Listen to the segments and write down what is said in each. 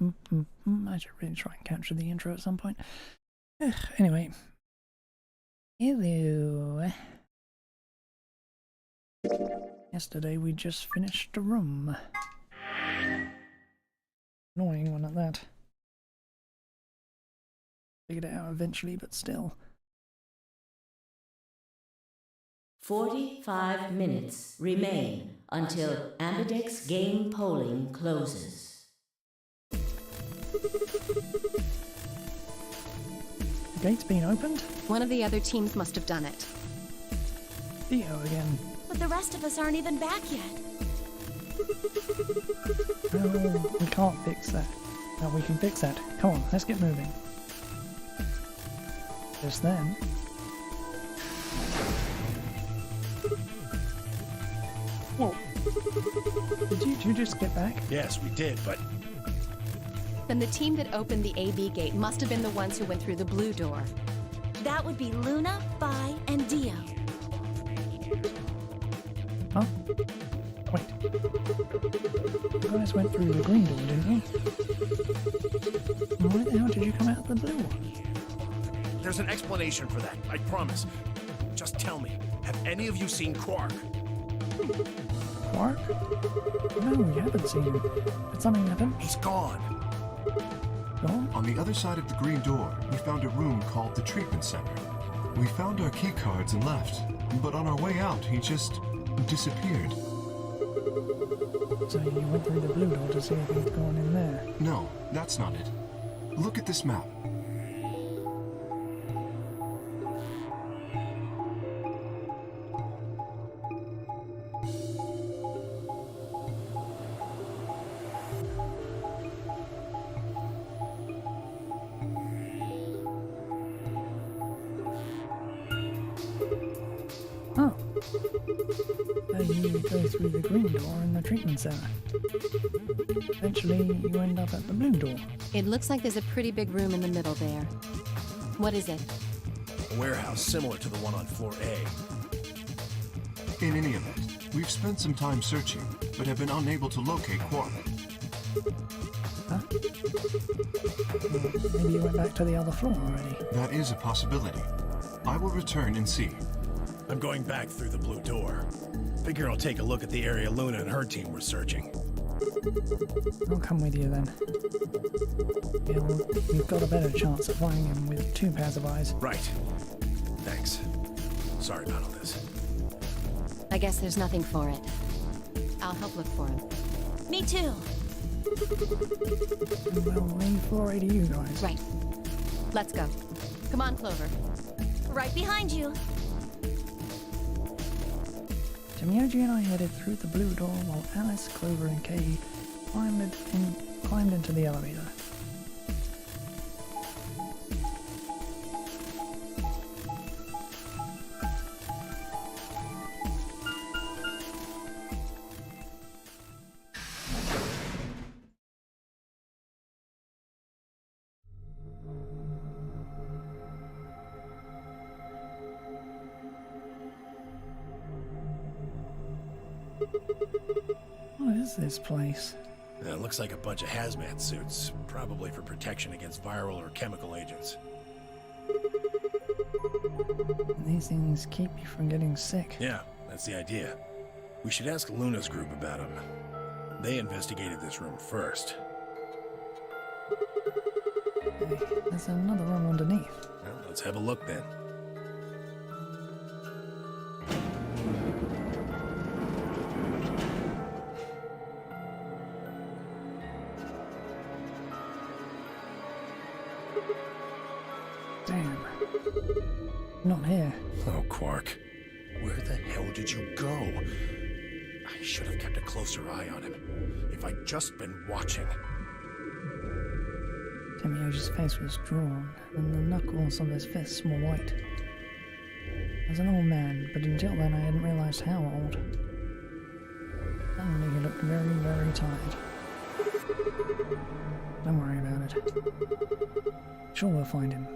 I should really try and capture the intro at some point. Anyway. Hello. Yesterday we just finished a room. Annoying one at that. Figured it out eventually, but still. 45 minutes remain until Ambidex game polling closes. The gate's been opened? One of the other teams must have done it. Theo again. But the rest of us aren't even back yet. No, we can't fix that. No, we can fix that. Come on, let's get moving. Just then. Whoa. Did you two just get back? Yes, we did, but... Then the team that opened the AB gate must have been the ones who went through the blue door. That would be Luna, Phi, and Dio. Huh? Wait. You guys went through the green door, didn't you? Why the hell did you come out the blue one? There's an explanation for that, I promise. Just tell me, have any of you seen Quark? Quark? No, we haven't seen him. Did something happen? He's gone. Gone? On the other side of the green door, we found a room called the treatment center. We found our key cards and left, but on our way out, he just disappeared. So you went through the blue door to see if he'd gone in there? No, that's not it. Look at this map. Oh. So you go through the green door in the treatment center. Eventually, you end up at the blue door. It looks like there's a pretty big room in the middle there. What is it? A warehouse similar to the one on floor A. In any event, we've spent some time searching, but have been unable to locate Quark. Huh? Maybe you went back to the other floor already. That is a possibility. I will return and see. I'm going back through the blue door. Figure I'll take a look at the area Luna and her team were searching. I'll come with you then. Yeah, well, you've got a better chance of finding him with 2 pairs of eyes. Right. Thanks. Sorry about all this. I guess there's nothing for it. I'll help look for him. Me too. Well, leave floor A to you guys. Right. Let's go. Come on, Clover. Right behind you. Tomioji and I headed through the blue door while Alice, Clover, and Kay climbed into the elevator. What is this place? It looks like a bunch of hazmat suits, probably for protection against viral or chemical agents. These things keep you from getting sick. Yeah, that's the idea. We should ask Luna's group about them. They investigated this room first. Hey, there's another room underneath. Well, let's have a look then. Damn. Not here. Oh, Quark. Where the hell did you go? I should have kept a closer eye on him. If I'd just been watching. Tomioji's face was drawn, and the knuckles of his fists were white. He was an old man, but until then I hadn't realized how old. Suddenly he looked very, very tired. Don't worry about it. Sure, we'll find him.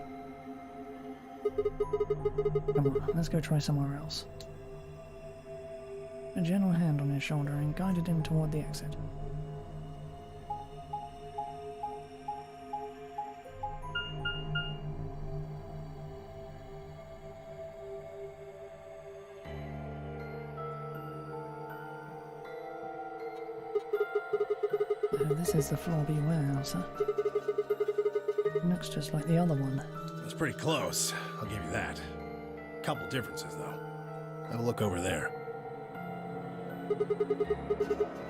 Come on, let's go try somewhere else. A gentle hand on his shoulder and guided him toward the exit. This is the Floor B warehouse, huh? Looks just like the other one. That's pretty close, I'll give you that. Couple differences, though. Have a look over there.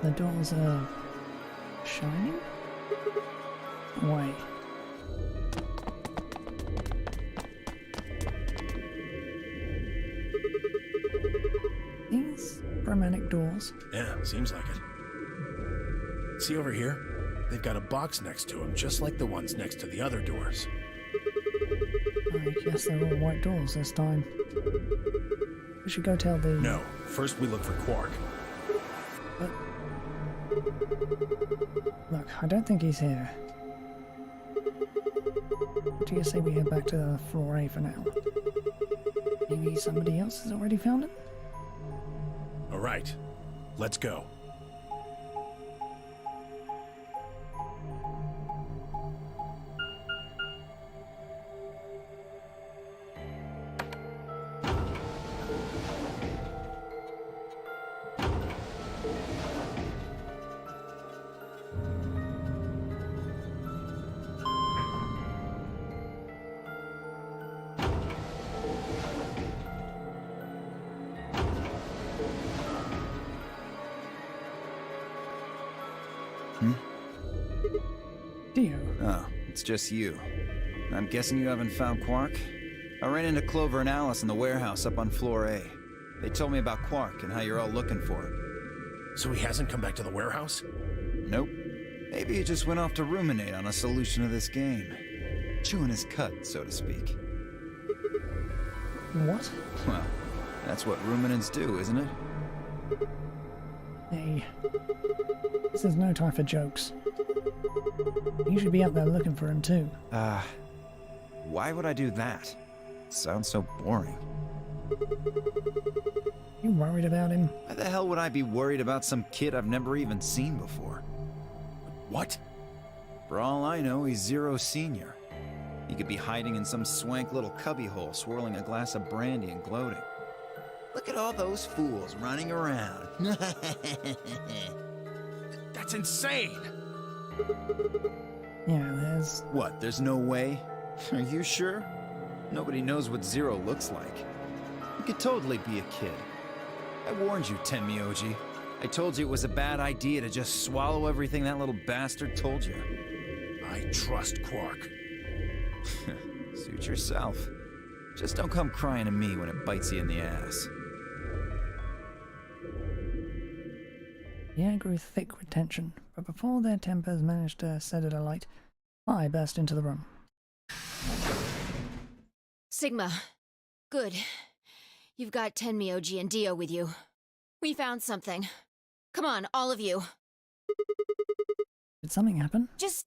The doors are shining? Why? These romantic doors. Yeah, seems like it. See over here? They've got a box next to them, just like the ones next to the other doors. I guess they're all white doors this time. We should go tell the... No, first we look for Quark. But... Look, I don't think he's here. What do you say we head back to Floor A for now? Maybe somebody else has already found him? Alright, let's go. Dio. Oh, it's just you. I'm guessing you haven't found Quark? I ran into Clover and Alice in the warehouse up on Floor A. They told me about Quark and how you're all looking for him. So he hasn't come back to the warehouse? Nope. Maybe he just went off to ruminate on a solution to this game. Chewing his cud, so to speak. What? Well, that's what ruminants do, isn't it? Hey. This is no time for jokes. You should be out there looking for him too. Why would I do that? Sounds so boring. You worried about him? Why the hell would I be worried about some kid I've never even seen before? What? For all I know, he's Zero Senior. He could be hiding in some swank little cubbyhole, swirling a glass of brandy and gloating. Look at all those fools running around. That's insane! Yeah, there's... What, there's no way? Are you sure? Nobody knows what Zero looks like. He could totally be a kid. I warned you, Tenmyoji. I told you it was a bad idea to just swallow everything that little bastard told you. I trust Quark. Suit yourself. Just don't come crying to me when it bites you in the ass. The air grew thick with tension, but before their tempers managed to set it alight, I burst into the room. Sigma. Good. You've got Tenmyoji and Dio with you. We found something. Come on, all of you. Did something happen? Just...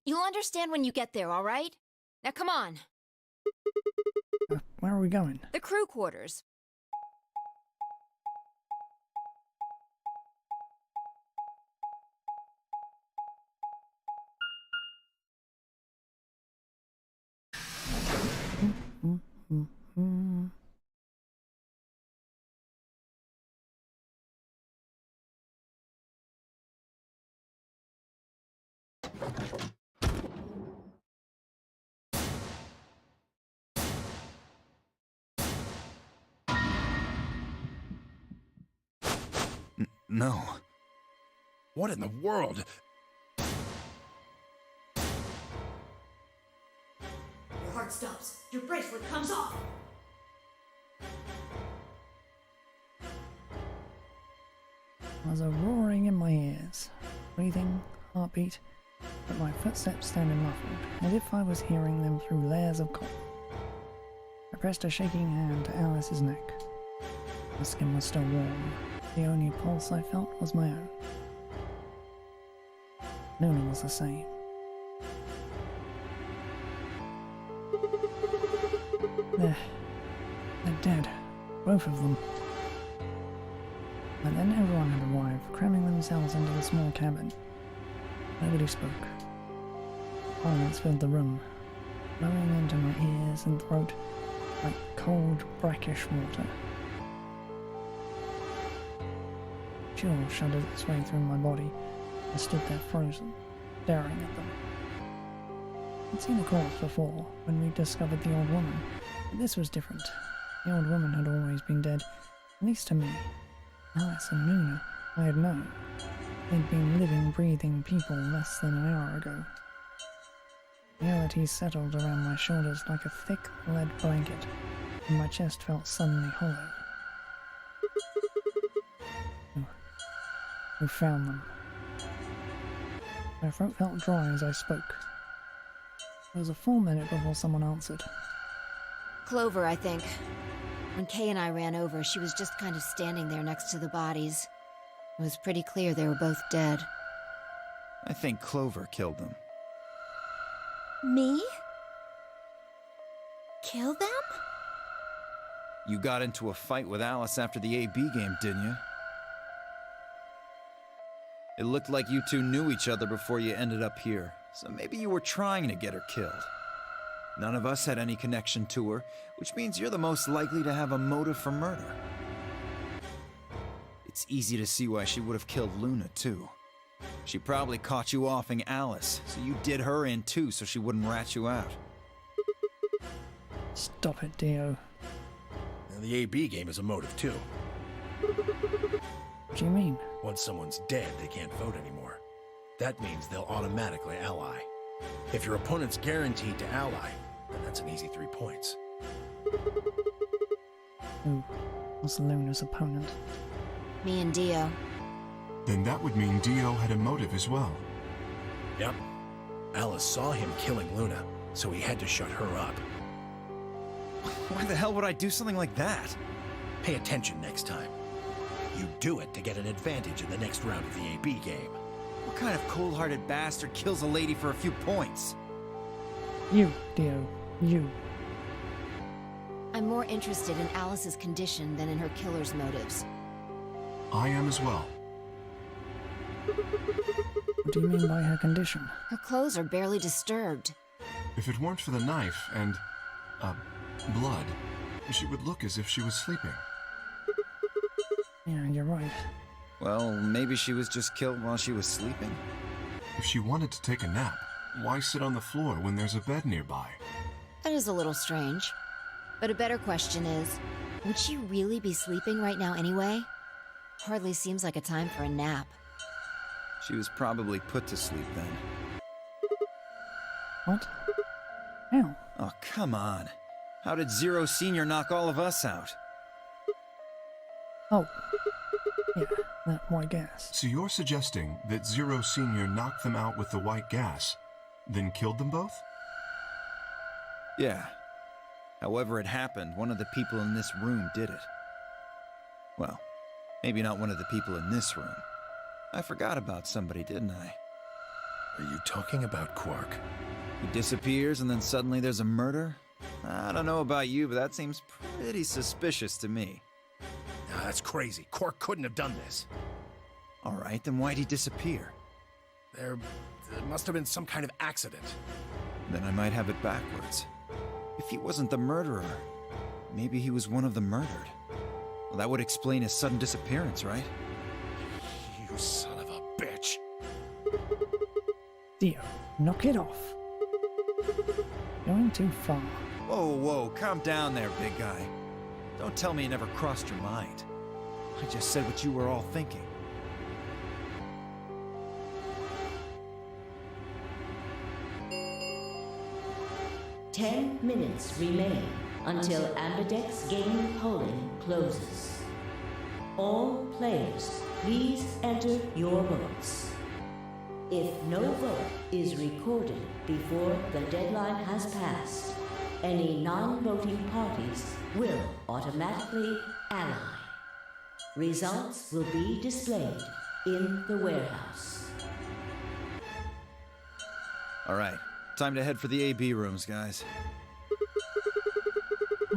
you'll understand when you get there, all right? Now come on. Where are we going? The crew quarters. No. What in the world? Your heart stops. Your bracelet comes off. There's a roaring in my ears. Breathing, heartbeat, but my footsteps sounded muffled, as if I was hearing them through layers of cotton. I pressed a shaking hand to Alice's neck. The skin was still warm. The only pulse I felt was my own. Luna was the same. They're dead. Both of them. And then everyone had arrived, cramming themselves into the small cabin. Nobody spoke. Silence filled the room, flowing into my ears and throat like cold, brackish water. Chill shuddered its way through my body. I stood there frozen, staring at them. I'd seen a corpse before, when we discovered the old woman, but this was different. The old woman had always been dead, at least to me. Alice and Luna, I had known. They'd been living, breathing people less than an hour ago. Reality settled around my shoulders like a thick lead blanket, and my chest felt suddenly hollow. Who found them? My throat felt dry as I spoke. It was a full minute before someone answered. Clover, I think. When Kay and I ran over, she was just kind of standing there next to the bodies. It was pretty clear they were both dead. I think Clover killed them. Me? Kill them? You got into a fight with Alice after the AB game, didn't you? It looked like you two knew each other before you ended up here, so maybe you were trying to get her killed. None of us had any connection to her, which means you're the most likely to have a motive for murder. It's easy to see why she would have killed Luna, too. She probably caught you offing Alice, so you did her in too so she wouldn't rat you out. Stop it, Dio. And the AB game is a motive, too. What do you mean? Once someone's dead, they can't vote anymore. That means they'll automatically ally. If your opponent's guaranteed to ally, then that's an easy 3 points. Who was Luna's opponent? Me and Dio. Then that would mean Dio had a motive as well. Yep. Alice saw him killing Luna, so he had to shut her up. Why the hell would I do something like that? Pay attention next time. You do it to get an advantage in the next round of the AB game. What kind of cold-hearted bastard kills a lady for a few points? You, Dio. You. I'm more interested in Alice's condition than in her killer's motives. I am as well. What do you mean by her condition? Her clothes are barely disturbed. If it weren't for the knife and, blood, she would look as if she was sleeping. Yeah, you're right. Well, maybe she was just killed while she was sleeping. If she wanted to take a nap, why sit on the floor when there's a bed nearby? That is a little strange. But a better question is, would she really be sleeping right now anyway? Hardly seems like a time for a nap. She was probably put to sleep then. What? How? Oh, come on. How did Zero Senior knock all of us out? Oh. Yeah, that white gas. So you're suggesting that Zero Senior knocked them out with the white gas, then killed them both? Yeah. However it happened, one of the people in this room did it. Well, maybe not one of the people in this room. I forgot about somebody, didn't I? Are you talking about Quark? He disappears and then suddenly there's a murder? I don't know about you, but that seems pretty suspicious to me. Ah, that's crazy. Quark couldn't have done this. All right, then why'd he disappear? There must have been some kind of accident. Then I might have it backwards. If he wasn't the murderer, maybe he was one of the murdered. Well, that would explain his sudden disappearance, right? You son of a bitch. Dio, knock it off. Going too far. Whoa, calm down there, big guy. Don't tell me it never crossed your mind. I just said what you were all thinking. Ten minutes remain until Ambidex game polling closes. All players, please enter your votes. If no vote is recorded before the deadline has passed, any non-voting parties will automatically ally. Results will be displayed in the warehouse. All right, time to head for the AB rooms, guys.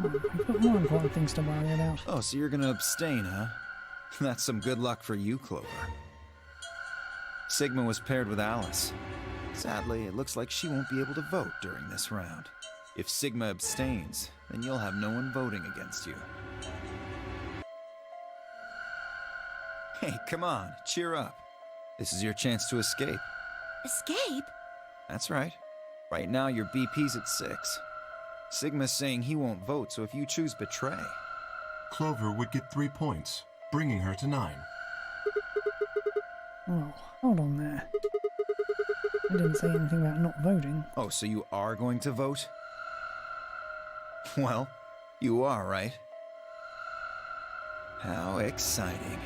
We've got more important things to worry about. Oh, so you're gonna abstain, huh? That's some good luck for you, Clover. Sigma was paired with Alice. Sadly, it looks like she won't be able to vote during this round. If Sigma abstains, then you'll have no one voting against you. Hey, come on, cheer up. This is your chance to escape. Escape? That's right. Right now, your BP's at 6. Sigma's saying he won't vote, so if you choose betray... Clover would get 3 points, bringing her to 9. Oh, hold on there. I didn't say anything about not voting. Oh, so you are going to vote? Well, you are, right? How exciting.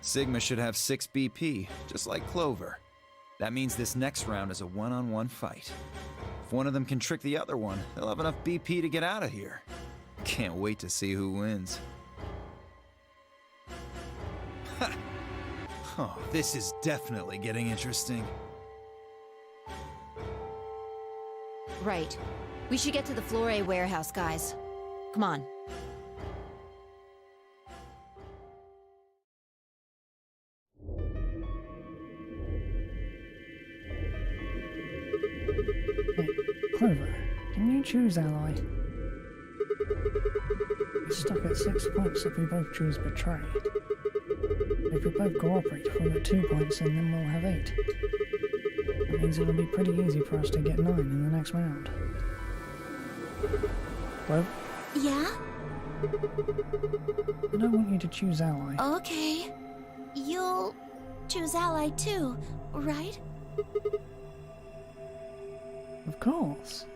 Sigma should have 6 BP, just like Clover. That means this next round is a one-on-one fight. If one of them can trick the other one, they'll have enough BP to get out of here. Can't wait to see who wins. Ha! Oh, this is definitely getting interesting. Right. We should get to the Flore warehouse, guys. Come on. Hey, Clover, can you choose ally? We're stuck at 6 points if we both choose betray. If we both cooperate, we'll get 2 points and then we'll have 8. That means it'll be pretty easy for us to get 9 in the next round. Well, Yeah? I don't want you to choose ally. Okay. You'll choose ally too, right? Of course.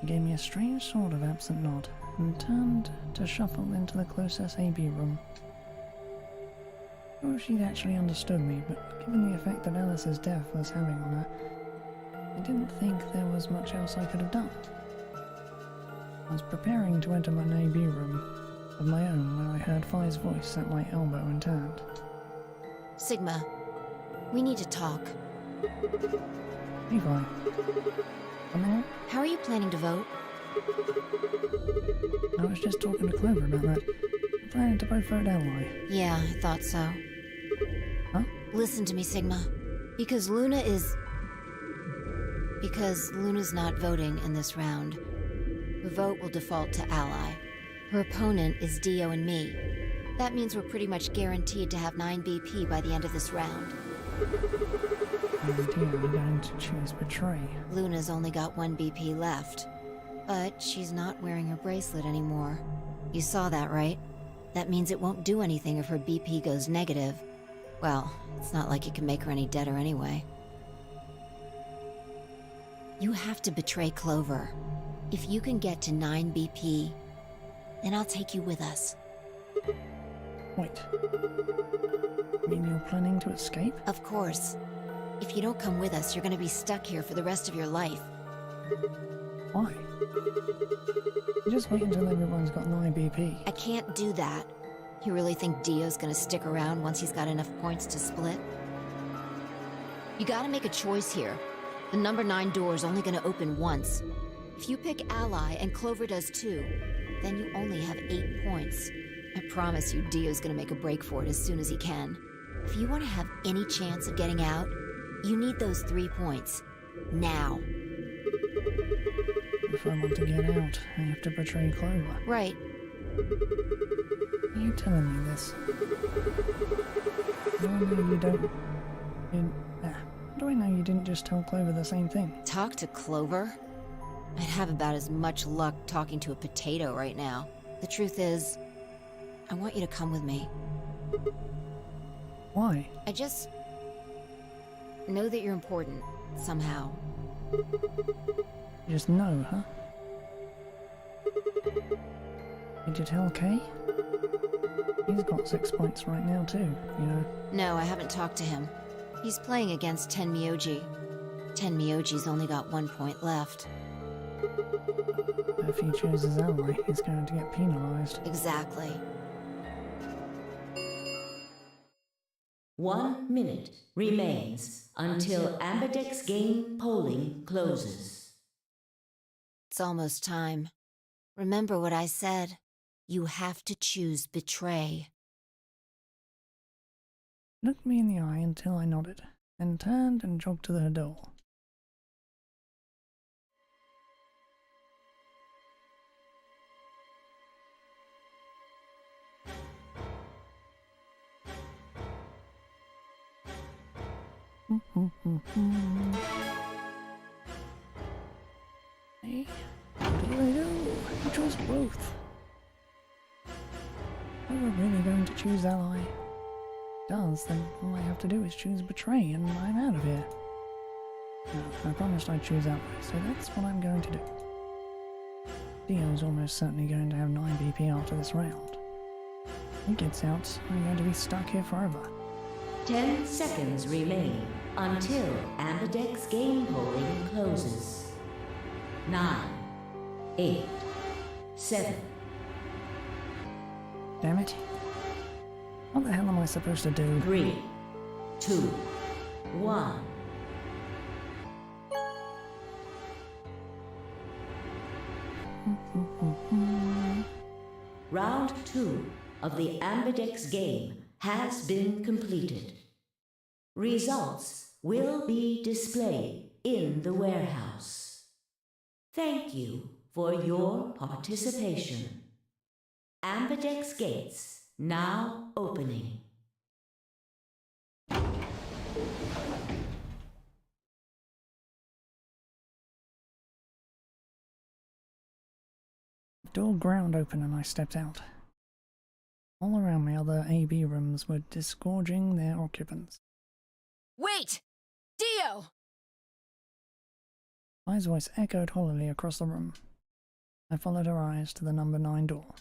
He gave me a strange sort of absent nod and turned to shuffle into the closest AB room. Sure she'd actually understood me, but given the effect that Alice's death was having on her, I didn't think there was much else I could have done. I was preparing to enter my AB room of my own when I heard Phi's voice at my elbow and turned. Sigma, we need to talk. Hey Phi. Coming on? How are you planning to vote? I was just talking to Clover about that. I'm planning to both vote ally. Yeah, I thought so. Huh? Listen to me, Sigma. Because Luna's not voting in this round. Her vote will default to ally. Her opponent is Dio and me. That means we're pretty much guaranteed to have 9 BP by the end of this round. And Dio are going to choose betray. Luna's only got 1 BP left. But she's not wearing her bracelet anymore. You saw that, right? That means it won't do anything if her BP goes negative. Well, it's not like it can make her any deader anyway. You have to betray Clover. If you can get to 9 BP, then I'll take you with us. Wait. You mean you're planning to escape? Of course. If you don't come with us, you're gonna be stuck here for the rest of your life. Why? You just wait until everyone's got 9 BP. I can't do that. You really think Dio's gonna stick around once he's got enough points to split? You gotta make a choice here. The number 9 door is only gonna open once. If you pick ally and Clover does too, then you only have 8 points. I promise you Dio's gonna make a break for it as soon as he can. If you want to have any chance of getting out, you need those 3 points. Now. If I want to get out, I have to betray Clover. Right. Are you telling me this? How do I know you don't... How do I know you didn't just tell Clover the same thing? Talk to Clover? I'd have about as much luck talking to a potato right now. The truth is, I want you to come with me. Why? I just know that you're important, somehow. You just know, huh? Did you tell Kay? He's got 6 points right now too, you know. No, I haven't talked to him. He's playing against Tenmyoji. Tenmyoji's only got 1 point left. If he chooses ally, he's going to get penalized. Exactly. 1 minute remains until Ambidex game polling closes. It's almost time. Remember what I said. You have to choose betray. Looked me in the eye until I nodded, then turned and jogged to the door. Hey, what do I do? I chose both. Are we really going to choose ally? If it does, then all I have to do is choose betray and I'm out of here. No, I promised I'd choose ally, so that's what I'm going to do. Dio's almost certainly going to have 9 BP after this round. If he gets out, I'm going to be stuck here forever. 10 seconds remain until Ambidex game polling closes. 9, 8, 7. Damn it. What the hell am I supposed to do? 3, 2, 1. Round 2 of the Ambidex game has been completed. Results will be displayed in the warehouse. Thank you for your participation. Ambidex gates now opening. The door ground open and I stepped out. All around me other AB rooms were disgorging their occupants. Wait! Dio! Mai's voice echoed hollowly across the room. I followed her eyes to the number 9 door.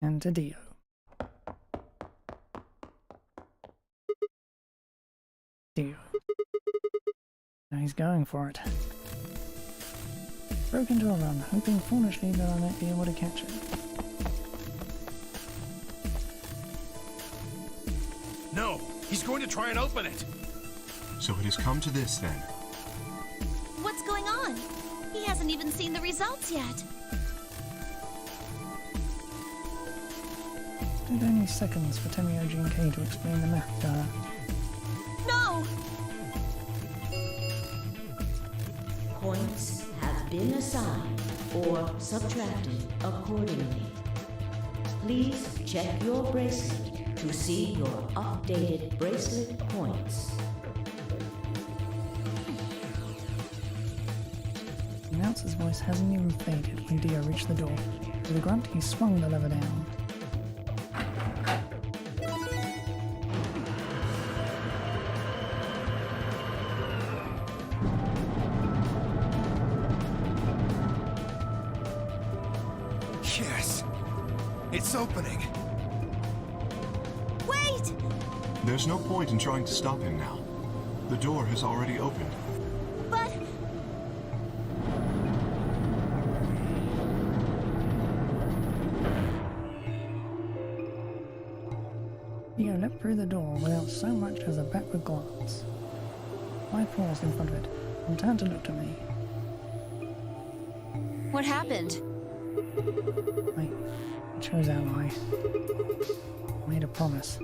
And to Dio. Dio. Now he's going for it. Broke into a run, hoping foolishly that I might be able to catch him. No! He's going to try and open it! So it has come to this then. What's going on? He hasn't even seen the results yet. It took only seconds for Temioji and Kay to explain the math to her. No! Points have been assigned or subtracted accordingly. Please check your bracelet to see your updated bracelet points. The announcer's voice hasn't even faded when Dio reached the door. With a grunt, he swung the lever down. Yes! It's opening! Wait! There's no point in trying to stop him now. The door has already opened. But... Dio leapt through the door without so much as a backward glance. I paused in front of it and turned to look at me. What happened? I chose ally. Made a promise.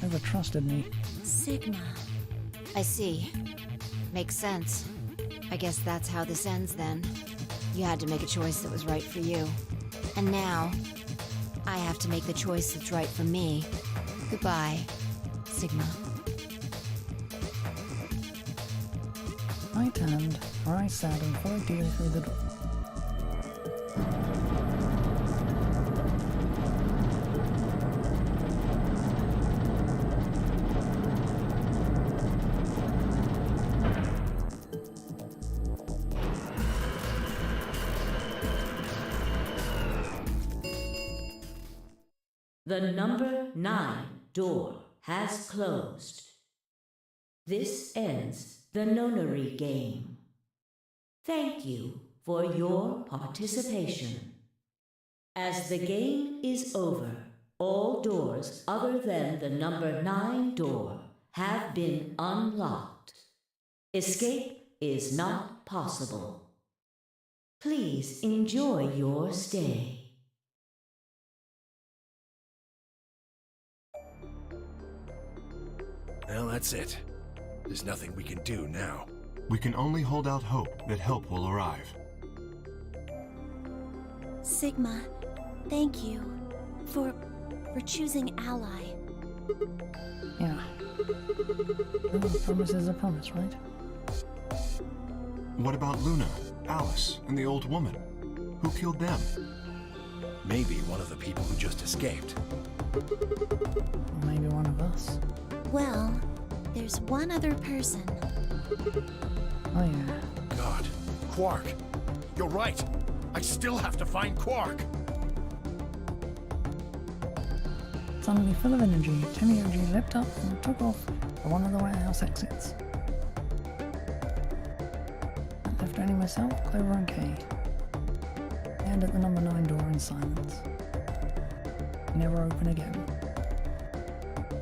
Never trusted me. Sigma. I see. Makes sense. I guess that's how this ends then. You had to make a choice that was right for you. And now, I have to make the choice that's right for me. Goodbye, Sigma. I turned, where I sat and followed Dio through the door. The number 9 door has closed. This ends the nonary game. Thank you for your participation. As the game is over, all doors other than the number 9 door have been unlocked. Escape is not possible. Please enjoy your stay. Well, that's it. There's nothing we can do now. We can only hold out hope that help will arrive. Sigma, thank you for choosing ally. Yeah. Well, a promise is a promise, right? What about Luna, Alice, and the old woman? Who killed them? Maybe one of the people who just escaped. Or maybe one of us. Well, there's one other person. Oh yeah. God. Quark. You're right. I still have to find Quark. Suddenly full of energy, Timmy OG leapt up and took off for one of the warehouse exits. That left only myself, Clover and Kay. And at the number 9 door in silence. Never open again.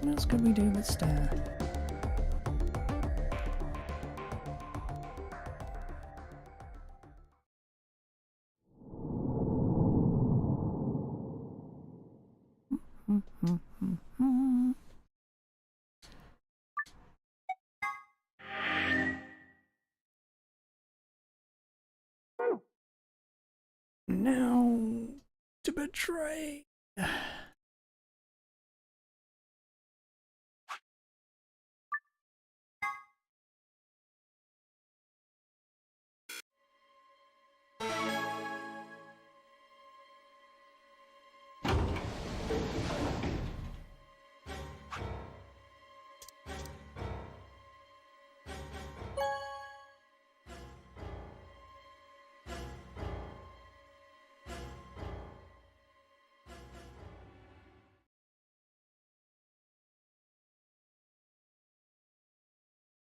What else could we do but stare? Now to betray.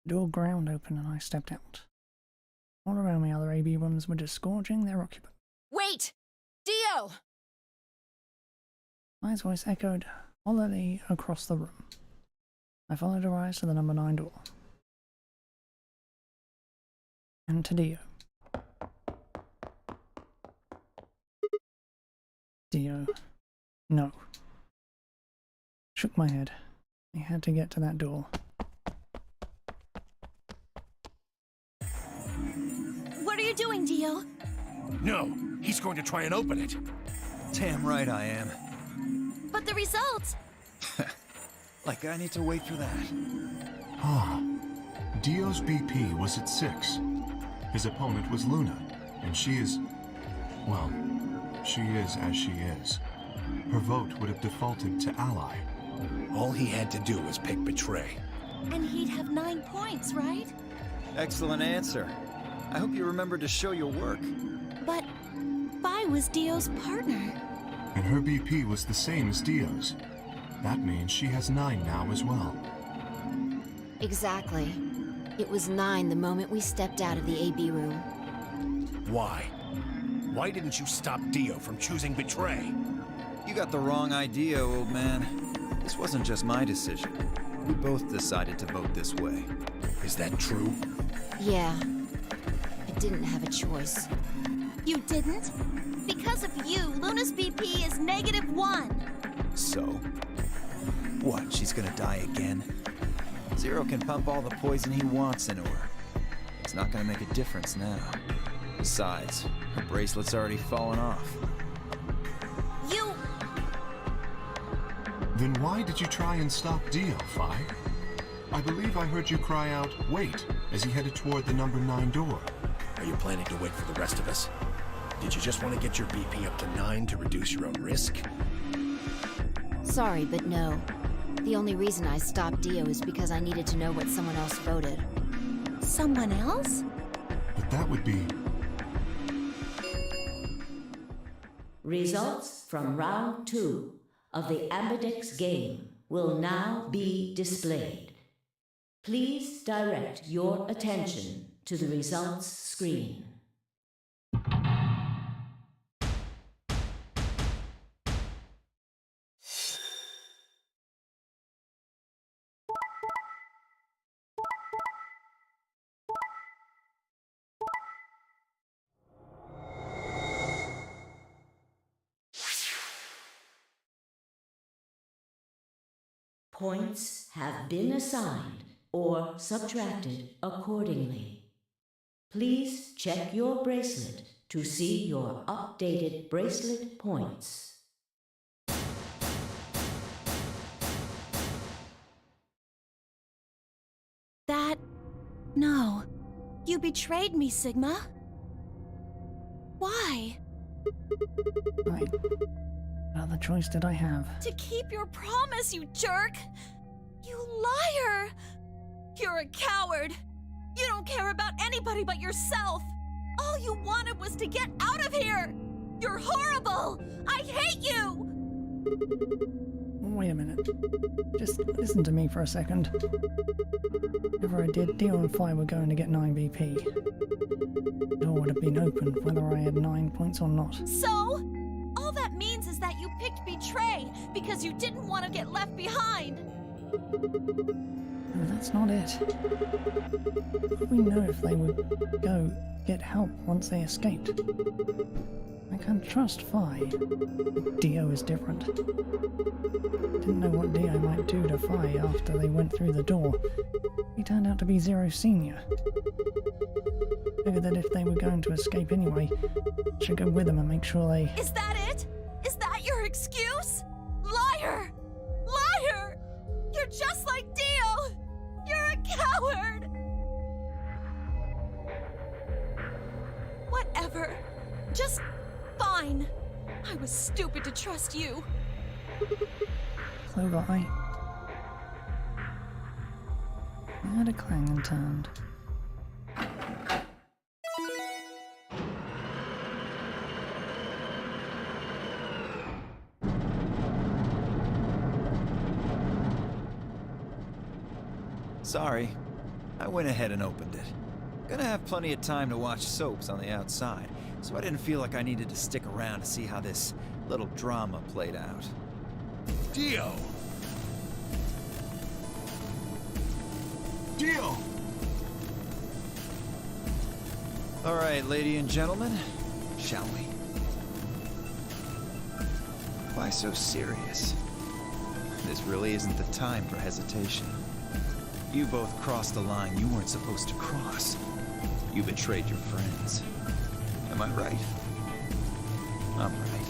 The door ground open and I stepped out. All around me, other AB rooms were disgorging their occupants. Wait! Dio! Mai's voice echoed hollowly across the room. I followed her eyes to the number 9 door. And to Dio. Dio. No. Shook my head. I had to get to that door. What are you doing, Dio? No, he's going to try and open it. Damn right I am. But the results! Like I need to wait for that. Ah. Dio's BP was at 6. His opponent was Luna, and she is... well, she is as she is. Her vote would have defaulted to Ally. All he had to do was pick Betray. And he'd have 9 points, right? Excellent answer. I hope you remember to show your work. But Vi was Dio's partner. And her BP was the same as Dio's. That means she has 9 now as well. Exactly. It was 9 the moment we stepped out of the AB room. Why? Why didn't you stop Dio from choosing Betray? You got the wrong idea, old man. This wasn't just my decision. We both decided to vote this way. Is that true? Yeah. I didn't have a choice. You didn't? Because of you, Luna's BP is -1. So? What, she's gonna die again? Zero can pump all the poison he wants into her. It's not gonna make a difference now. Besides, her bracelet's already fallen off. You... Then why did you try and stop Dio, Fi? I believe I heard you cry out, "Wait," as he headed toward the number 9 door. Are you planning to wait for the rest of us? Did you just want to get your BP up to 9 to reduce your own risk? Sorry, but no. The only reason I stopped Dio is because I needed to know what someone else voted. Someone else? But that would be... Results from round 2 of the Ambidex game will now be displayed. Please direct your attention to the results screen. Points have been assigned or subtracted accordingly. Please check your bracelet to see your updated bracelet points. No. You betrayed me, Sigma. Why? Fine. What other choice did I have? To keep your promise, you jerk! You liar! You're a coward! You don't care about anybody but yourself! All you wanted was to get out of here! You're horrible! I hate you! Wait a minute. Just listen to me for a second. Whatever I did, Dio and Phi were going to get 9 BP. The door would have been open whether I had 9 points or not. So? All that means is that you picked Betray because you didn't want to get left behind! No, that's not it. How do we know if they would go get help once they escaped? I can't trust Phi. Dio is different. Didn't know what Dio might do to Phi after they went through the door. He turned out to be Zero Senior. Figured that if they were going to escape anyway, I should go with them and make sure they... Is that it? Is that your excuse? Liar! Liar! You're just like Dio! You're a coward! Whatever. Just fine. I was stupid to trust you. Clover Eye. I heard a clang and turned. Sorry. I went ahead and opened it. Gonna have plenty of time to watch soaps on the outside, so I didn't feel like I needed to stick around to see how this little drama played out. Dio! Dio! All right, ladies and gentlemen, shall we? Why so serious? This really isn't the time for hesitation. You both crossed the line you weren't supposed to cross. You betrayed your friends. Am I right? I'm right.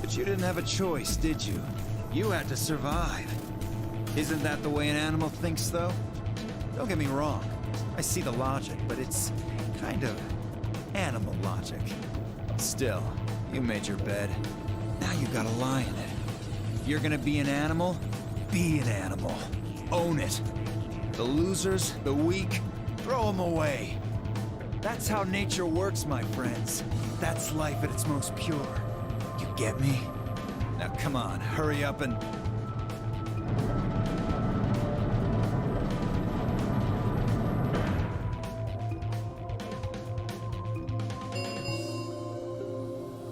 But you didn't have a choice, did you? You had to survive. Isn't that the way an animal thinks, though? Don't get me wrong. I see the logic, but it's kind of animal logic. Still, you made your bed. Now you gotta lie in it. If you're gonna be an animal, be an animal. Own it. The losers, the weak, throw them away. That's how nature works, my friends. That's life at its most pure. You get me? Now come on, hurry up and...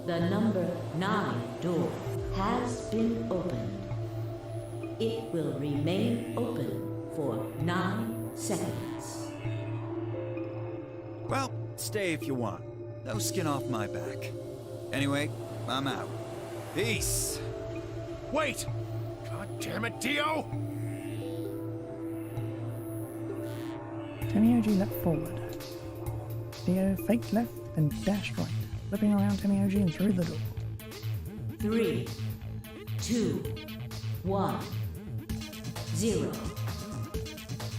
The number 9 door has been opened. It will remain open for 9 seconds. Well, stay if you want. No skin off my back. Anyway, I'm out. Peace! Wait! God damn it, Dio! Temioji leapt forward. Dio faked left, then dashed right, flipping around Temioji and through the door. 3, 2, 1, 0.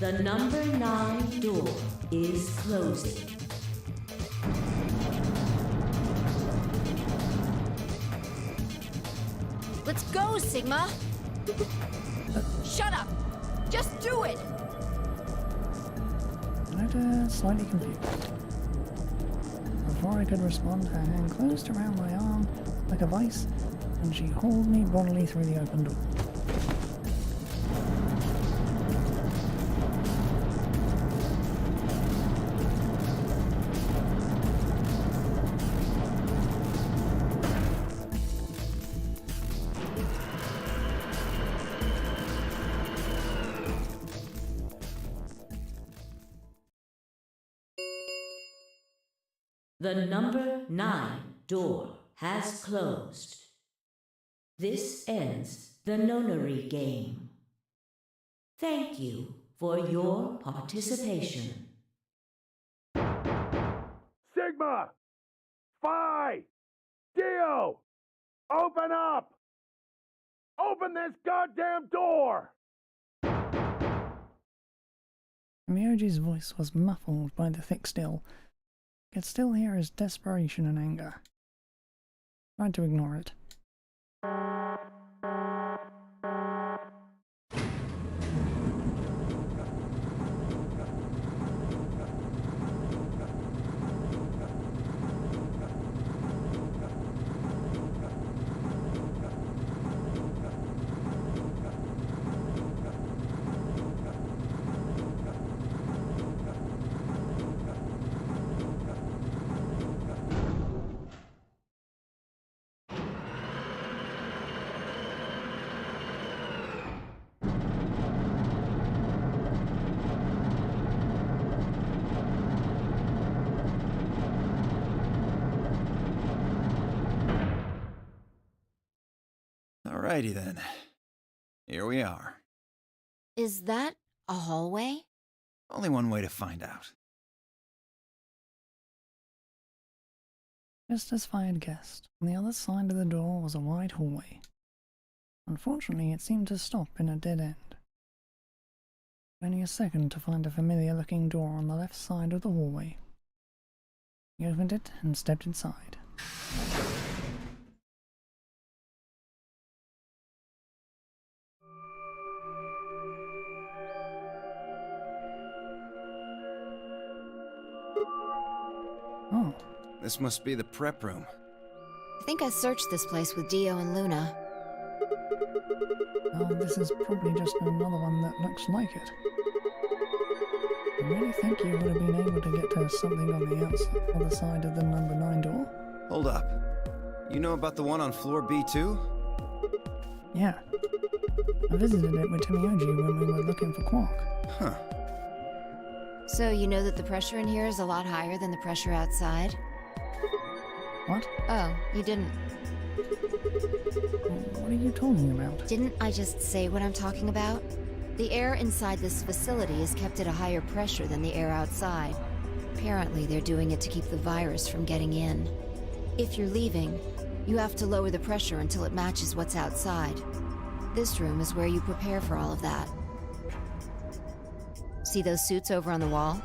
The number 9 door is closing. Let's go, Sigma! Shut up! Just do it! I slightly confused. Before I could respond, her hand closed around my arm like a vice, and she hauled me bodily through the open door. The number 9 door has closed. This ends the nonary game. Thank you for your participation. Sigma! Phi! Dio! Open up! Open this goddamn door! Myoji's voice was muffled by the thick still. I could still hear his desperation and anger. I tried to ignore it. Alrighty then. Here we are. Is that a hallway? Only one way to find out. Just as I had guessed, on the other side of the door was a wide hallway. Unfortunately, it seemed to stop in a dead end. Only a second to find a familiar-looking door on the left side of the hallway. He opened it and stepped inside. Oh. This must be the prep room. I think I searched this place with Dio and Luna. Oh, this is probably just another one that looks like it. I really think you would have been able to get to something on the other side of the number 9 door? Hold up. You know about the one on floor B2? Yeah. I visited it with Timioji when we were looking for Quark. Huh. So you know that the pressure in here is a lot higher than the pressure outside? What? Oh, you didn't. What are you talking about? Didn't I just say what I'm talking about? The air inside this facility is kept at a higher pressure than the air outside. Apparently, they're doing it to keep the virus from getting in. If you're leaving, you have to lower the pressure until it matches what's outside. This room is where you prepare for all of that. See those suits over on the wall?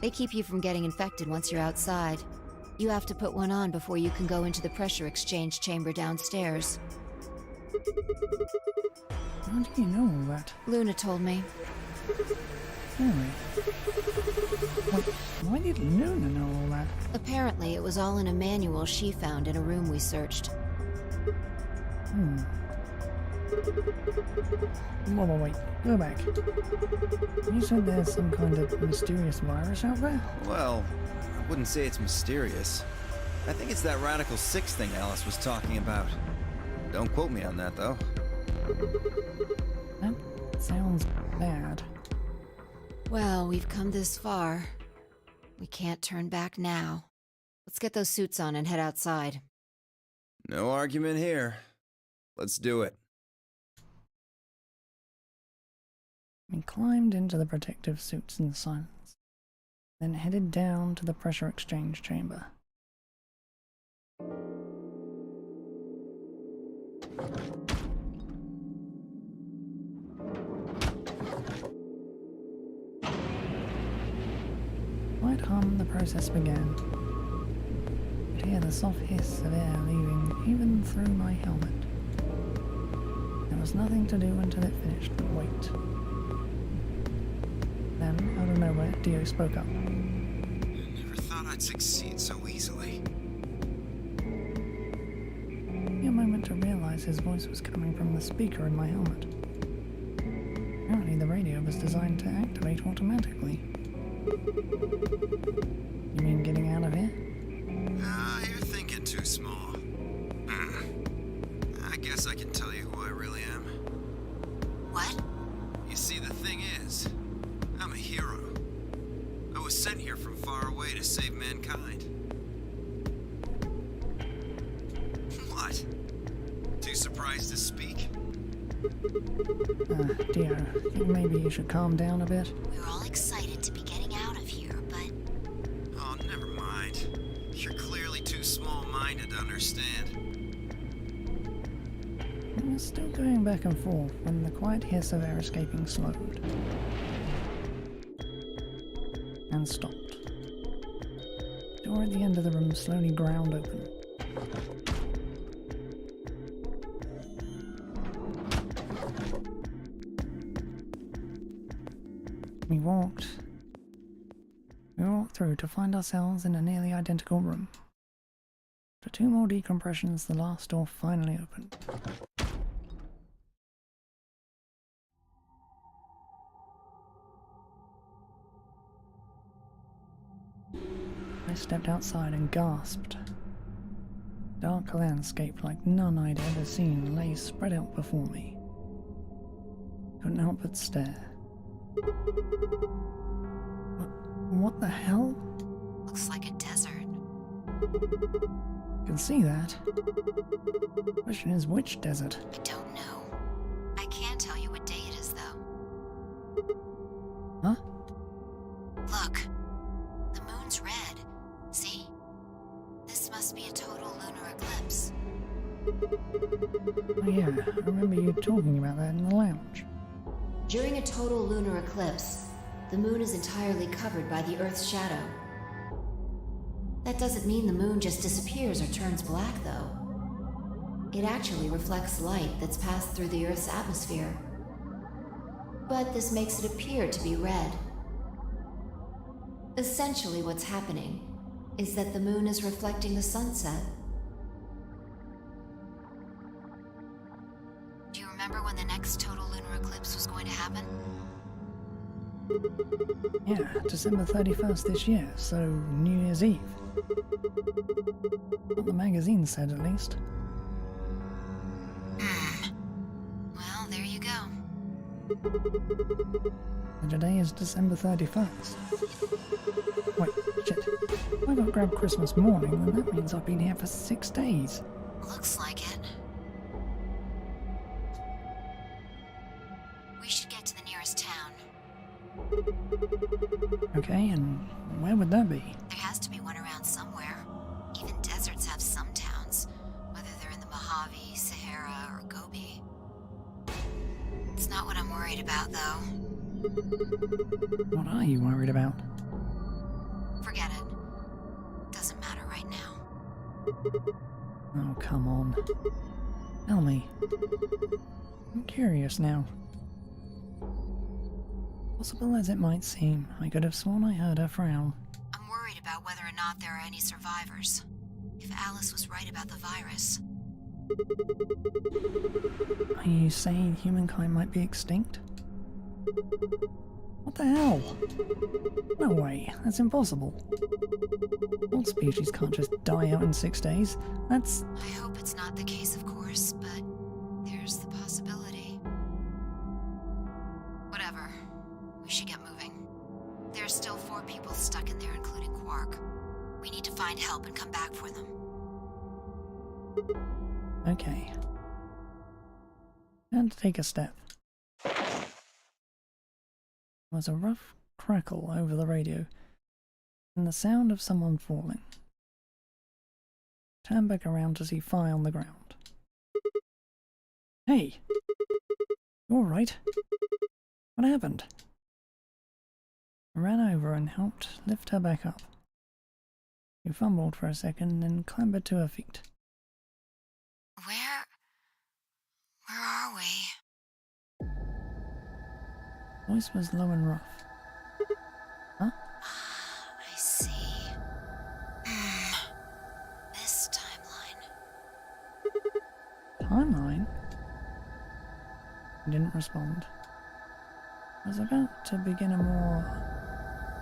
They keep you from getting infected once you're outside. You have to put one on before you can go into the pressure exchange chamber downstairs. How do you know all that? Luna told me. Really? Why did Luna know all that? Apparently, it was all in a manual she found in a room we searched. Wait, go back. You said there's some kind of mysterious virus out there? Well, I wouldn't say it's mysterious. I think it's that Radical 6 thing Alice was talking about. Don't quote me on that, though. That sounds bad. Well, we've come this far. We can't turn back now. Let's get those suits on and head outside. No argument here. Let's do it. We climbed into the protective suits in silence, then headed down to the pressure exchange chamber. Quite hum, the process began. I could hear the soft hiss of air leaving even through my helmet. There was nothing to do until it finished but wait. Then, out of nowhere, Dio spoke up. I never thought I'd succeed so easily. It took me a moment to realize his voice was coming from the speaker in my helmet. Apparently the radio was designed to activate automatically. You mean getting out of here? You're thinking too small. I guess I can tell you who I really am. What? You see, the thing is, I'm a hero. I was sent here from far away to save mankind. What? Too surprised to speak? Dio, I think maybe you should calm down a bit. We were all excited to be getting out of here, but... Oh, never mind. You're clearly too small-minded to understand. We were still going back and forth when the quiet hiss of air escaping slowed. and stopped. The door at the end of the room slowly ground open. We walked through to find ourselves in a nearly identical room. After 2 more decompressions, the last door finally opened. I stepped outside and gasped. Dark landscape like none I'd ever seen lay spread out before me. Couldn't help but stare. What the hell? Looks like a desert. Can see that. Question is, which desert? I don't know. I can tell you what day it is, though. Huh? Look. The moon's red. See? This must be a total lunar eclipse. Oh yeah, I remember you talking about that in the lounge. During a total lunar eclipse, the moon is entirely covered by the Earth's shadow. That doesn't mean the moon just disappears or turns black, though. It actually reflects light that's passed through the Earth's atmosphere. But this makes it appear to be red. Essentially, what's happening is that the moon is reflecting the sunset. Do you remember when the next total lunar eclipse was going to happen? Yeah, December 31st this year, so New Year's Eve. What the magazine said, at least. Well, there you go. And today is December 31st. Wait, shit. If I got grabbed Christmas morning, then that means I've been here for 6 days. Looks like it. We should get to the nearest town. Okay, and where would that be? There has to be one around somewhere. Even deserts have some towns, whether they're in the Mojave, Sahara, or Gobi. It's not what I'm worried about, though. What are you worried about? Forget it. Doesn't matter right now. Oh, come on. Tell me. I'm curious now. Possible as it might seem, I could have sworn I heard her frown. I'm worried about whether or not there are any survivors. If Alice was right about the virus. Are you saying humankind might be extinct? What the hell? No way, that's impossible. All species can't just die out in 6 days. That's... I hope it's not the case, of course, but there's the possibility. Whatever. We should get moving. There's still 4 people stuck in there, including Quark. We need to find help and come back for them. okay. And take a step. There was a rough crackle over the radio, and the sound of someone falling. Turn back around to see Fi on the ground. Hey! You alright? What happened? I ran over and helped lift her back up. She fumbled for a second, then clambered to her feet. Where are we? Voice was low and rough. Huh? I see. This timeline. Timeline? He didn't respond. I was about to begin a more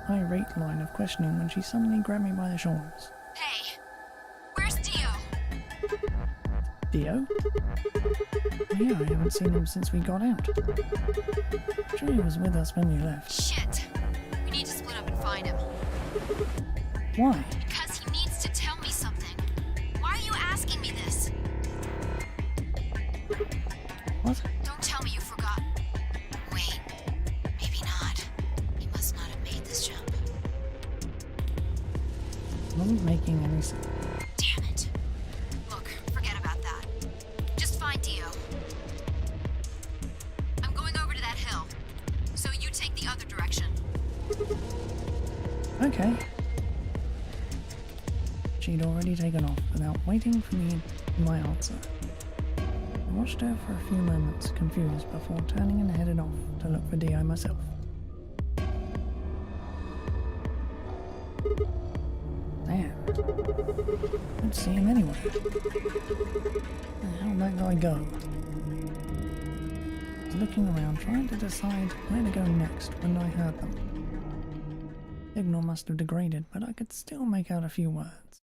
irate line of questioning when she suddenly grabbed me by the shoulders. Hey, where's Dio? Dio? Oh yeah, I haven't seen him since we got out. Sure he was with us when we left. Shit. We need to split up and find him. Why? Because he needs to tell me something. Why are you asking me this? What? Don't tell me you forgot. Wait, maybe not. He must not have made this jump. Wasn't making any sense. Damn it. Look, forget about that. Just find Dio. I'm going over to that hill, so you take the other direction. Okay. She'd already taken off without waiting for me my answer. I watched her for a few moments, confused, before turning and headed off to look for Dio myself. Man, couldn't see him anywhere. How'd that guy go? I was looking around, trying to decide where to go next when I heard them. Signal must have degraded, but I could still make out a few words.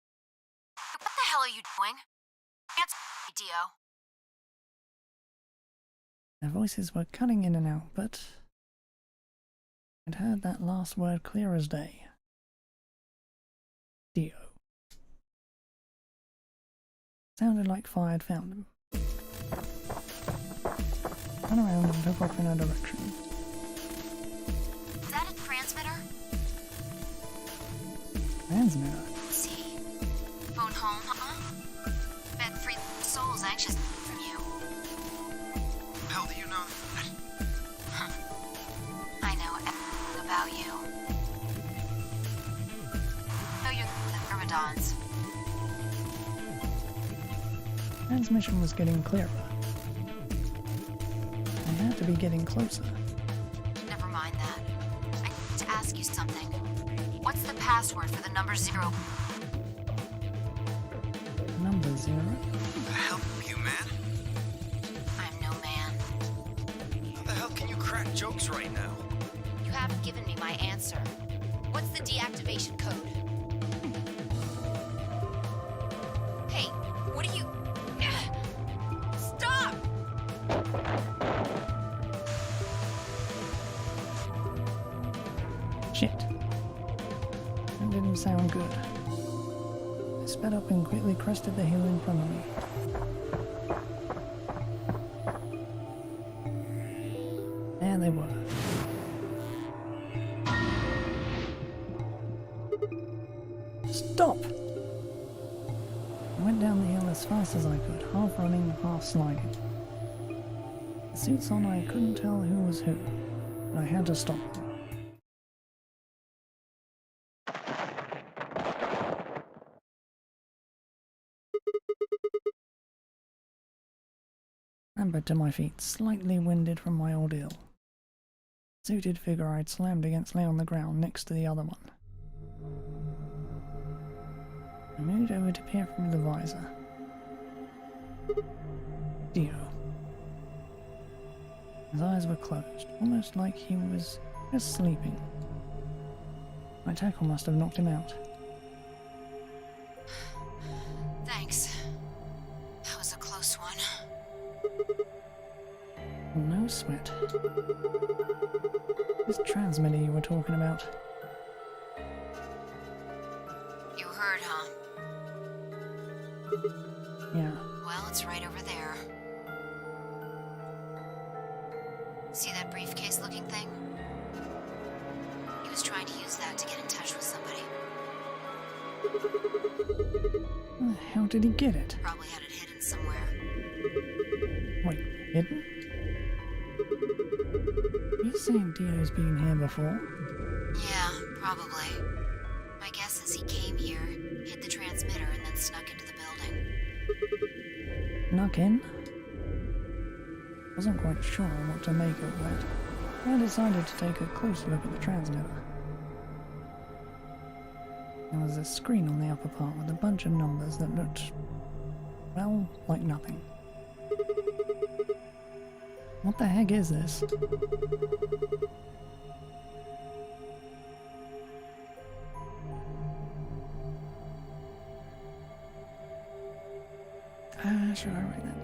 What the hell are you doing? Answer me, Dio. Their voices were cutting in and out, but I'd heard that last word clear as day. Dio. Sounded like fire had found him. Turned around and took off in her direction. Is that a transmitter? Transmitter? See? Phone home, huh? Bet 3 souls anxious from you. How do you know that? I know everything about you. Know you're the Myrmidons. Transmission was getting clearer. I had to be getting closer. Never mind that. I need to ask you something. What's the password for the number 0? Number 0? Who the hell are you, man? I'm no man. How the hell can you crack jokes right now? You haven't given me my answer. What's the deactivation code? Hey, what are you... Stop! Shit. That didn't sound good. I sped up and quickly crested the hill in front of me. There they were. Stop! I went down the hill as fast as I could, half running, half sliding. The suits on, I couldn't tell who was who, but I had to stop them. Clambered to my feet, slightly winded from my ordeal. Suited figure I'd slammed against lay on the ground next to the other one. I moved over to peer through the visor. Dio. His eyes were closed, almost like he was just sleeping. My tackle must have knocked him out. Thanks. That was a close one. No sweat. This transmitter you were talking about. You heard, huh? Yeah. Well, it's right over there. See that briefcase-looking thing? He was trying to use that to get in touch with somebody. How did he get it? Probably had it hidden somewhere. Wait, hidden? You saying Dio's been here before? Yeah, probably. My guess is he came here, hid the transmitter, and then snuck into the building. Snuck in? Wasn't quite sure what to make of that. I decided to take a close look at the transmitter. There was a screen on the upper part with a bunch of numbers that looked, well, like nothing. What the heck is this? Should I write that?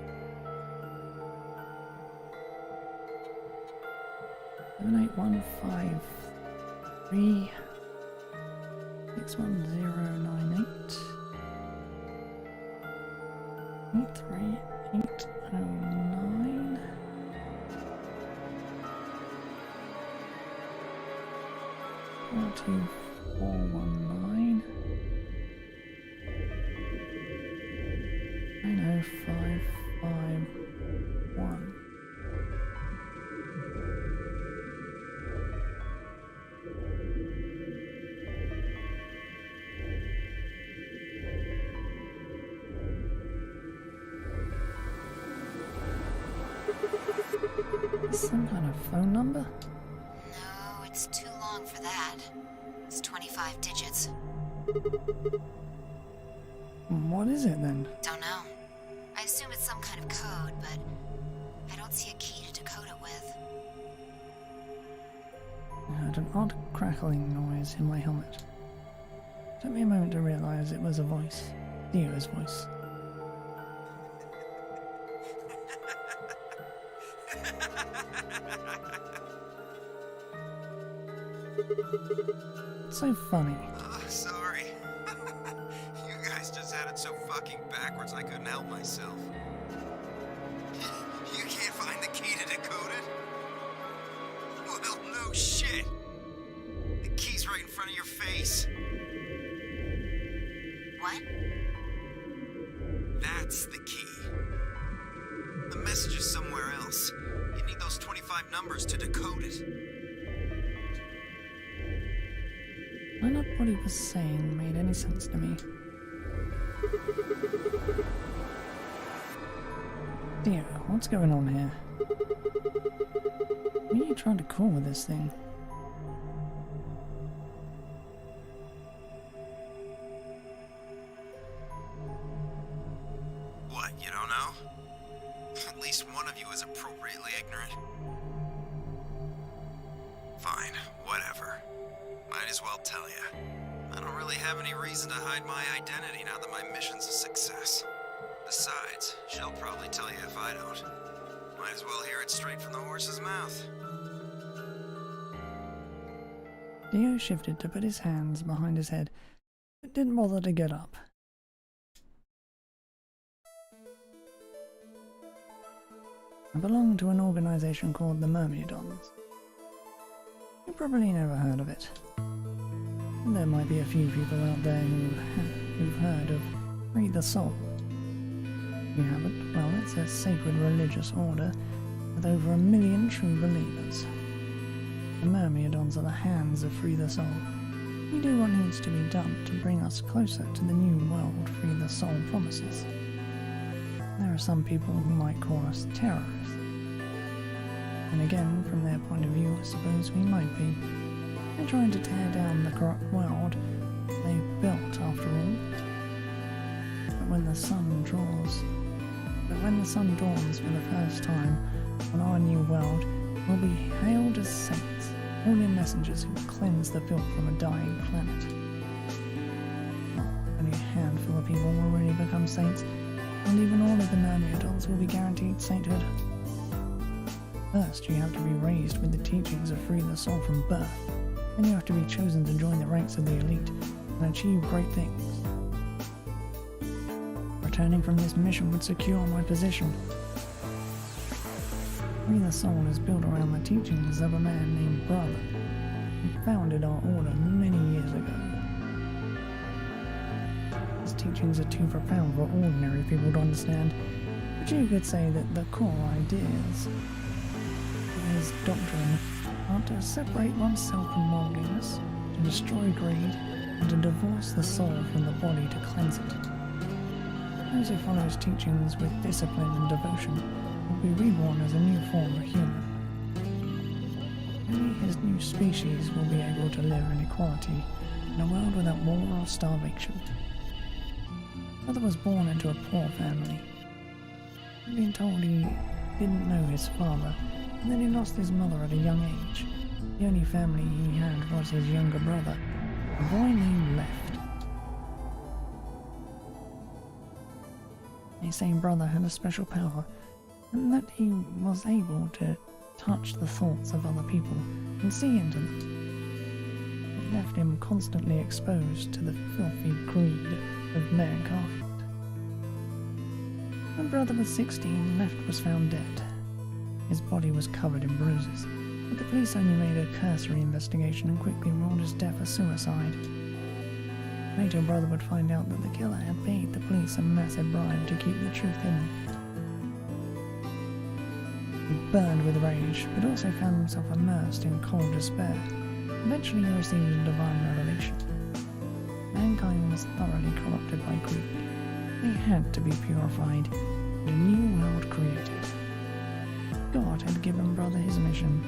78153 61098 83809 42419 90551. Some kind of phone number? No, it's too long for that. It's 25 digits. What is it then? Don't know. I assume it's some kind of code, but I don't see a key to decode it with. I heard an odd crackling noise in my helmet. It took me a moment to realize it was a voice. Dio's voice. It's so funny. Sorry. You guys just had it so fucking backwards I couldn't help myself. You can't find the key to decode it? Well, no shit. The key's right in front of your face. What? That's the key. The message is somewhere else. You need those 25 numbers to decode it. None of what he was saying made any sense to me. Dio, what's going on here? What are you trying to call with this thing? What, you don't know? At least one of you is appropriately ignorant. Fine, whatever. Might as well tell you. I don't really have any reason to hide my identity now that my mission's a success. Besides, she'll probably tell you if I don't. Might as well hear it straight from the horse's mouth. Dio shifted to put his hands behind his head, but didn't bother to get up. I belong to an organization called the Myrmidons. You probably never heard of it. There might be a few people out there who've heard of Free the Soul. If you haven't, well, it's a sacred religious order with over 1 million true believers. The Myrmidons are the hands of Free the Soul. We do what needs to be done to bring us closer to the new world Free the Soul promises. There are some people who might call us terrorists. And again, from their point of view, I suppose we might be. They're trying to tear down the corrupt world they've built, after all. But when the sun dawns for the first time on our new world, we'll be hailed as saints, holy messengers who cleanse the filth from a dying planet. Only a handful of people will really become saints, and even all of the Myrmidons will be guaranteed sainthood. First, you have to be raised with the teachings of Free the Soul from birth. Then you have to be chosen to join the ranks of the elite and achieve great things. Returning from this mission would secure my position. Free the Soul is built around the teachings of a man named Brother, who founded our order many years ago. His teachings are too profound for ordinary people to understand, but you could say that the core ideas of his doctrine are to separate oneself from worldliness, to destroy greed, and to divorce the soul from the body to cleanse it. Those who follow his teachings with discipline and devotion will be reborn as a new form of human. Only his new species will be able to live in equality in a world without war or starvation. Brother was born into a poor family. I've been told he didn't know his father, and then he lost his mother at a young age. The only family he had was his younger brother, a boy named Left. They say Brother had a special power, and that he was able to touch the thoughts of other people and see into them. It left him constantly exposed to the filthy greed of mankind. When Brother was 16, Left was found dead. His body was covered in bruises, but the police only made a cursory investigation and quickly ruled his death a suicide. Later, Brother would find out that the killer had paid the police a massive bribe to keep the truth hidden. He burned with rage, but also found himself immersed in cold despair. Eventually, he received a divine revelation. Mankind was thoroughly corrupted by greed. They had to be purified, and a new world created. God had given Brother his mission.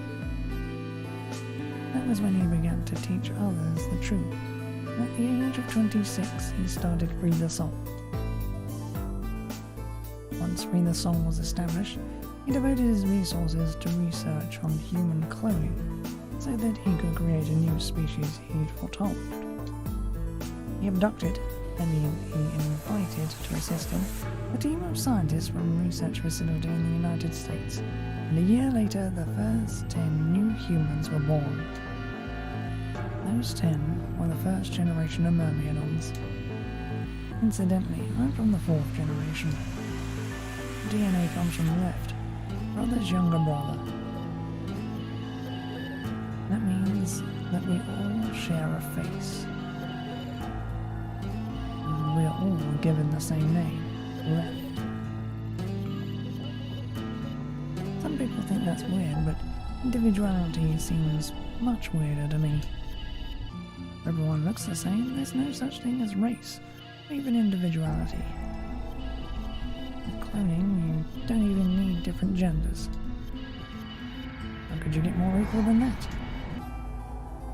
That was when he began to teach others the truth. At the age of 26, he started Free the Soul. Once Free the Soul was established, he devoted his resources to research on human cloning, so that he could create a new species he'd foretold. He abducted, and he invited to assist him, a team of scientists from a research facility in the United States, and a year later the first 10 new humans were born. Those 10 were the first generation of Myrmidons. Incidentally, I'm from the 4th generation. DNA comes from the left, Brother's younger brother. That means that we all share a face. And we are all given the same name, Left. Some people think that's weird, but individuality seems much weirder to me. Everyone looks the same, there's no such thing as race, or even individuality. With cloning, you don't even need different genders. How could you get more equal than that?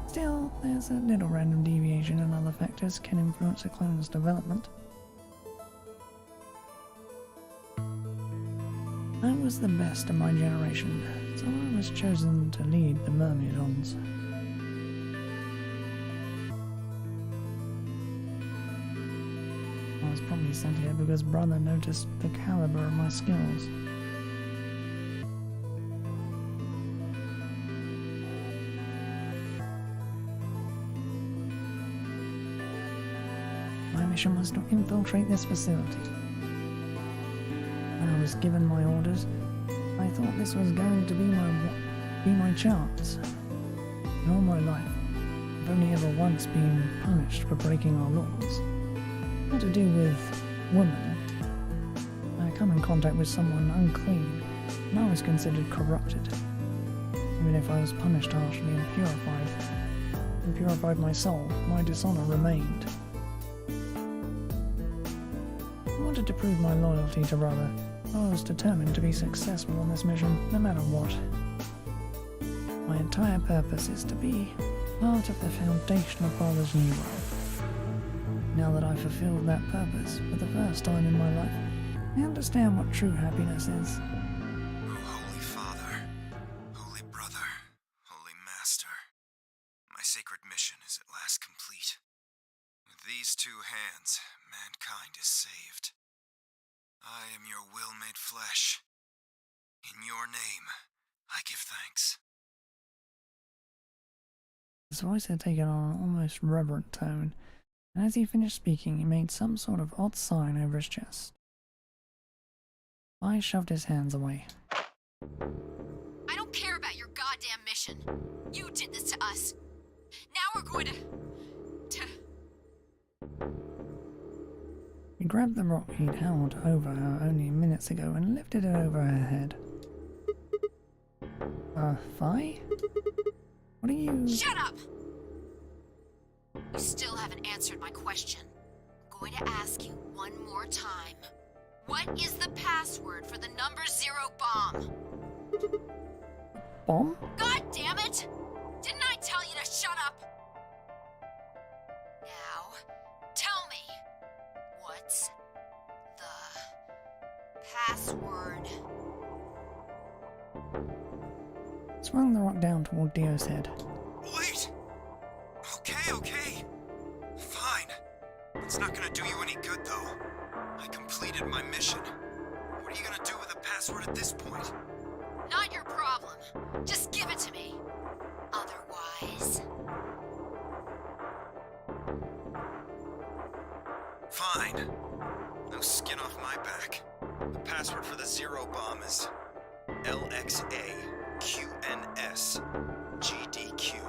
Still, there's a little random deviation and other factors can influence a clone's development. I was the best of my generation, so I was chosen to lead the Myrmidons. I was probably sent here because Brother noticed the caliber of my skills. My mission was to infiltrate this facility. When I was given my orders, I thought this was going to be my chance. In all my life, I've only ever once been punished for breaking our laws. Not to do with women. I come in contact with someone unclean, and I was considered corrupted. Even if I was punished harshly and purified my soul, my dishonor remained. I wanted to prove my loyalty to Brother. I was determined to be successful on this mission, no matter what. My entire purpose is to be part of the foundation of Brother's new world. Now that I've fulfilled that purpose for the first time in my life, I understand what true happiness is. O Holy Father, Holy Brother, Holy Master, my sacred mission is at last complete. With these 2 hands, mankind is saved. I am your will made flesh. In your name, I give thanks. His voice had taken on an almost reverent tone, and as he finished speaking, he made some sort of odd sign over his chest. I shoved his hands away. I don't care about your goddamn mission. You did this to us. Now we're going to... He grabbed the rock he'd held over her only minutes ago and lifted it over her head. Fi? What are you... Shut up! You still haven't answered my question. I'm going to ask you one more time. What is the password for the number 0 bomb? Bomb? God damn it! Didn't I tell you to shut up? Now, tell me, what's the password? Swung the rock down toward Dio's head. Wait! Okay. Fine. It's not gonna do you any good, though. I completed my mission. What are you gonna do with the password at this point? Not your problem. Just give it to me. Otherwise... Fine. No skin off my back. The password for the 0 bomb is LXAQNSGDQ. X A U N S E D Q.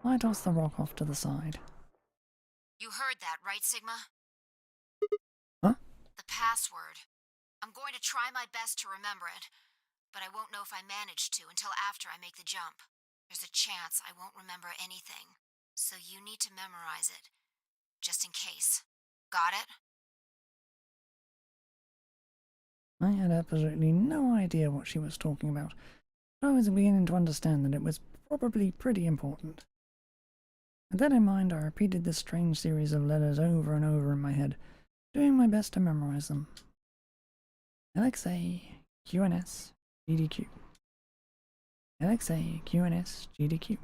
I toss the rock off to the side. You heard that, right, Sigma? Huh? The password. I'm going to try my best to remember it, but I won't know if I manage to until after I make the jump. There's a chance I won't remember anything, so you need to memorize it, just in case. Got it? I had absolutely no idea what she was talking about, but I was beginning to understand that it was probably pretty important. With that in mind, I repeated this strange series of letters over and over in my head, doing my best to memorize them. LXA, QNS, GDQ. LXA, QNS, GDQ.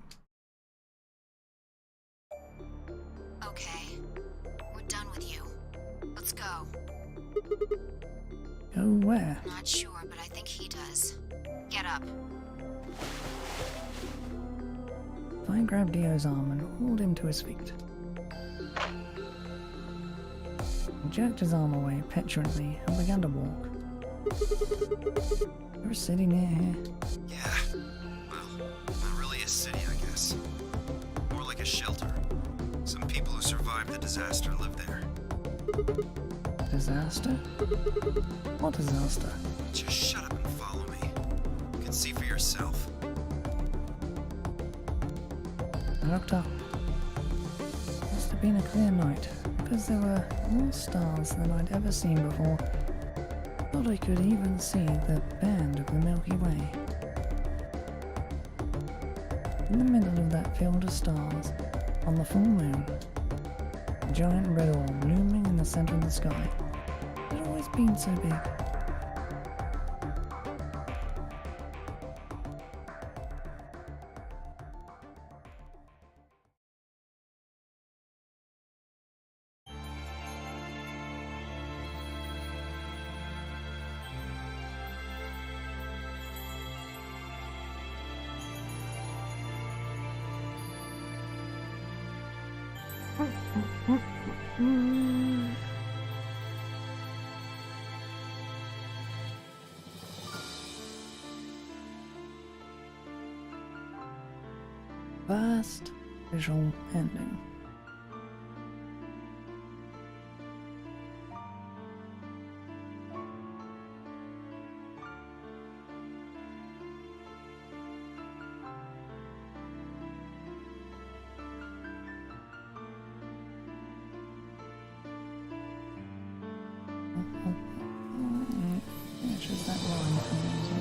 Okay. We're done with you. Let's go. Go where? Not sure, but I think he does. Get up. I grabbed Dio's arm and hauled him to his feet. He jerked his arm away petulantly and began to walk. You're a city near here. Yeah. Well, not really a city, I guess. More like a shelter. Some people who survived the disaster live there. Disaster? What disaster? Just shut up and follow me. You can see for yourself. I looked up. It must have been a clear night, because there were more stars than I'd ever seen before. Thought I could even see the band of the Milky Way. In the middle of that field of stars, on the full moon, a giant red orb looming in the center of the sky. It had always been so big. First visual ending. Finishes that line for me as well.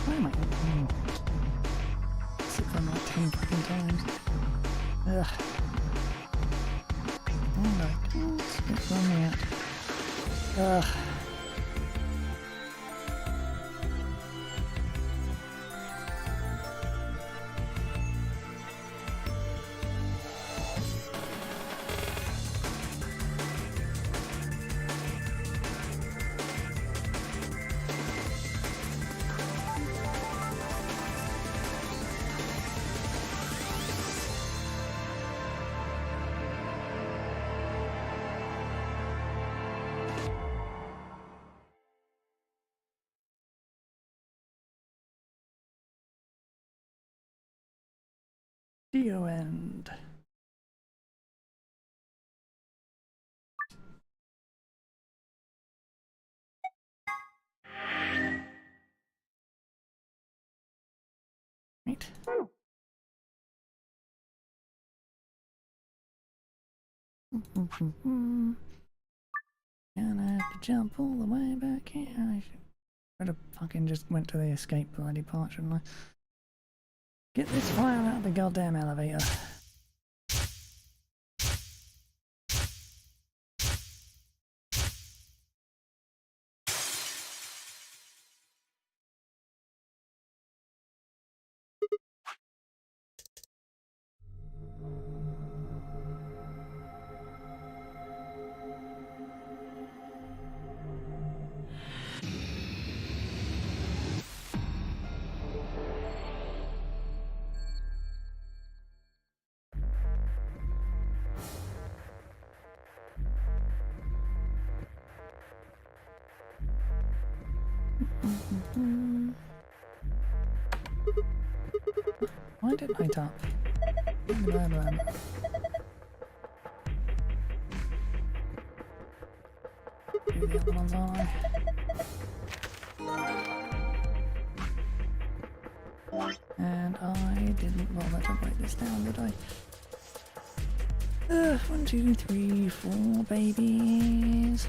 Why am I going to sit there like 10 fucking times? Ugh. And I can't skip from yet. Ugh. Dio end. Right. Gonna have to jump all the way back here. I should have fucking just went to the escape bloody part, shouldn't I? Get this fire out of the goddamn elevator. Why didn't I tap? Blah, blah, blah. Do the other ones, aren't I? And I didn't bother to write this down, did I? 1, 2, 3, 4 babies.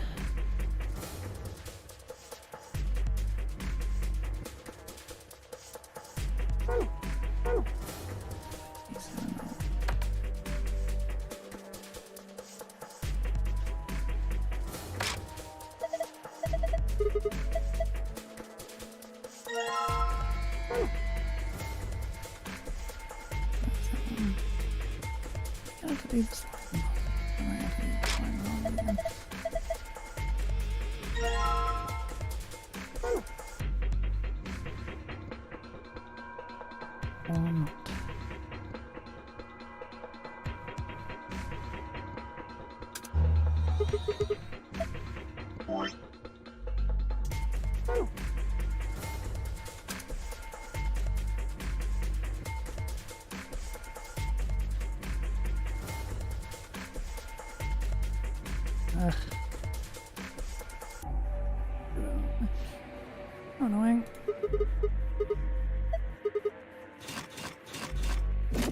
Annoying.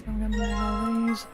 I'm gonna need all these.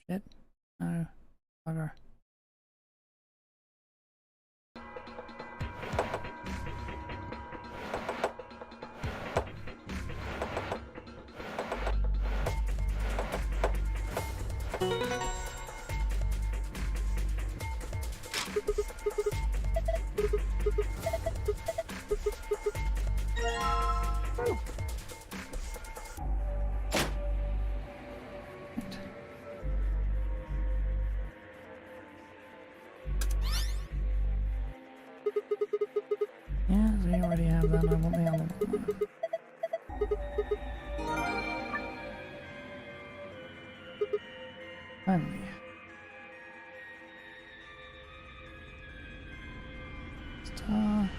Shit. No. Bugger. Yeah, so you already have that. I want the other one. Finally. Star.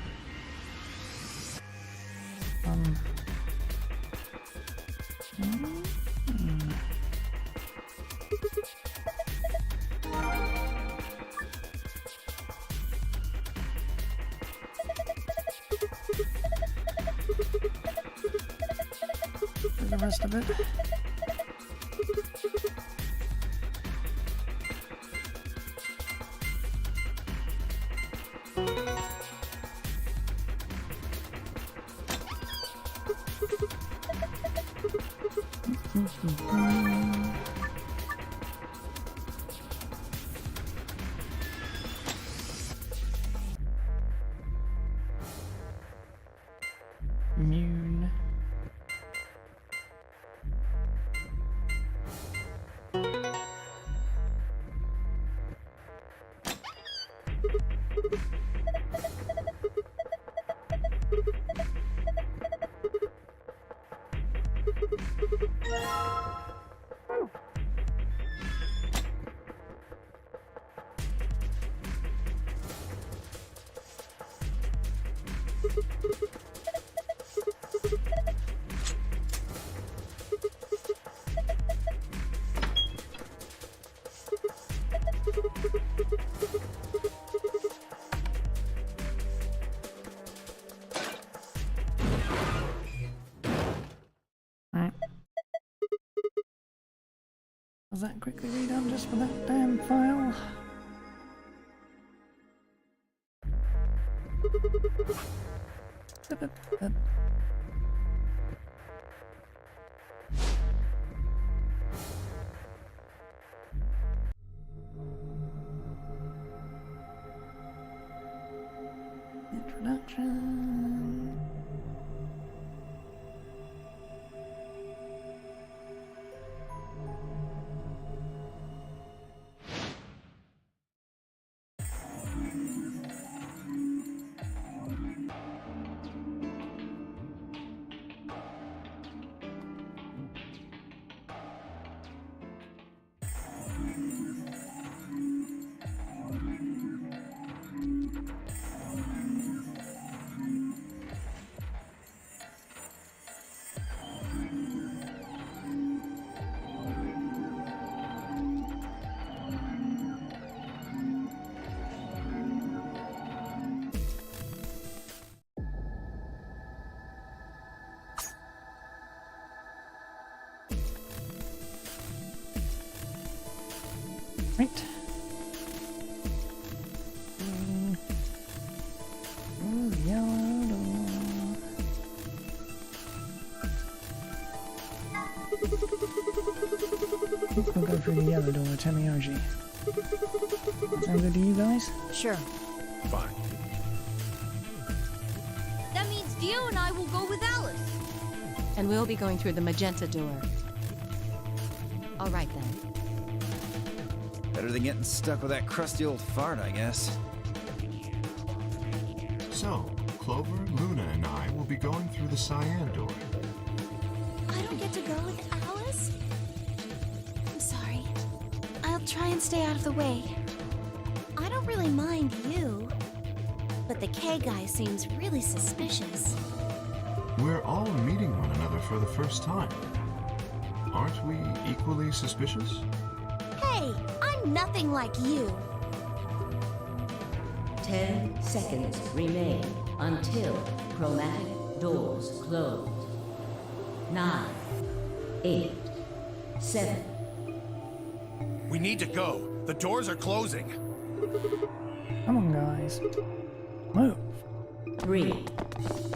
The rest of it. Immune. Alright. Was that quickly redone just for that damn file? Introduction. Right. Ooh, yellow door. We'll go through the yellow door, Temioji. Sound good to you guys? Sure. Fine. That means Dio and I will go with Alice. And we'll be going through the magenta door. All right then. Better than getting stuck with that crusty old fart, I guess. So, Clover, Luna, and I will be going through the cyan door. I don't get to go with Alice? I'm sorry. I'll try and stay out of the way. I don't really mind you, but the K guy seems really suspicious. We're all meeting one another for the first time. Aren't we equally suspicious? Hey, I'm nothing like you. 10 seconds remain until chromatic doors close. 9, 8, 7, We need to go. The doors are closing. Come on, guys. Move. 3,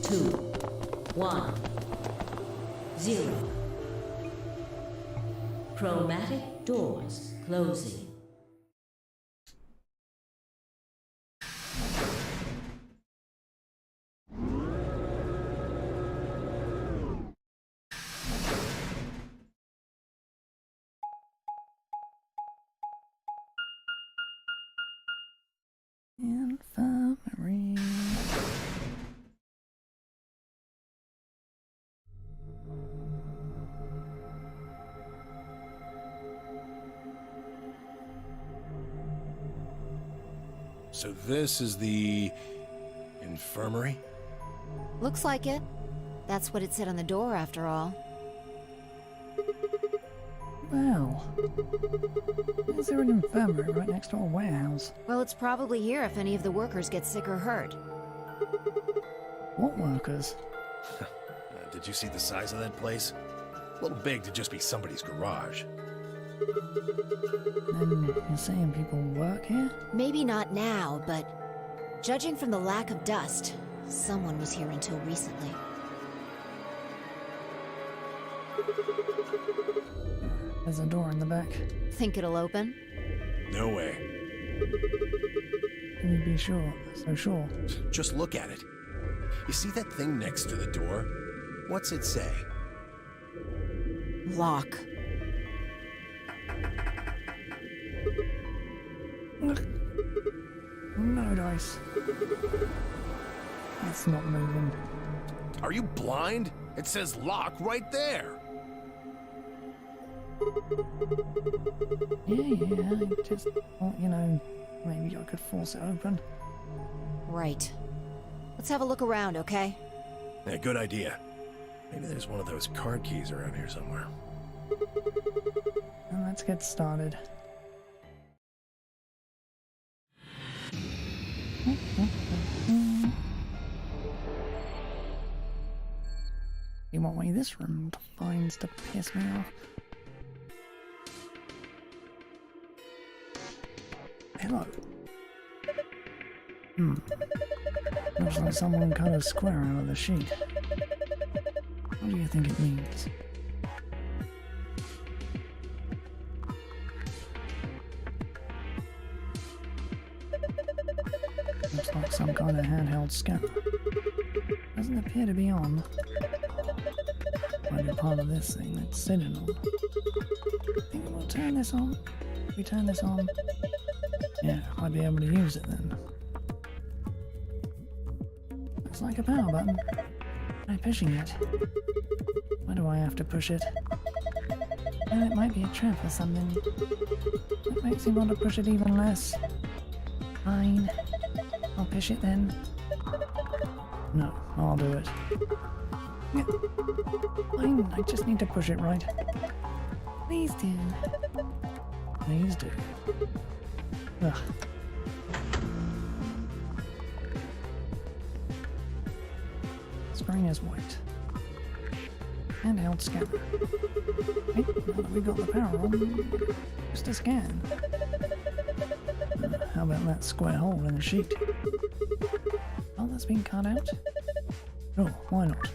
2, 1, 0. Chromatic doors closing. Infirmary. So this is the infirmary? Looks like it. That's what it said on the door, after all. Well, is there an infirmary right next to a warehouse? Well, it's probably here if any of the workers get sick or hurt. What workers? Did you see the size of that place? A little big to just be somebody's garage. Then you're saying people work here? Maybe not now, but judging from the lack of dust, someone was here until recently. There's a door in the back. Think it'll open? No way. Can you be sure? So sure. Just look at it. You see that thing next to the door? What's it say? Lock. No dice. It's not moving. Are you blind? It says lock right there. Yeah, I just thought, you know, maybe I could force it open. Right. Let's have a look around, okay? Yeah, good idea. Maybe there's one of those card keys around here somewhere. And let's get started. See what way this room finds to piss me off. Hello. Looks like someone cut a square out of the sheet. What do you think it means? Looks like some kind of handheld scanner. Doesn't appear to be on. Might be part of this thing that's sitting on. Think we'll turn this on? If we turn this on, yeah, I'd be able to use it then. Looks like a power button. Try pushing it. Why do I have to push it? Well, it might be a trap or something. That makes me want to push it even less. Fine. I'll push it then. No, I'll do it. Yeah. Fine, I just need to push it right. Please do. Please do. Ugh. Screen is white. Handheld scanner. Hey, now that we've got the power on, just a scan. How about that square hole in the sheet? Oh, that's been cut out? Oh, why not?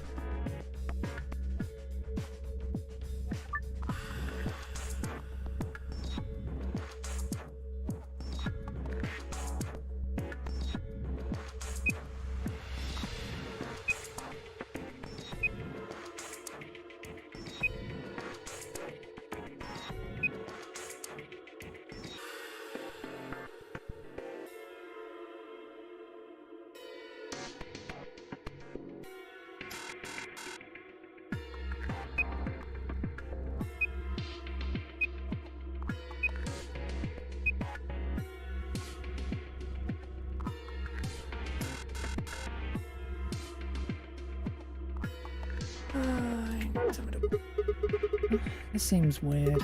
This seems weird.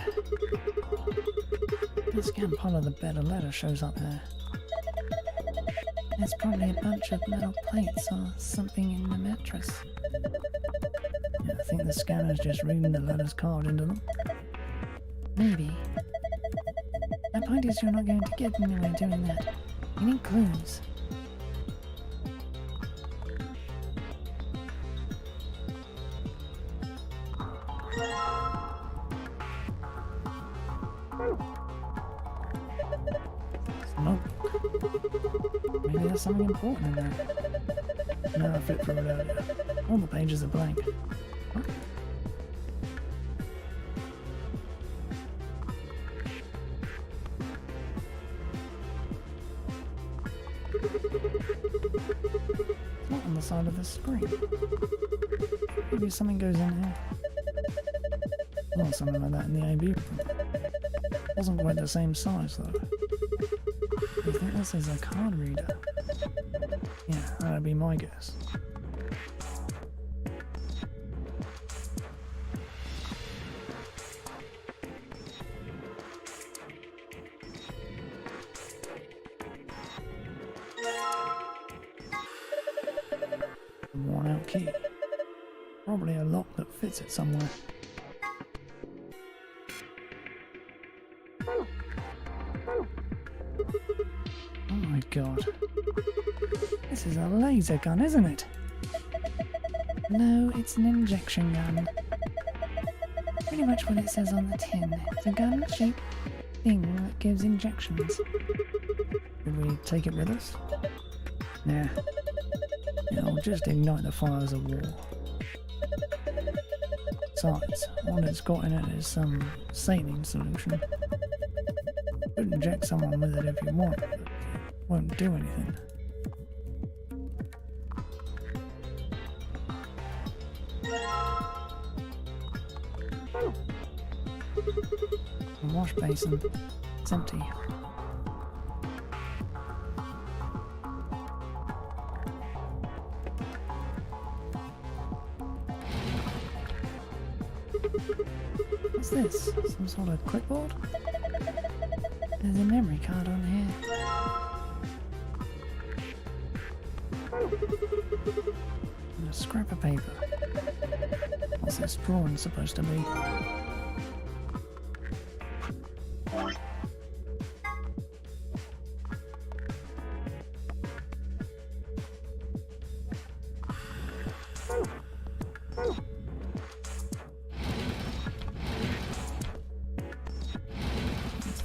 The scan part of the better letter shows up there. There's probably a bunch of metal plates or something in the mattress. Yeah, I think the scanner's just reading the letters carved into them. Maybe. ideas you're not going to get anywhere doing that. You need clues. Nope. Maybe there's something important in there. No, I flipped through it earlier. All the pages are blank. Huh? It's not on the side of the screen. Maybe something goes in here. Or something like that in the AB report. Wasn't quite the same size though. I think this is a card reader. Yeah, that'd be my guess. A worn out key. Probably a lock that fits it somewhere. Oh my god. This is a laser gun, isn't it? No, it's an injection gun. Pretty much what it says on the tin. It's a gun-shaped thing that gives injections. Should we take it with us? Nah. It'll just ignite the fires of war. Besides, what it's got in it is some saline solution. You could inject someone with it if you want, but it won't do anything. The wash basin. It's empty. What's this? Some sort of clipboard? There's a memory card on here. And a scrap of paper. What's this drawing supposed to be?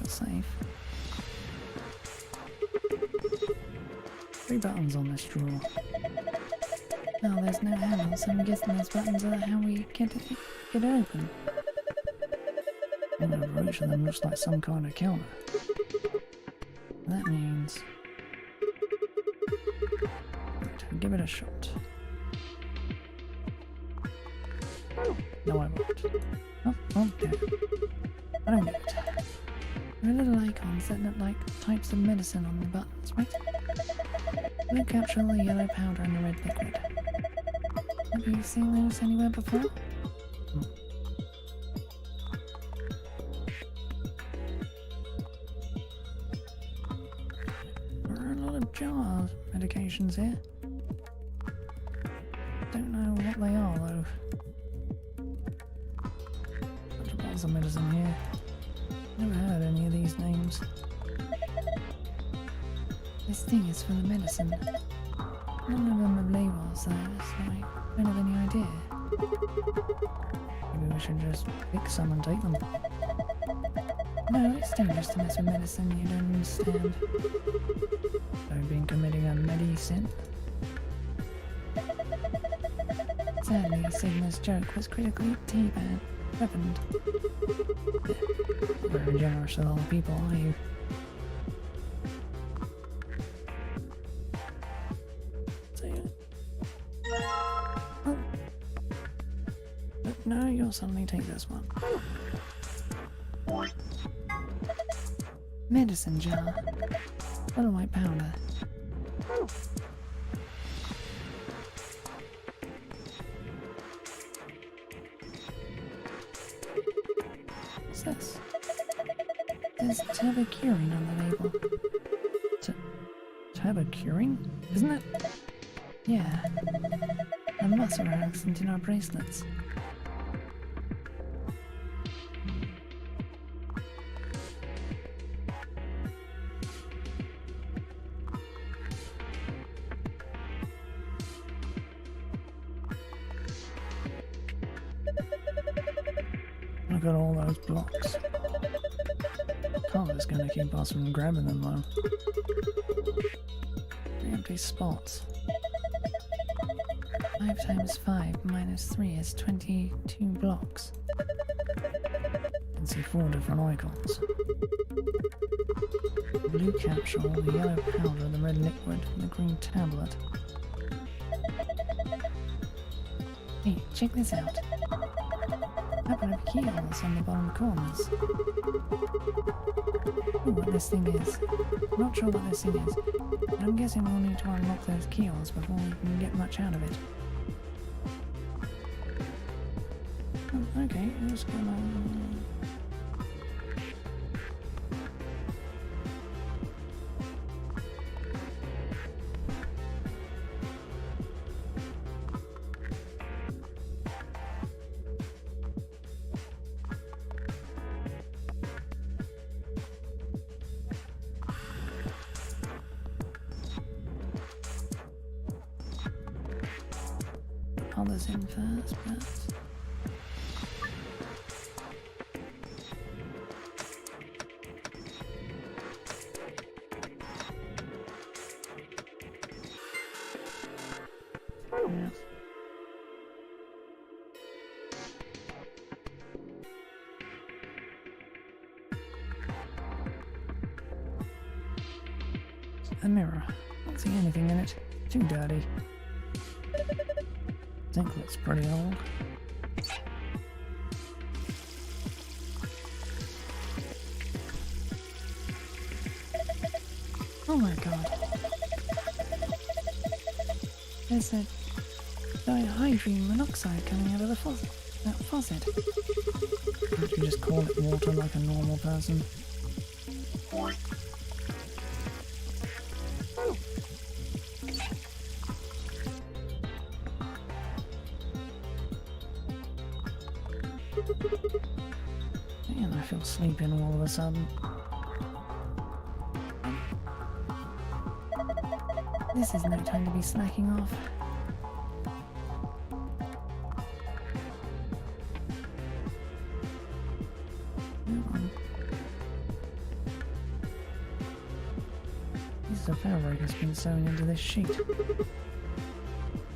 Safe. 3 buttons on this drawer. No, there's no handle, so I'm guessing those buttons are how we get it open. One over each of them looks like some kind of counter. That means... Right, give it a shot. No, I won't. Oh, okay. I don't get it. There are little icons that look like types of medicine on the buttons, right? Blue capsule, the yellow powder, and the red liquid. Have you seen those anywhere before? There are a lot of jars of medications here. Don't know what they are though. Bunch of bottles of medicine here. Never heard any of these names. This thing is for the medicine. None of them have labels though, so I don't have any idea. Maybe we should just pick some and take them. No, it's dangerous to mess with medicine you don't understand. I've been committing a medicine. Sadly, Sigma's joke was critically weaponed. Very generous with all the people, are you? Oh. But no, you'll suddenly take this one. Medicine jar. Little white powder. What's this? There's turbocurin on the label. Turbocurin? Isn't it? Yeah. The muscle relaxant in our bracelets. Look at all those blocks. Cover's gonna keep us from grabbing them though. 3 empty spots. 5 times 5 minus 3 is 22 blocks. You can see 4 different icons. The blue capsule, the yellow powder, the red liquid, and the green tablet. Hey, check this out. Happen to be keyholes on the bottom corners. Ooh, what this thing is. I'm not sure what this thing is, but I'm guessing we'll need to unlock those keyholes before we can get much out of it. Oh, okay, just gonna... others in first, but... yeah. A mirror. Don't see anything in it. Too dirty. I think that's pretty old. Oh my god. There's that dihydrogen monoxide coming out of the faucet. That faucet. Can't you just call it water like a normal person? Man, I feel sleeping all of a sudden. This is no time to be slacking off. Piece of fabric has been sewn into this sheet.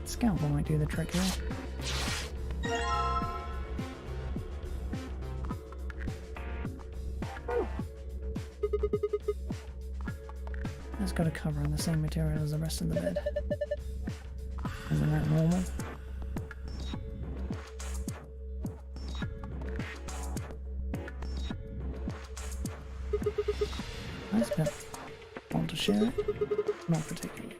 Scalpel might do the trick here. It's got a cover in the same material as the rest of the bed. Isn't that normal? Nice bed. Want to share it? Not particularly.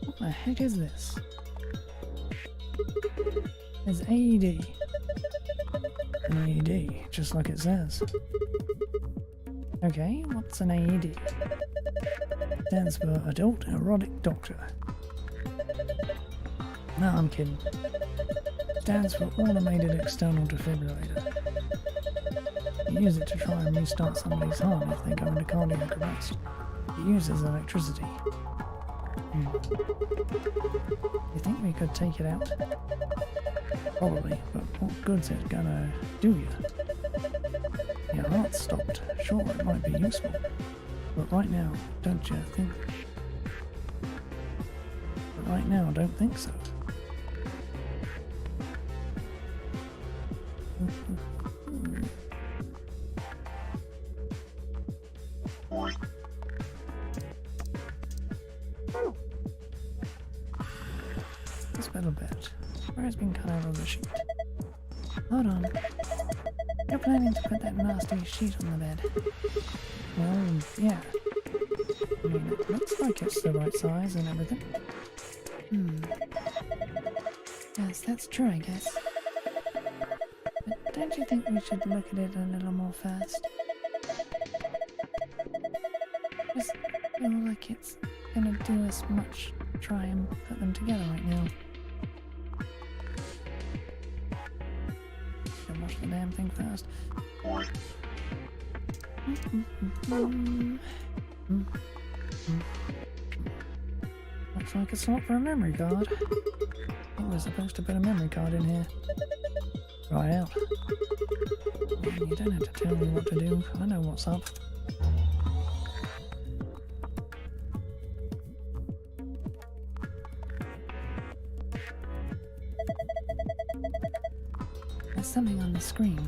What the heck is this? It's AED. An AED, just like it says. Okay, what's an AED? Stands for Adult Erotic Doctor. No, I'm kidding. Stands for Automated External Defibrillator. You use it to try and restart somebody's heart if they go into cardiac arrest. It uses electricity. You think we could take it out? Probably, but what good's it gonna do you? Your heart's stopped. Sure, it might be useful. But right now, don't you think? But right now, don't think so. This metal bed. Where has been cut out of the sheet? Hold on. You're planning to put that nasty sheet on the bed. Well, yeah. I mean, it looks like it's the right size and everything. Yes, that's true, I guess. But don't you think we should look at it a little more first? Just feel like it's gonna do us much to try and put them together right now. Should watch the damn thing first. Looks like a slot for a memory card. I think we're supposed to put a memory card in here. Right out. You don't have to tell me what to do. I know what's up. There's something on the screen.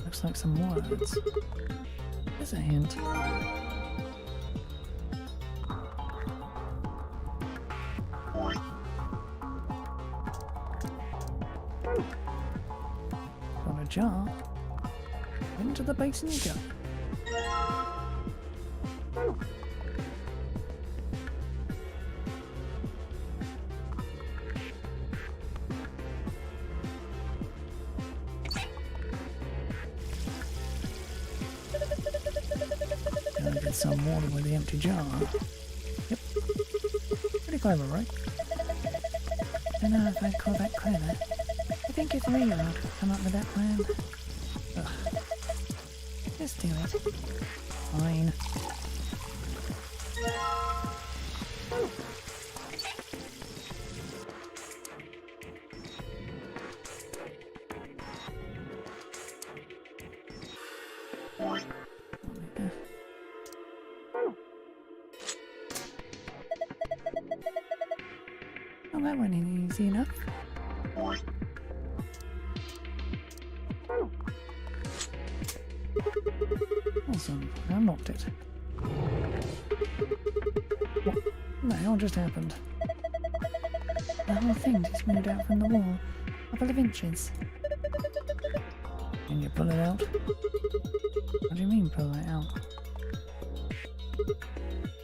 Looks like some words. There's a hint. Got a jar. Into the basin you go. Gotta get some water with the empty jar. Yep. Pretty clever, right? Don't know if I'd call that clever. I think if 3-year-old could come up with that plan. Ugh. Just do it. Fine. Well, that went in easy enough. Awesome, I unlocked it. What the hell just happened? The whole thing just moved out from the wall, a couple of inches. Can you pull it out? What do you mean pull it out?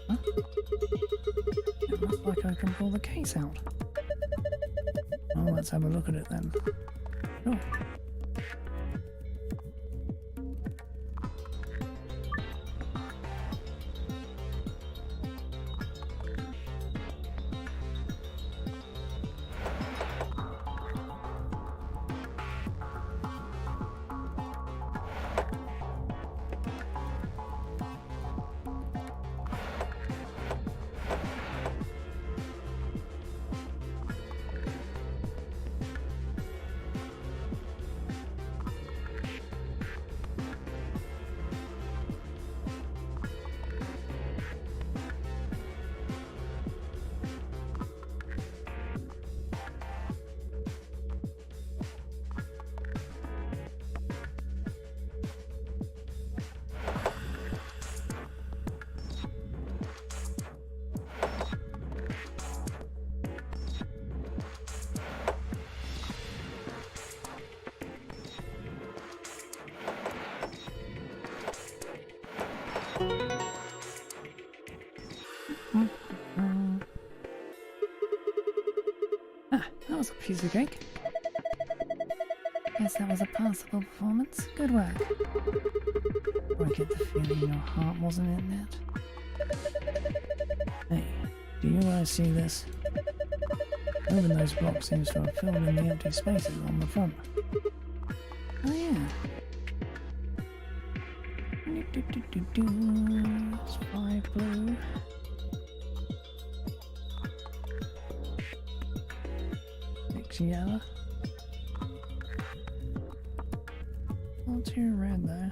Huh? It looks like I can pull the case out. Oh, let's have a look at it then. Sure. That was a piece of cake. Guess that was a passable performance. Good work. I get the feeling your heart wasn't in that. Hey, do you guys see this? Moving those blocks seems to have filled in the empty spaces on the front. Oh yeah. It's 5 blue. 6 yellow. All 2 red there.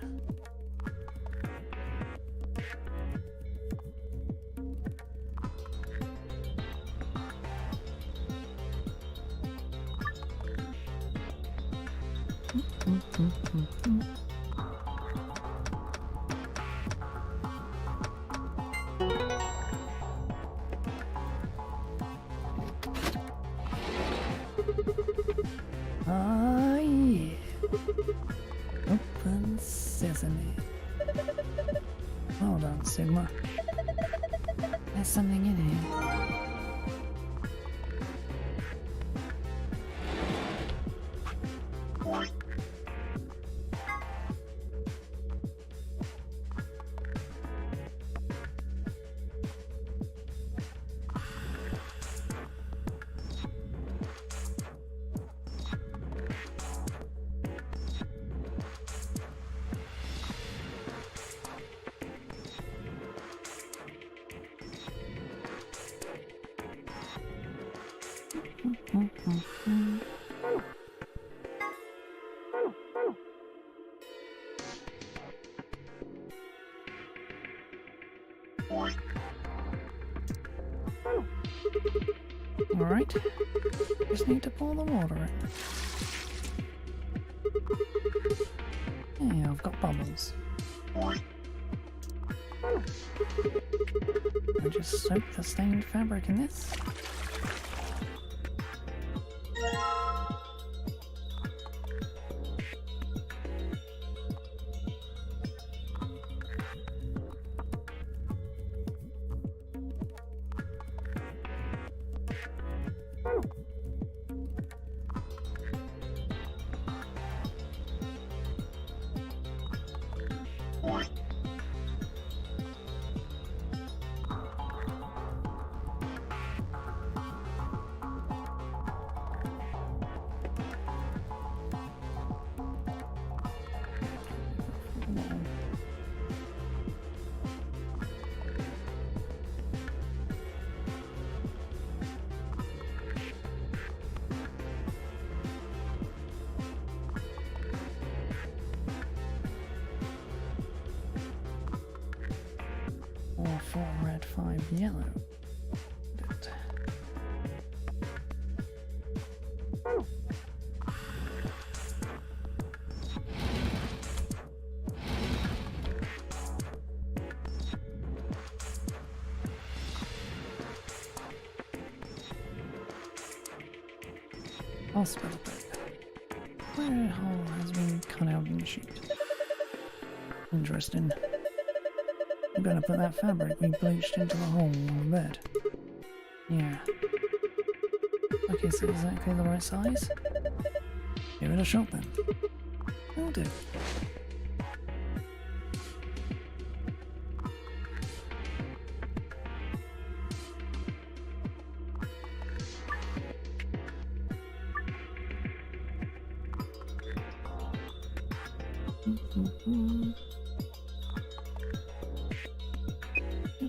Ah, yeah. Open sesame. Hold on, Sigma. There's something in here. Alright, just need to pour the water in. Yeah, I've got bubbles. I just soak the stained fabric in this. Or 4 red, 5 yellow. But hospital bed. Where a hole has been cut out in the sheet. Interesting. I'm gonna put that fabric we bleached into the hole on the bed. Yeah. Okay, so exactly the right size? Give it a shot then. Will do.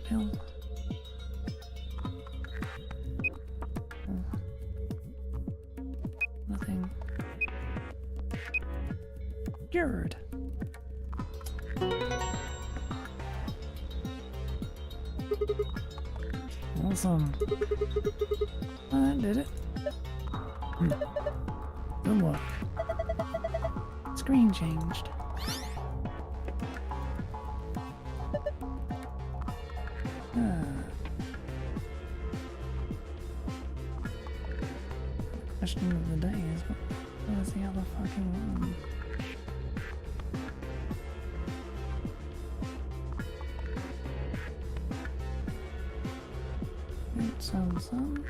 Pill. Oh. Nothing. Good. Awesome. I did it. Good work. Screen changed. Question of the day is, what was the other fucking one? Some.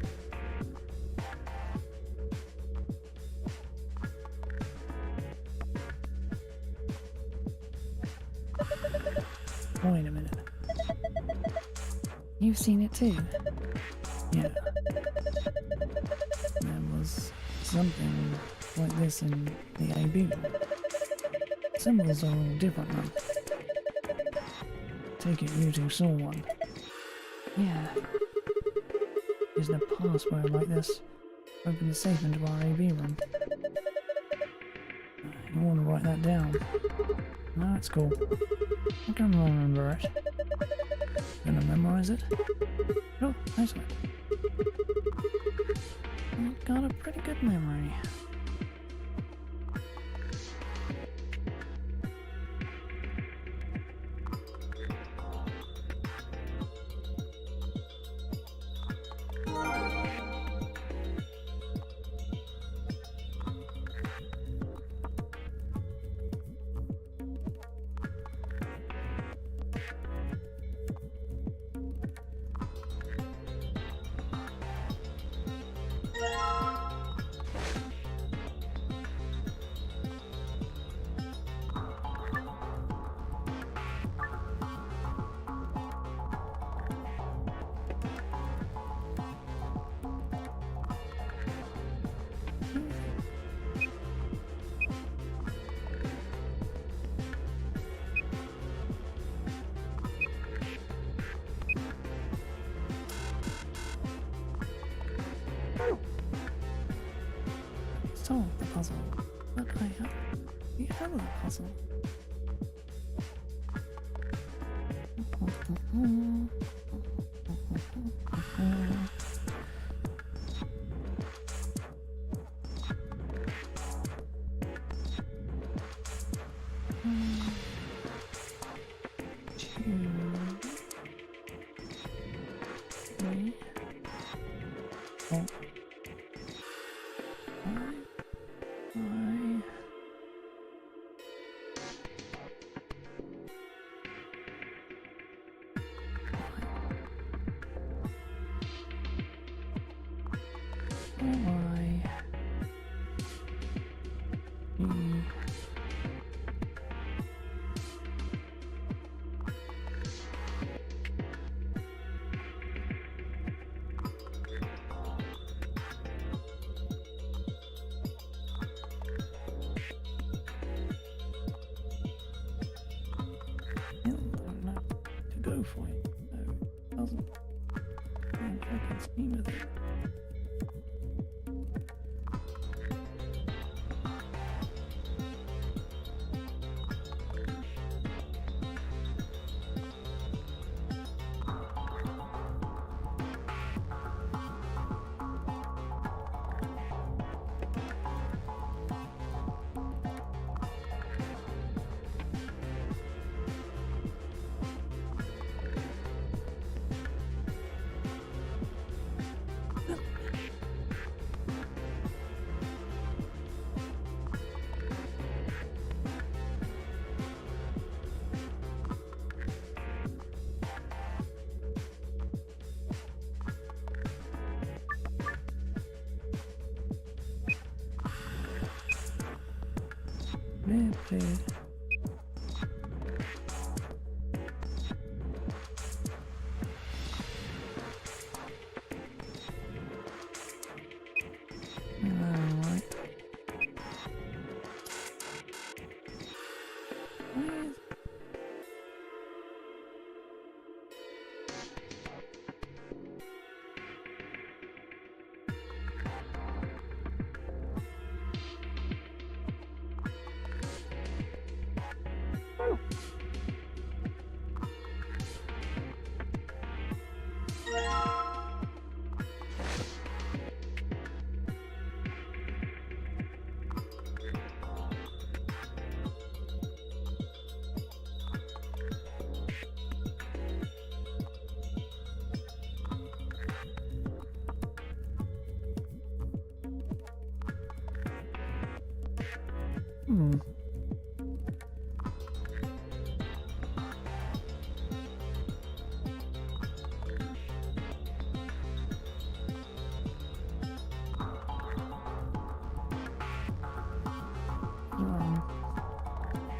Wait a minute. You've seen it too? Yeah. There was something like this in the AB. Symbols are all different now. Take it you two saw one. Yeah. Isn't a password like this? Open the safe into our AB room. You want to write that down. No, it's cool. I can remember it. Gonna memorize it? Oh, nice one. I've got a pretty good memory. solve the puzzle, but I have the other puzzle. Go for it. No, it doesn't. I can scheme with it. Played.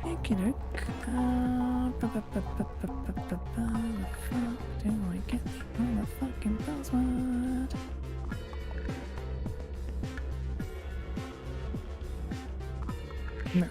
Okey-doke. The fuck do I get the motherfucking password? No.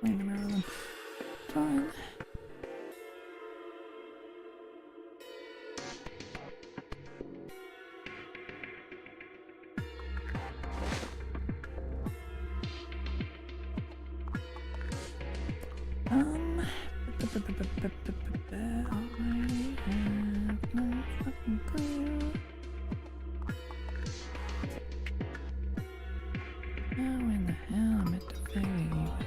Wait a minute, fine. I have no fucking clue. How in the hell am I meant to figure you out?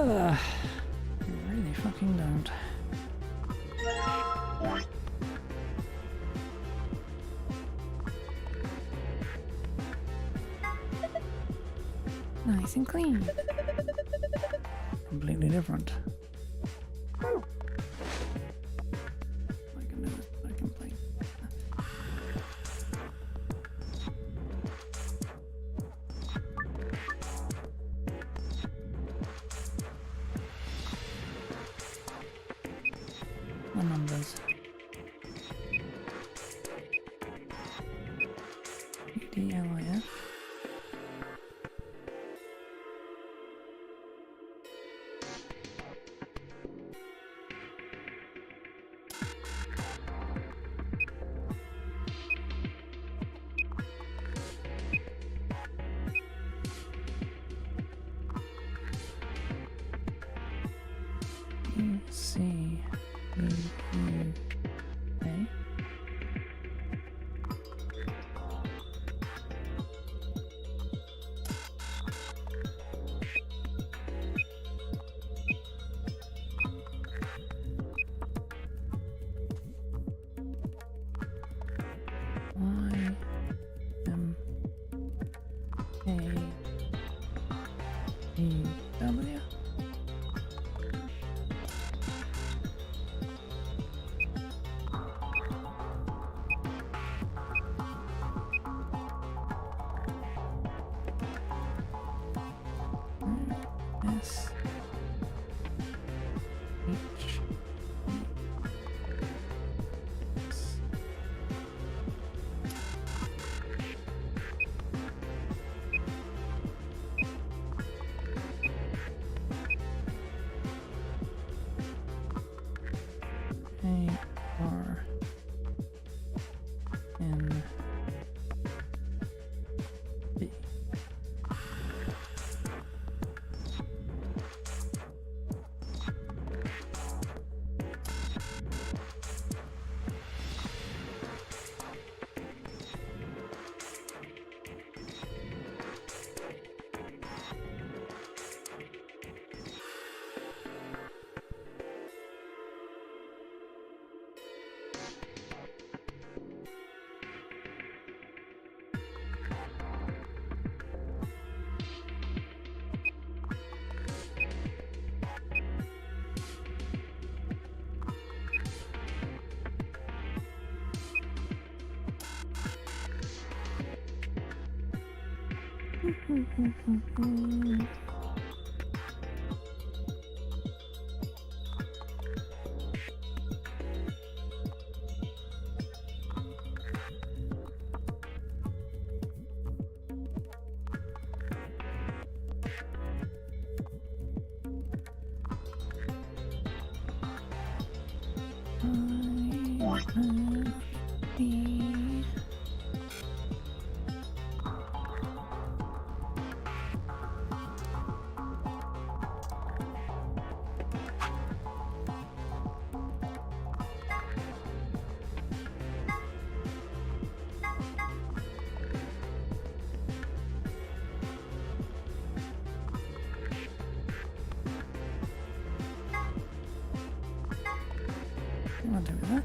Ugh. You really fucking don't. Nice and clean. Completely different. I can do it. I can play. The numbers. EDLIF. C E U A. Y M A E W. S H S A R N B. I'll do that.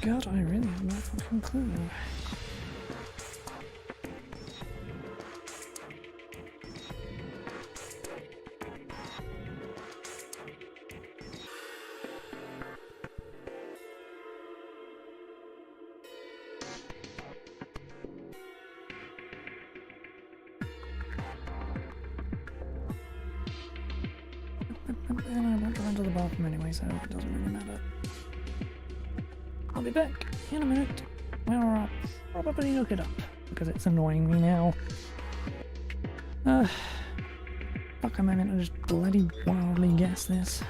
God, I really have no fucking clue. And I want to run to the bathroom anyway, so it doesn't really matter. I'll be back in a minute. Well, I'll probably look it up, because it's annoying me now. Fuck, am I meant to just bloody wildly guess this?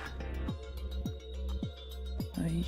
Hey.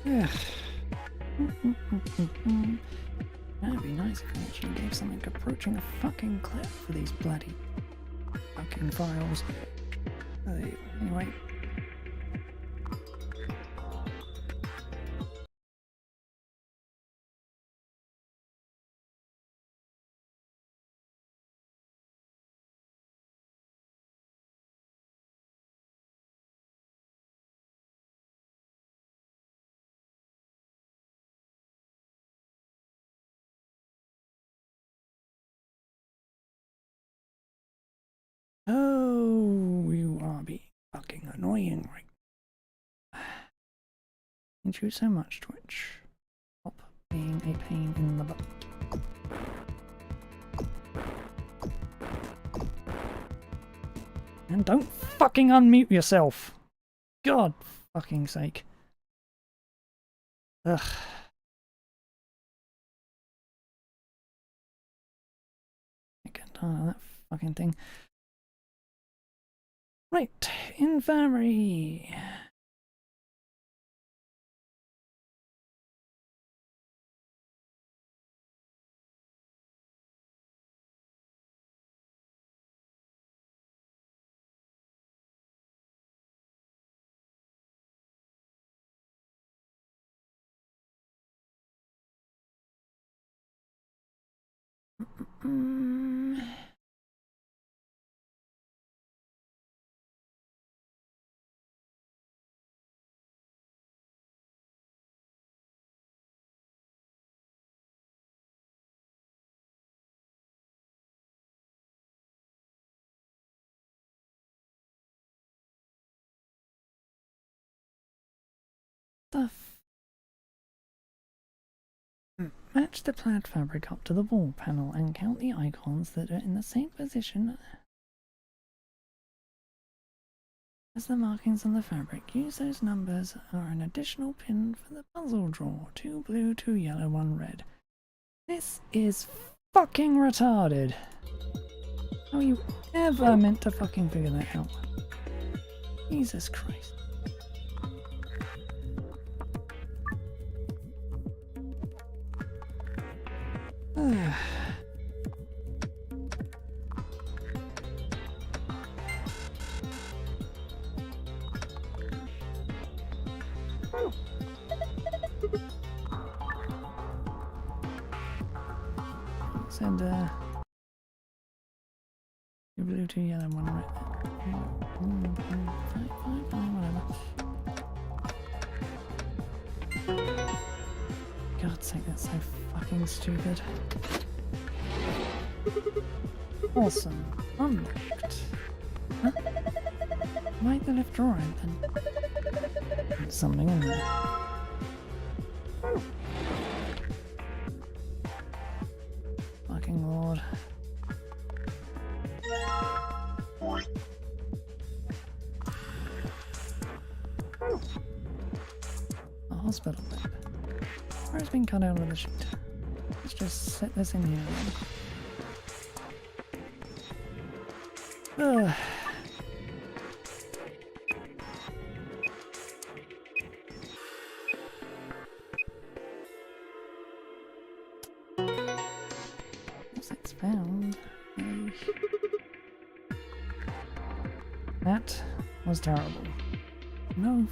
Yeah. That'd be nice if I actually gave something approaching a fucking clip for these bloody fucking files. Anyway. Oh, you are being fucking annoying right. Thank you so much, Twitch. Stop being a pain in the butt. And don't fucking unmute yourself. God fucking sake. Ugh. I get tired of that fucking thing. Right, infirmary. Match the plaid fabric up to the wall panel and count the icons that are in the same position as the markings on the fabric. Use those numbers or an additional pin for the puzzle drawer. 2 blue, 2 yellow, 1 red. This is fucking retarded. How are you ever meant to fucking figure that out? Jesus Christ. Said, your blue to yellow one right there. Whatever. God's sake, that's so fucking stupid. Awesome. Unlocked. Huh? Why the left drawer open? There's something in there. Fucking lord. A hospital bed. Where it's been cut out of the sheet. Let's just set this in here. Ugh. Once it's found, that was terrible. No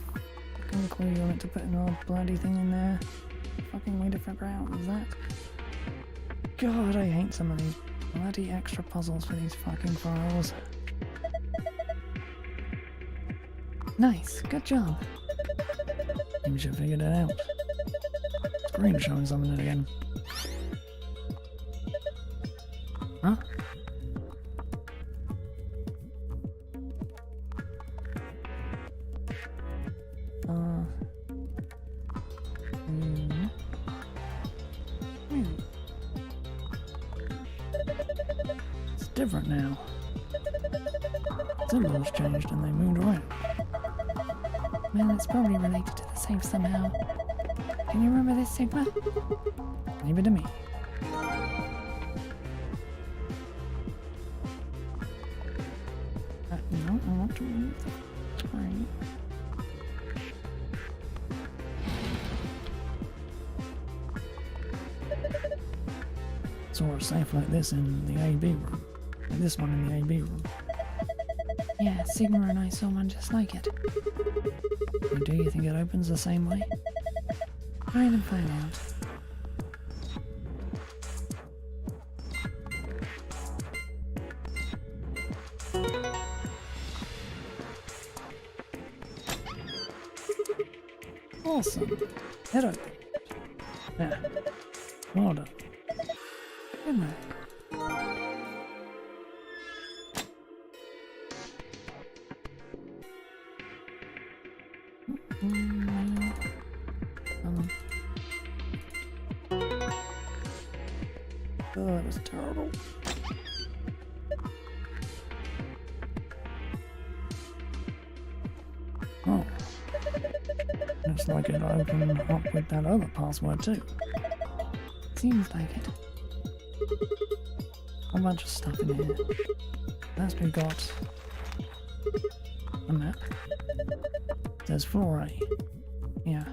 fucking clue you meant to put an old bloody thing in there. Fucking way to figure out was that. God, I hate some of these bloody extra puzzles for these fucking files. Nice, good job. You should have figured it out. Screen showing something again. Huh? It's different now. Symbols changed and they moved around. Well, it's probably related to the safe somehow. Can you remember this, Sigma? Leave it to me. No, I want to remove the screen. Saw a safe like this in the AB room. And this one in the AB room. Yeah, Sigma and I saw one just like it. And do you think it opens the same way? Try and find out. Awesome. Head open. Yeah. Well done. Good work. Oh, that was terrible. Oh. Looks like it opened up with that other password too. Seems like it. A bunch of stuff in here. Last we got a map. There's floor A. Yeah.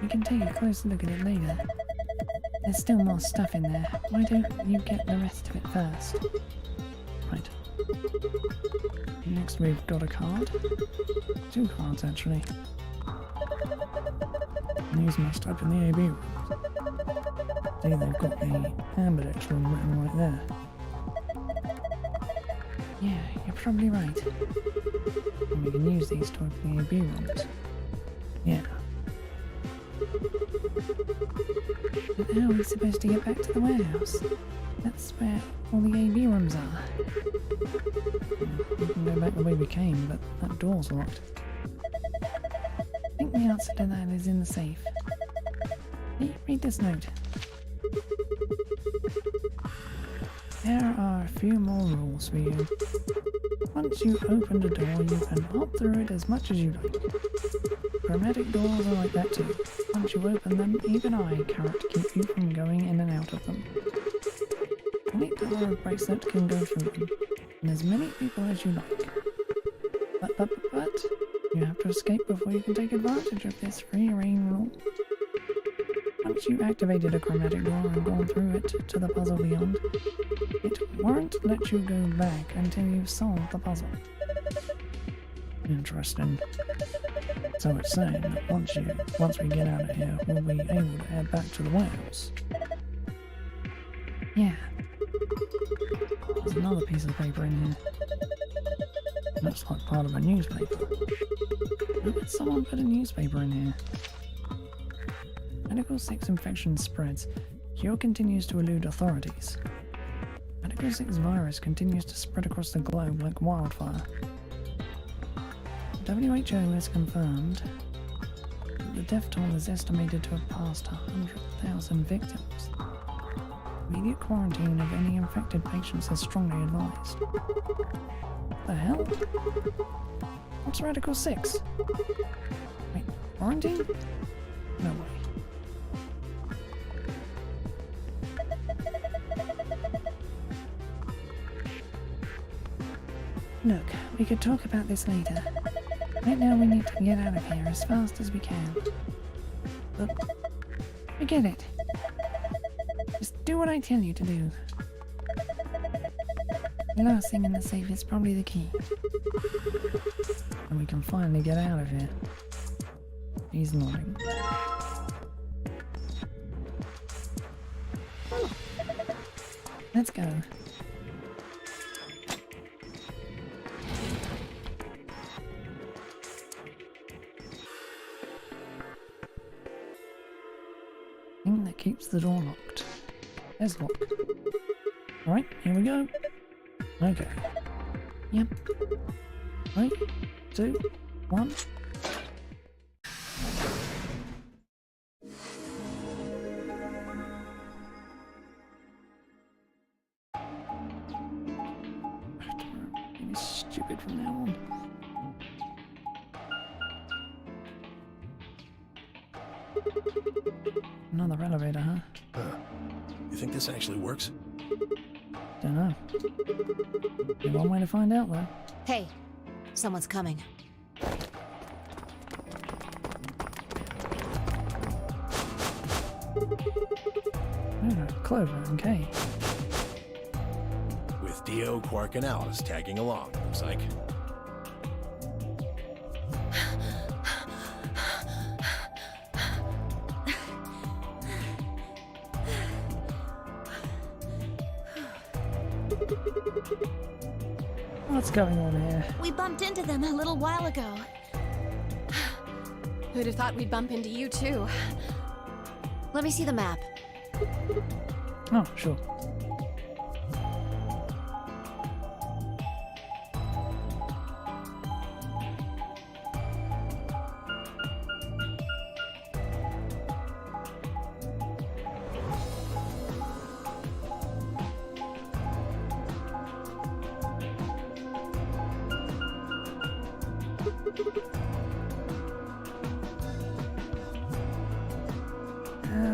We can take a closer look at it later. There's still more stuff in there. Why don't you get the rest of it first? Right. Next we've got a card. 2 cards actually. And these must open the AB room. See, they've got the Amberdex room written right there. Yeah, you're probably right. And we can use these to open the AB rooms. Yeah. But how are we supposed to get back to the warehouse? That's where all the AB rooms are. We can go back the way we came, but that door's locked. I think the answer to that is in the safe. Hey, read this note. There are a few more rules for you. Once you open a door, you can hop through it as much as you like. Chromatic doors are like that too. Once you open them, even I cannot keep you from going in and out of them. Any color of bracelet can go through them, and as many people as you like. But, you have to escape before you can take advantage of this free reign rule. Once you activated a chromatic door and gone through it to the puzzle beyond, it won't let you go back until you've solved the puzzle. Interesting. So it's saying that once we get out of here, we'll be able to head back to the warehouse. Yeah. There's another piece of paper in here. Looks like part of a newspaper. How did someone put a newspaper in here? Medical 6 infection spreads. Cure continues to elude authorities. Medical 6 virus continues to spread across the globe like wildfire. WHO has confirmed that the death toll is estimated to have passed 100,000 victims. Immediate quarantine of any infected patients is strongly advised. What the hell? What's Radical 6? Wait, quarantine? No way. Look, we could talk about this later. Right now we need to get out of here as fast as we can. But forget it. Just do what I tell you to do. The last thing in the safe is probably the key. And we can finally get out of here. He's nodding. Let's go. Thing that keeps the door locked. There's locked. Alright, here we go. Okay. Yep. 3, 2, 1. Being stupid from now on. Another elevator, huh? You think this actually works? Don't know. There's one way to find out, though. Hey, someone's coming. Oh, Clover and Kay. With Dio, Quark, and Alice tagging along, looks like. What's going on here? We bumped into them a little while ago. Who'd have thought we'd bump into you too? Let me see the map. Oh, sure.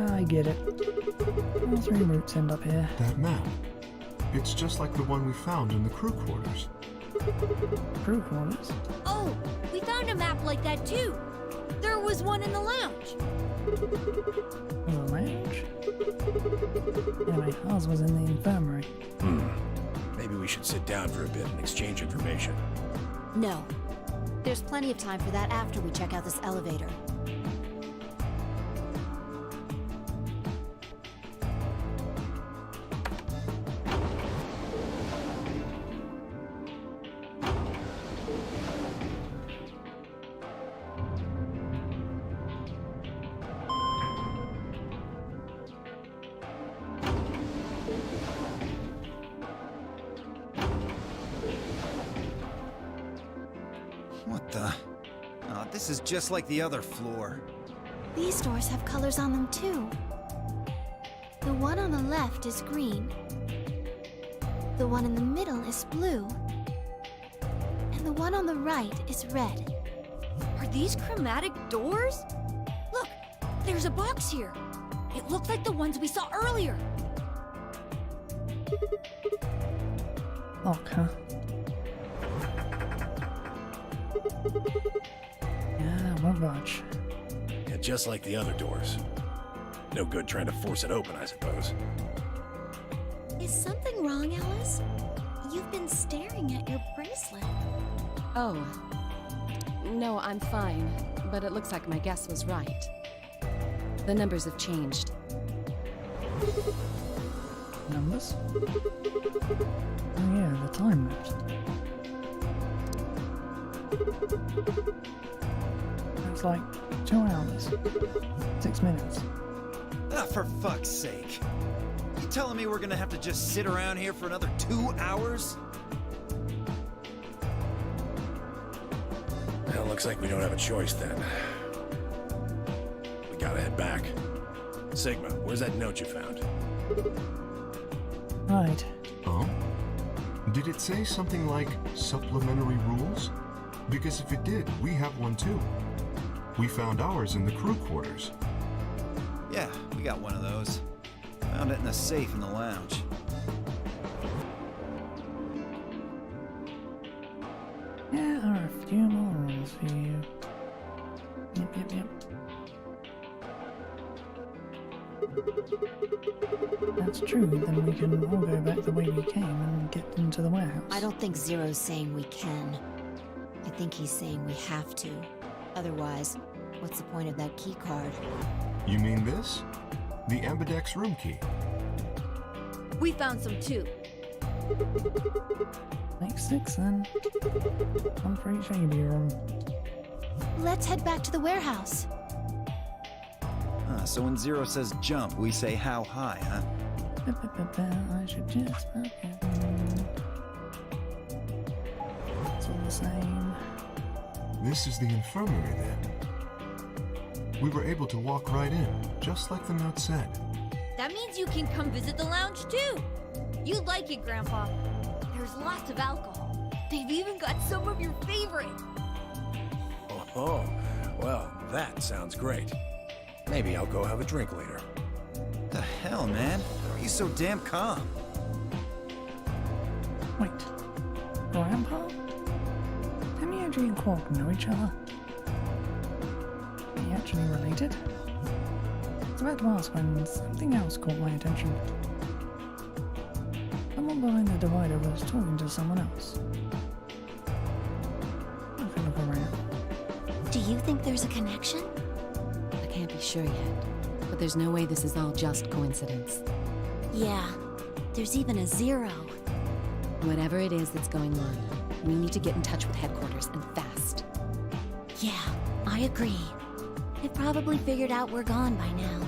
I get it. All 3 routes end up here. That map. It's just like the one we found in the crew quarters. Crew quarters? Oh, we found a map like that too. There was one in the lounge. The lounge? Anyway, ours was in the infirmary. Maybe we should sit down for a bit and exchange information. No. There's plenty of time for that after we check out this elevator. What the? Oh, this is just like the other floor. These doors have colors on them too. The one on the left is green. The one in the middle is blue. And the one on the right is red. Are these chromatic doors? Look, there's a box here. It looked like the ones we saw earlier. Lock, huh? Yeah, won't budge. Yeah, just like the other doors. No good trying to force it open, I suppose. Is something wrong, Alice? You've been staring at your bracelet. Oh. No, I'm fine. But it looks like my guess was right. The numbers have changed. Numbers? Oh yeah, the time lapse. Looks like 2 hours, 6 minutes. Ah, for fuck's sake. You telling me we're gonna have to just sit around here for another 2 hours? Well, looks like we don't have a choice then. We gotta head back. Sigma, where's that note you found? Right. Oh? Did it say something like supplementary rules? Because if it did, we have one too. We found ours in the crew quarters. Yeah, we got one of those. Found it in a safe in the lounge. There are a few more rules for you. Yep. That's true, then we can all go back the way we came and get into the warehouse. I don't think Zero's saying we can. I think he's saying we have to. Otherwise, what's the point of that key card? You mean this? The Ambidex room key. We found some too. Makes 6 then. I'm pretty sure you'd be wrong. Let's head back to the warehouse. So when Zero says jump, we say how high, huh? I should just... Okay. It's all the same. This is the infirmary then. We were able to walk right in, just like the note said. That means you can come visit the lounge too. You'd like it, Grandpa. There's lots of alcohol. They've even got some of your favorite. Oh, well, that sounds great. Maybe I'll go have a drink later. The hell, man? How are you so damn calm? Wait. Grandpa? Hemioji and Quark know each other? Are you actually related? I was about to ask when something else caught my attention. Someone behind the divider was talking to someone else. I can look around. Do you think there's a connection? I can't be sure yet. But there's no way this is all just coincidence. Yeah. There's even a Zero. Whatever it is that's going on, we need to get in touch with headquarters and fast. Yeah, I agree. They probably figured out we're gone by now.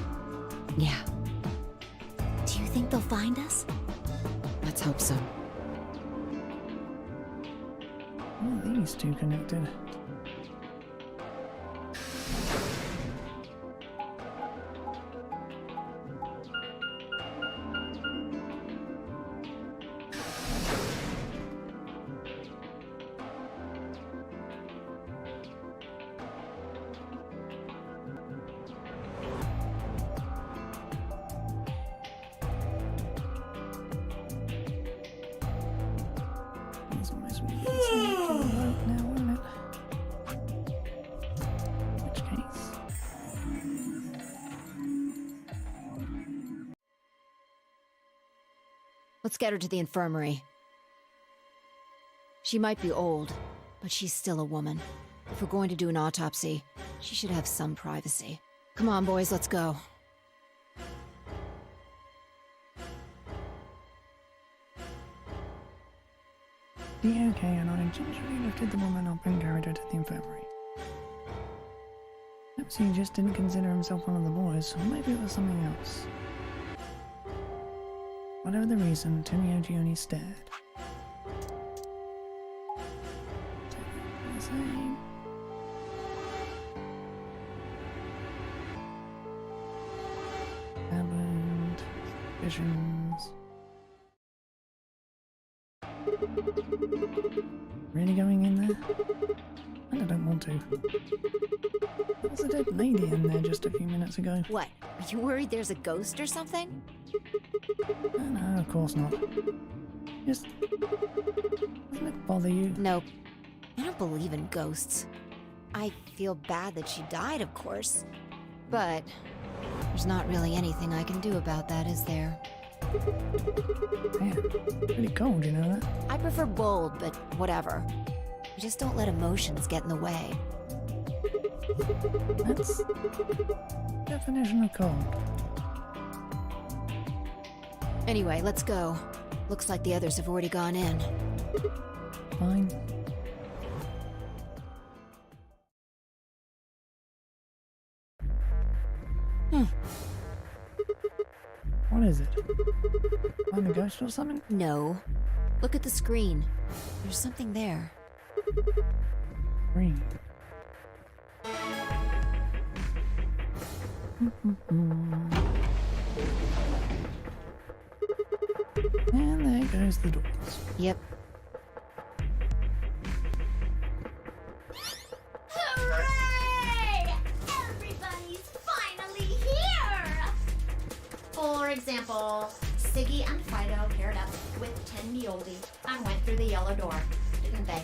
Yeah, Do you think they'll find us? let's hope so. How are these two connected? That's almost what you can say to the vote now, isn't it? Which case? Let's get her to the infirmary. She might be old, but she's still a woman. If we're going to do an autopsy, she should have some privacy. Come on, boys, let's go. The OK and I gingerly lifted the woman up and carried her to the infirmary. Perhaps he just didn't consider himself one of the boys, or maybe it was something else. Whatever the reason, Tomioji only stared. The same. Abandoned visions. Really going in there? I don't want to. There was a dead lady in there just a few minutes ago. What? Are you worried there's a ghost or something? No, of course not. Just... doesn't it bother you? Nope. I don't believe in ghosts. I feel bad that she died, of course. But there's not really anything I can do about that, is there? Man, pretty cold, you know that? I prefer bold, but whatever. just don't let emotions get in the way. That's definition of cold. Anyway, let's go. Looks like the others have already gone in. Fine. What is it? Find a ghost or something? No. Look at the screen. There's something there. Green. And there goes the doors. Yep. Hooray! Everybody's finally here! For example, Siggy and Fido paired up with Tenmioldi and went through the yellow door, didn't they?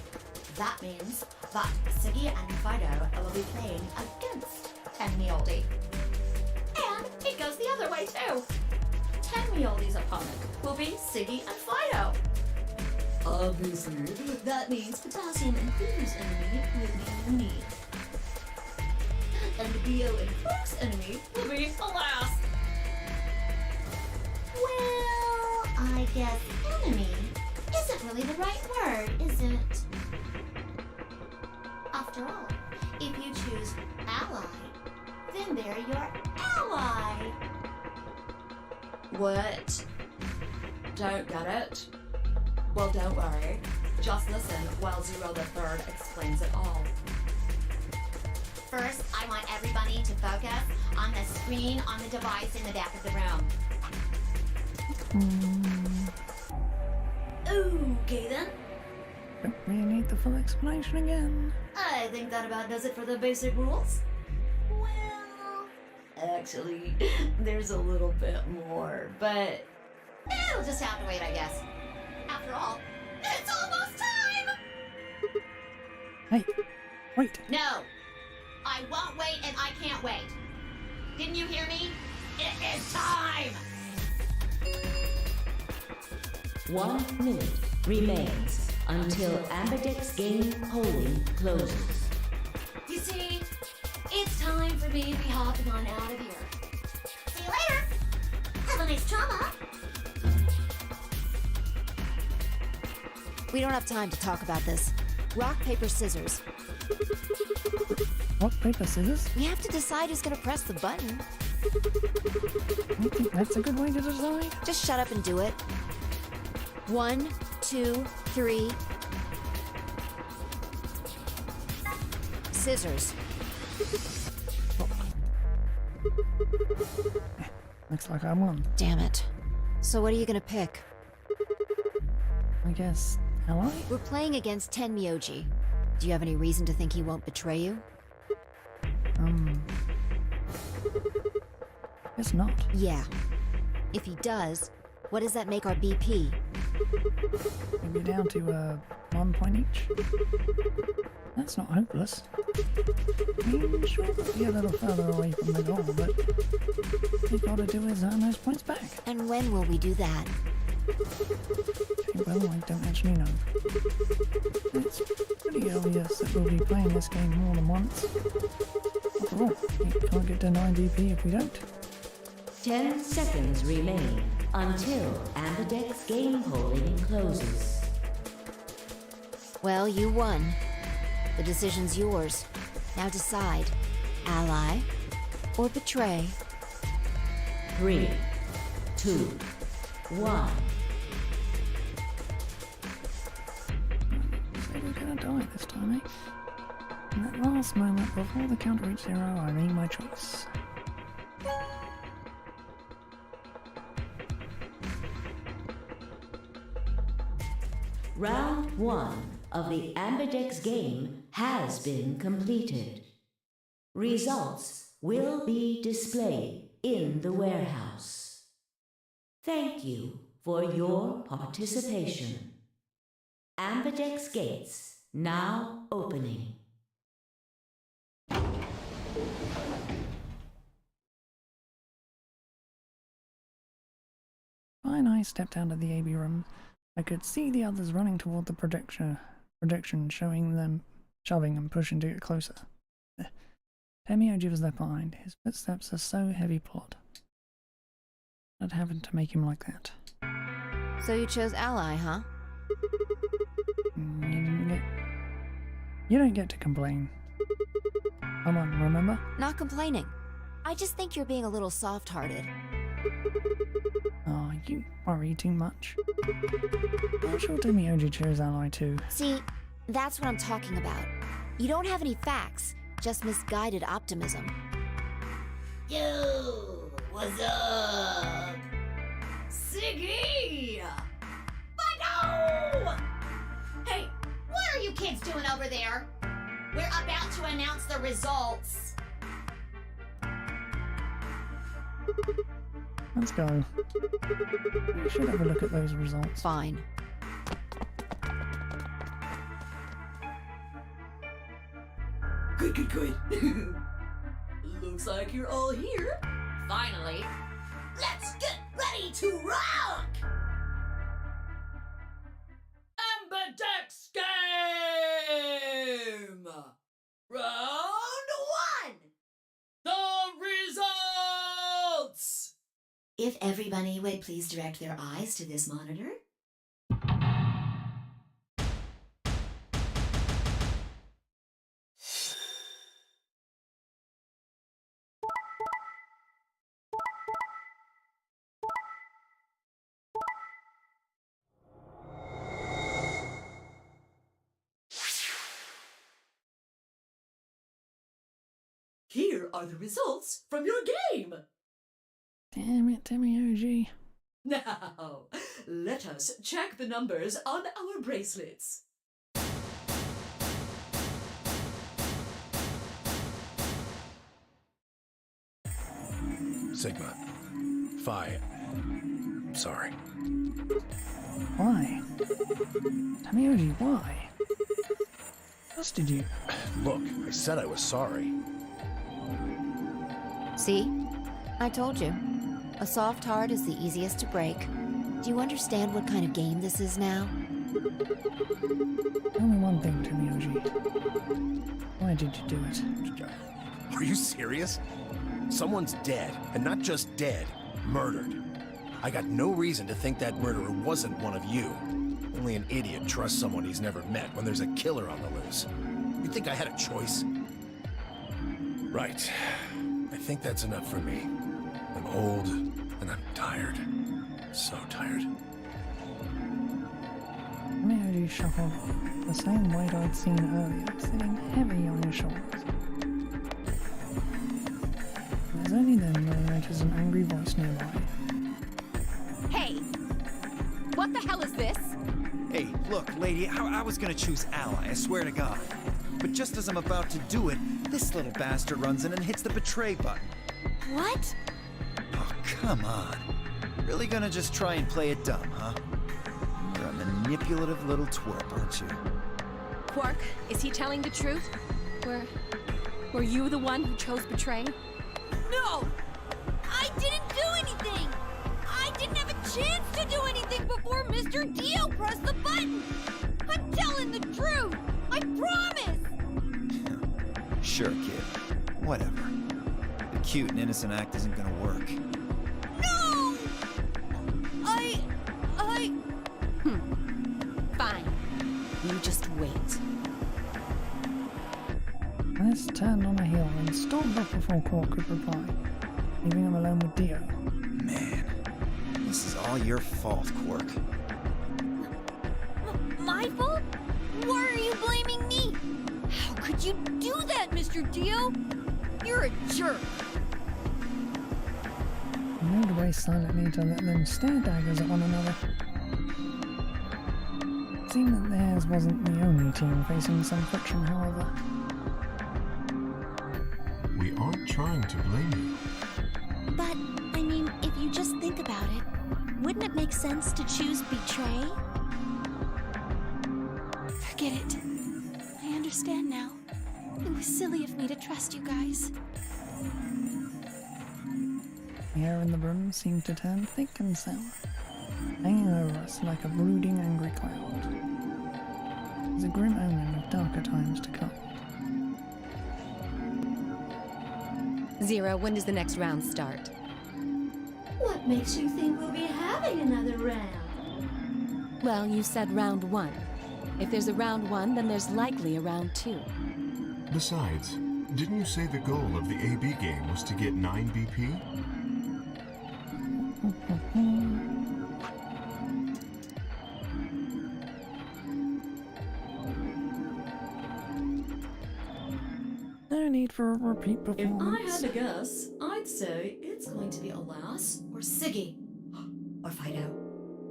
That means that Siggy and Fido will be playing against Tenmioldi. And it goes the other way too. Tenmioldi's opponent will be Siggy and Fido. Obviously, that means Potassium and Peter's enemy will be me. And Dio and Hook's enemy will be Alas. Well, I guess enemy isn't really the right word, is it? After all, if you choose ally, then they're your ally. What? Don't get it? Well, don't worry. Just listen while Zero the Third explains it all. First, I want everybody to focus on the screen on the device in the back of the room. Okay then. Don't really need the full explanation again. I think that about does it for the basic rules. Well, actually, there's a little bit more, but it'll just have to wait, I guess. After all, it's almost time! Hey, wait. No! I won't wait and I can't wait. Didn't you hear me? It is time! 1 minute remains until Amberdeck's game polling closes. You see, it's time for me to be hopping on out of here. See you later! Have a nice trauma! We don't have time to talk about this. Rock, paper, scissors. Rock, paper, scissors? We have to decide who's gonna press the button. You think that's a good way to decide? Just shut up and do it. 1, 2, 3. Scissors. Looks like I won. Damn it. So what are you gonna pick? I guess ally? We're playing against Tenmyoji. Do you have any reason to think he won't betray you? Guess not. Yeah. If he does, what does that make our BP? Maybe down to 1 point each. That's not hopeless. I mean, sure, we'll be a little further away from the goal, but what we've got to do is earn those points back. And when will we do that? Well, I don't actually know. It's pretty obvious that we'll be playing this game more than once. After all, we can't get to 9 DP if we don't. 10 seconds remain until Amberdeck's game polling closes. Well, you won. The decision's yours. Now decide. Ally or betray? 3, 2, 1. So we're gonna die this time, eh? In that last moment before the count reached 0, I made my choice. Round 1 of the Amberdeck's game has been completed. Results will be displayed in the warehouse. Thank you for your participation. Amberdeck's gates now opening. When I stepped out of the AB room, I could see the others running toward the projector projection showing them shoving and pushing to get closer. Temioji was left behind. His footsteps are so heavy plot. What happened to make him like that? So you chose Ally, huh? You don't get to complain. Come on, remember? Not complaining. I just think you're being a little soft-hearted. Oh, you worry too much. I'm sure Temioji chose Ally too. See, that's what I'm talking about. You don't have any facts, just misguided optimism. Yo, what's up? Siggy! Fido! Hey, what are you kids doing over there? We're about to announce the results. Let's go. We should have a look at those results. Fine. Good. Looks like you're all here. Finally. Let's get ready to rock! Ambidex game! Round 1! The results! If everybody would please direct their eyes to this monitor. Here are the results from your game. Damn it, Temioji. Now, let us check the numbers on our bracelets. Sigma. Phi. Sorry. Why? Temioji, why? Trusted you. Look, I said I was sorry. See? I told you. A soft heart is the easiest to break. Do you understand what kind of game this is now? Only one thing, Temioji. Why did you do it? Are you serious? Someone's dead, and not just dead, murdered. I got no reason to think that murderer wasn't one of you. Only an idiot trusts someone he's never met when there's a killer on the loose. You think I had a choice? Right. I think that's enough for me. I'm old, and I'm tired. So tired. Temioji shuffled the same weight I'd seen earlier, sitting heavy on his shoulders. It was only then that I noticed an angry voice nearby. Hey! What the hell is this? Hey, look, lady, I was gonna choose Ally, I swear to God. But just as I'm about to do it, this little bastard runs in and hits the betray button. What? Oh, come on. Really gonna just try and play it dumb, huh? You're a manipulative little twerp, aren't you? Quark, is he telling the truth? Were you the one who chose betray? No! I didn't do anything! I didn't have a chance to do anything before Mr. Dio pressed the button! I'm telling the truth! I promise! Sure, kid. Whatever. The cute and innocent act isn't gonna work. No! Fine. You just wait. Alice turned on a heel and stormed off before Quark could reply, leaving him alone with Dio. Man, this is all your fault, Quark. My fault? Why are you blaming me? How could you do that, Mr. Dio? You're a jerk. He moved away silently to let them stare daggers at one another. It seemed that theirs wasn't the only team facing some friction, however. We aren't trying to blame you. But, I mean, if you just think about it, wouldn't it make sense to choose betray? Forget it. I understand now. It was silly of me to trust you guys. The air in the room seemed to turn thick and sour, hanging over us like a brooding, angry cloud. is a grim omen of darker times to come. Zero, when does the next round start? What makes you think we'll be having another round? Well, you said round 1. If there's a round 1, then there's likely a round 2. Besides, didn't you say the goal of the AB game was to get 9 BP? No need for a repeat If I had performance. to guess, I'd say it's going to be Alas or Siggy. Or Fido.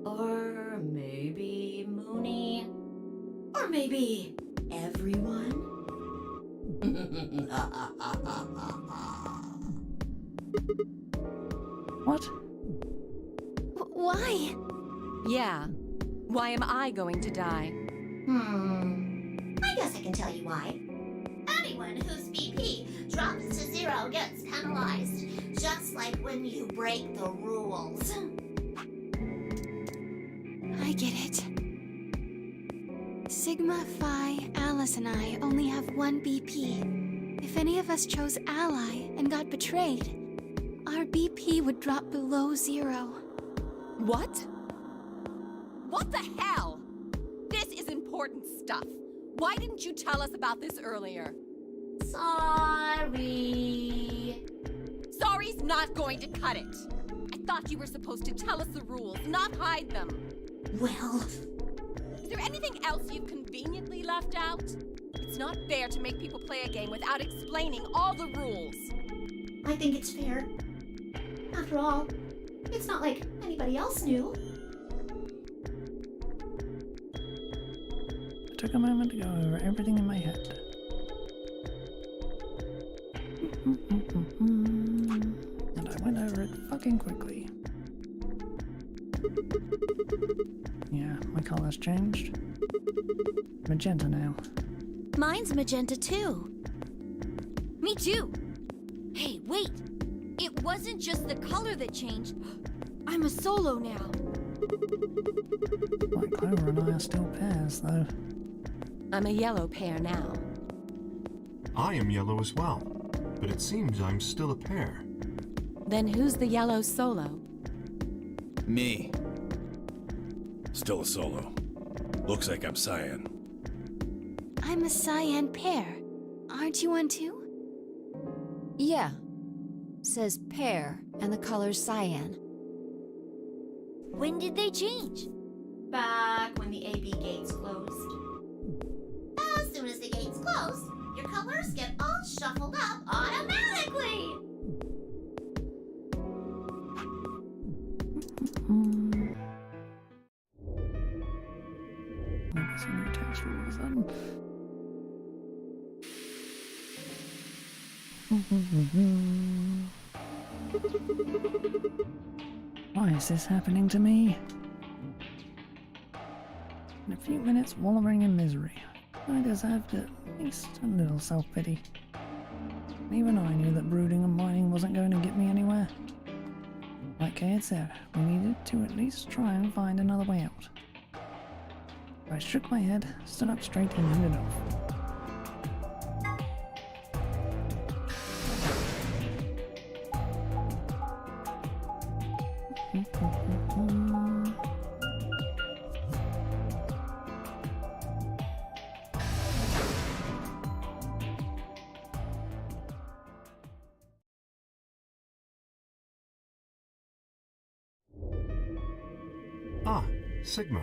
Or maybe Mooney. Or maybe everyone. What? Why? Yeah. Why am I going to die? I guess I can tell you why. Anyone whose BP drops to 0 gets penalized, just like when you break the rules. I get it. Sigma, Phi, Alice, and I only have 1 BP. If any of us chose Ally and got betrayed, our BP would drop below 0. What? What the hell? This is important stuff. Why didn't you tell us about this earlier? Sorry. Sorry's not going to cut it. I thought you were supposed to tell us the rules, not hide them. Well, Is there anything else you've conveniently left out? It's not fair to make people play a game without explaining all the rules. I think it's fair. After all, it's not like anybody else knew. I took a moment to go over everything in my head. And I went over it fucking quickly. Yeah, my color's changed. Magenta now. Mine's magenta too. Me too. Hey, wait. It wasn't just the color that changed. I'm a solo now. Black Clover and I are still pairs, though. I'm a yellow pair now. I am yellow as well, but it seems I'm still a pair. Then who's the yellow solo? Me. Still a solo. Looks like I'm cyan. I'm a cyan pair. Aren't you one too? Yeah. Says pear, and the color's cyan. When did they change? Back when the AB gates closed. As soon as the gates close, your colors get all shuffled up automatically. Maybe some new text all of a sudden. Why is this happening to me? In a few minutes wallowing in misery, I deserved at least a little self-pity. Even I knew that brooding and whining wasn't going to get me anywhere. Like Kay had said, we needed to at least try and find another way out. I shook my head, stood up straight and headed off. Ah, Sigma.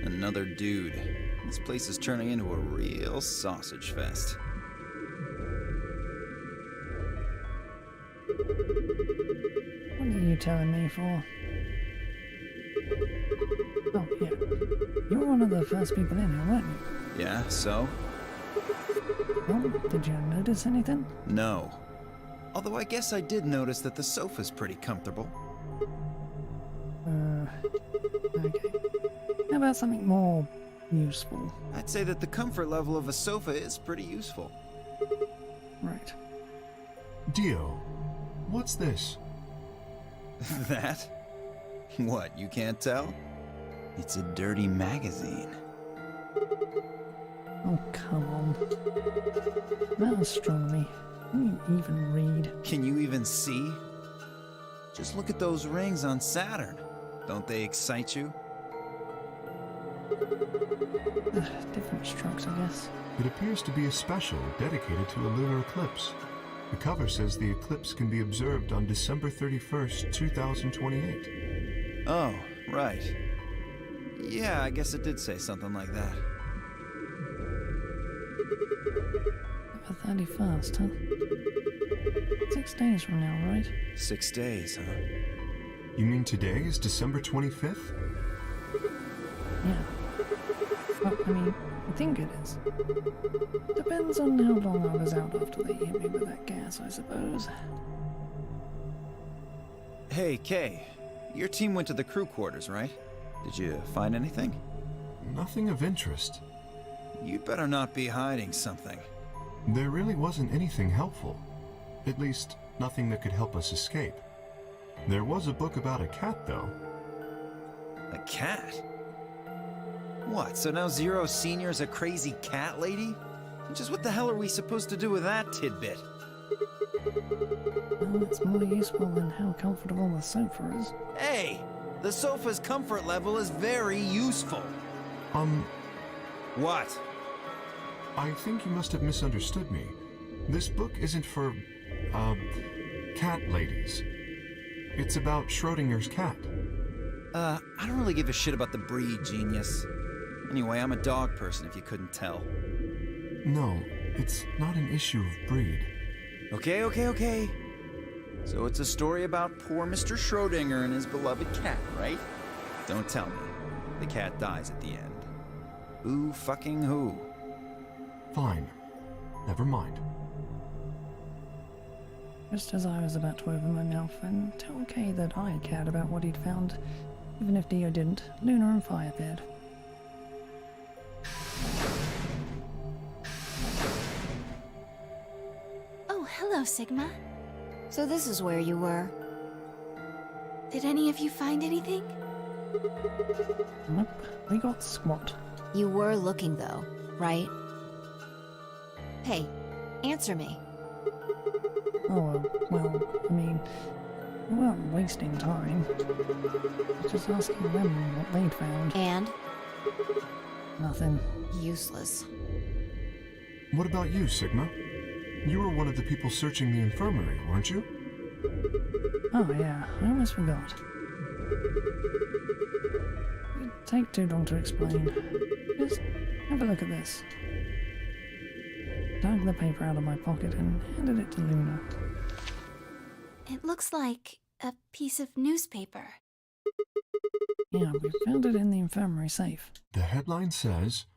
Another dude. This place is turning into a real sausage fest. What are you telling me for? Oh, yeah. You were one of the first people in here, weren't you? Yeah, so? Well, did you notice anything? No. Although I guess I did notice that the sofa's pretty comfortable. Okay. How about something more useful? I'd say that the comfort level of a sofa is pretty useful. Right. Dio, what's this? That? What, you can't tell? It's a dirty magazine. Oh, come on. About astronomy. Can you even read? Can you even see? Just look at those rings on Saturn. Don't they excite you? Different strokes, I guess. It appears to be a special dedicated to a lunar eclipse. The cover says the eclipse can be observed on December 31st, 2028. Oh, right. Yeah, I guess it did say something like that. The 31st, huh? 6 days from now, right? 6 days, huh? You mean today is December 25th? Yeah. Well, I mean, I think it is. Depends on how long I was out after they hit me with that gas, I suppose. Hey, Kay. Your team went to the crew quarters, right? Did you find anything? Nothing of interest. You'd better not be hiding something. There really wasn't anything helpful. At least, nothing that could help us escape. There was a book about a cat, though. A cat? What, so now Zero Senior's a crazy cat lady? Just what the hell are we supposed to do with that tidbit? Well, it's more useful than how comfortable the sofa is. Hey! The sofa's comfort level is very useful. What? I think you must have misunderstood me. This book isn't for, cat ladies. It's about Schrodinger's cat. I don't really give a shit about the breed, genius. Anyway, I'm a dog person, if you couldn't tell. No, it's not an issue of breed. Okay. So it's a story about poor Mr. Schrodinger and his beloved cat, right? Don't tell me. The cat dies at the end. Who fucking who? Fine. Never mind. Just as I was about to open my mouth and tell Kay that I cared about what he'd found, even if Dio didn't, Luna and Fi appeared. Oh, hello, Sigma. So this is where you were. Did any of you find anything? Nope, we got squat. You were looking, though, right? Hey, answer me. Oh, well, I mean, we weren't wasting time. I was just asking them what they'd found. And? Nothing. Useless. What about you, Sigma? You were one of the people searching the infirmary, weren't you? Oh yeah, I almost forgot. It'd take too long to explain. Just have a look at this. Dug the paper out of my pocket and handed it to Luna. It looks like a piece of newspaper. Yeah, we found it in the infirmary safe. The headline says,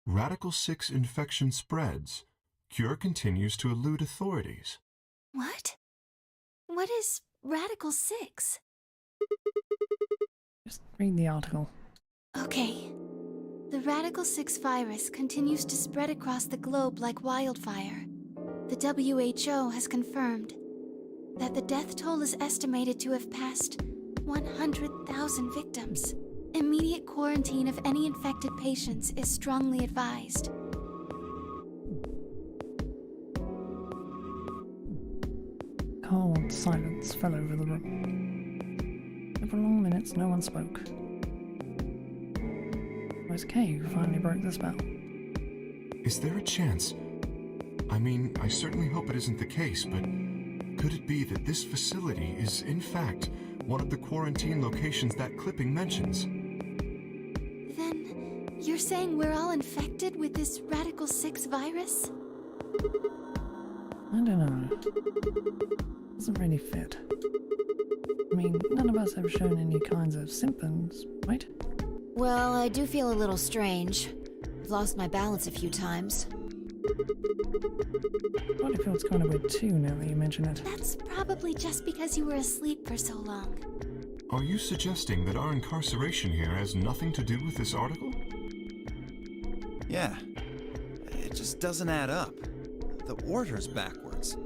Radical 6 infection spreads. Cure continues to elude authorities. What? What is Radical 6? Just read the article. Okay. The Radical 6 virus continues to spread across the globe like wildfire. The WHO has confirmed that the death toll is estimated to have passed 100,000 victims. Immediate quarantine of any infected patients is strongly advised. Cold silence fell over the room. For long minutes, no one spoke. It was Kay who finally broke the spell. Is there a chance? I mean, I certainly hope it isn't the case, but could it be that this facility is, in fact, one of the quarantine locations that clipping mentions? Then, you're saying we're all infected with this Radical 6 virus? I don't know. Doesn't really fit. I mean, none of us have shown any kinds of symptoms, right? Well, I do feel a little strange. I've lost my balance a few times. What if it's gone a bit too now that you mention it? That's probably just because you were asleep for so long. Are you suggesting that our incarceration here has nothing to do with this article? Yeah. It just doesn't add up. The order's backwards.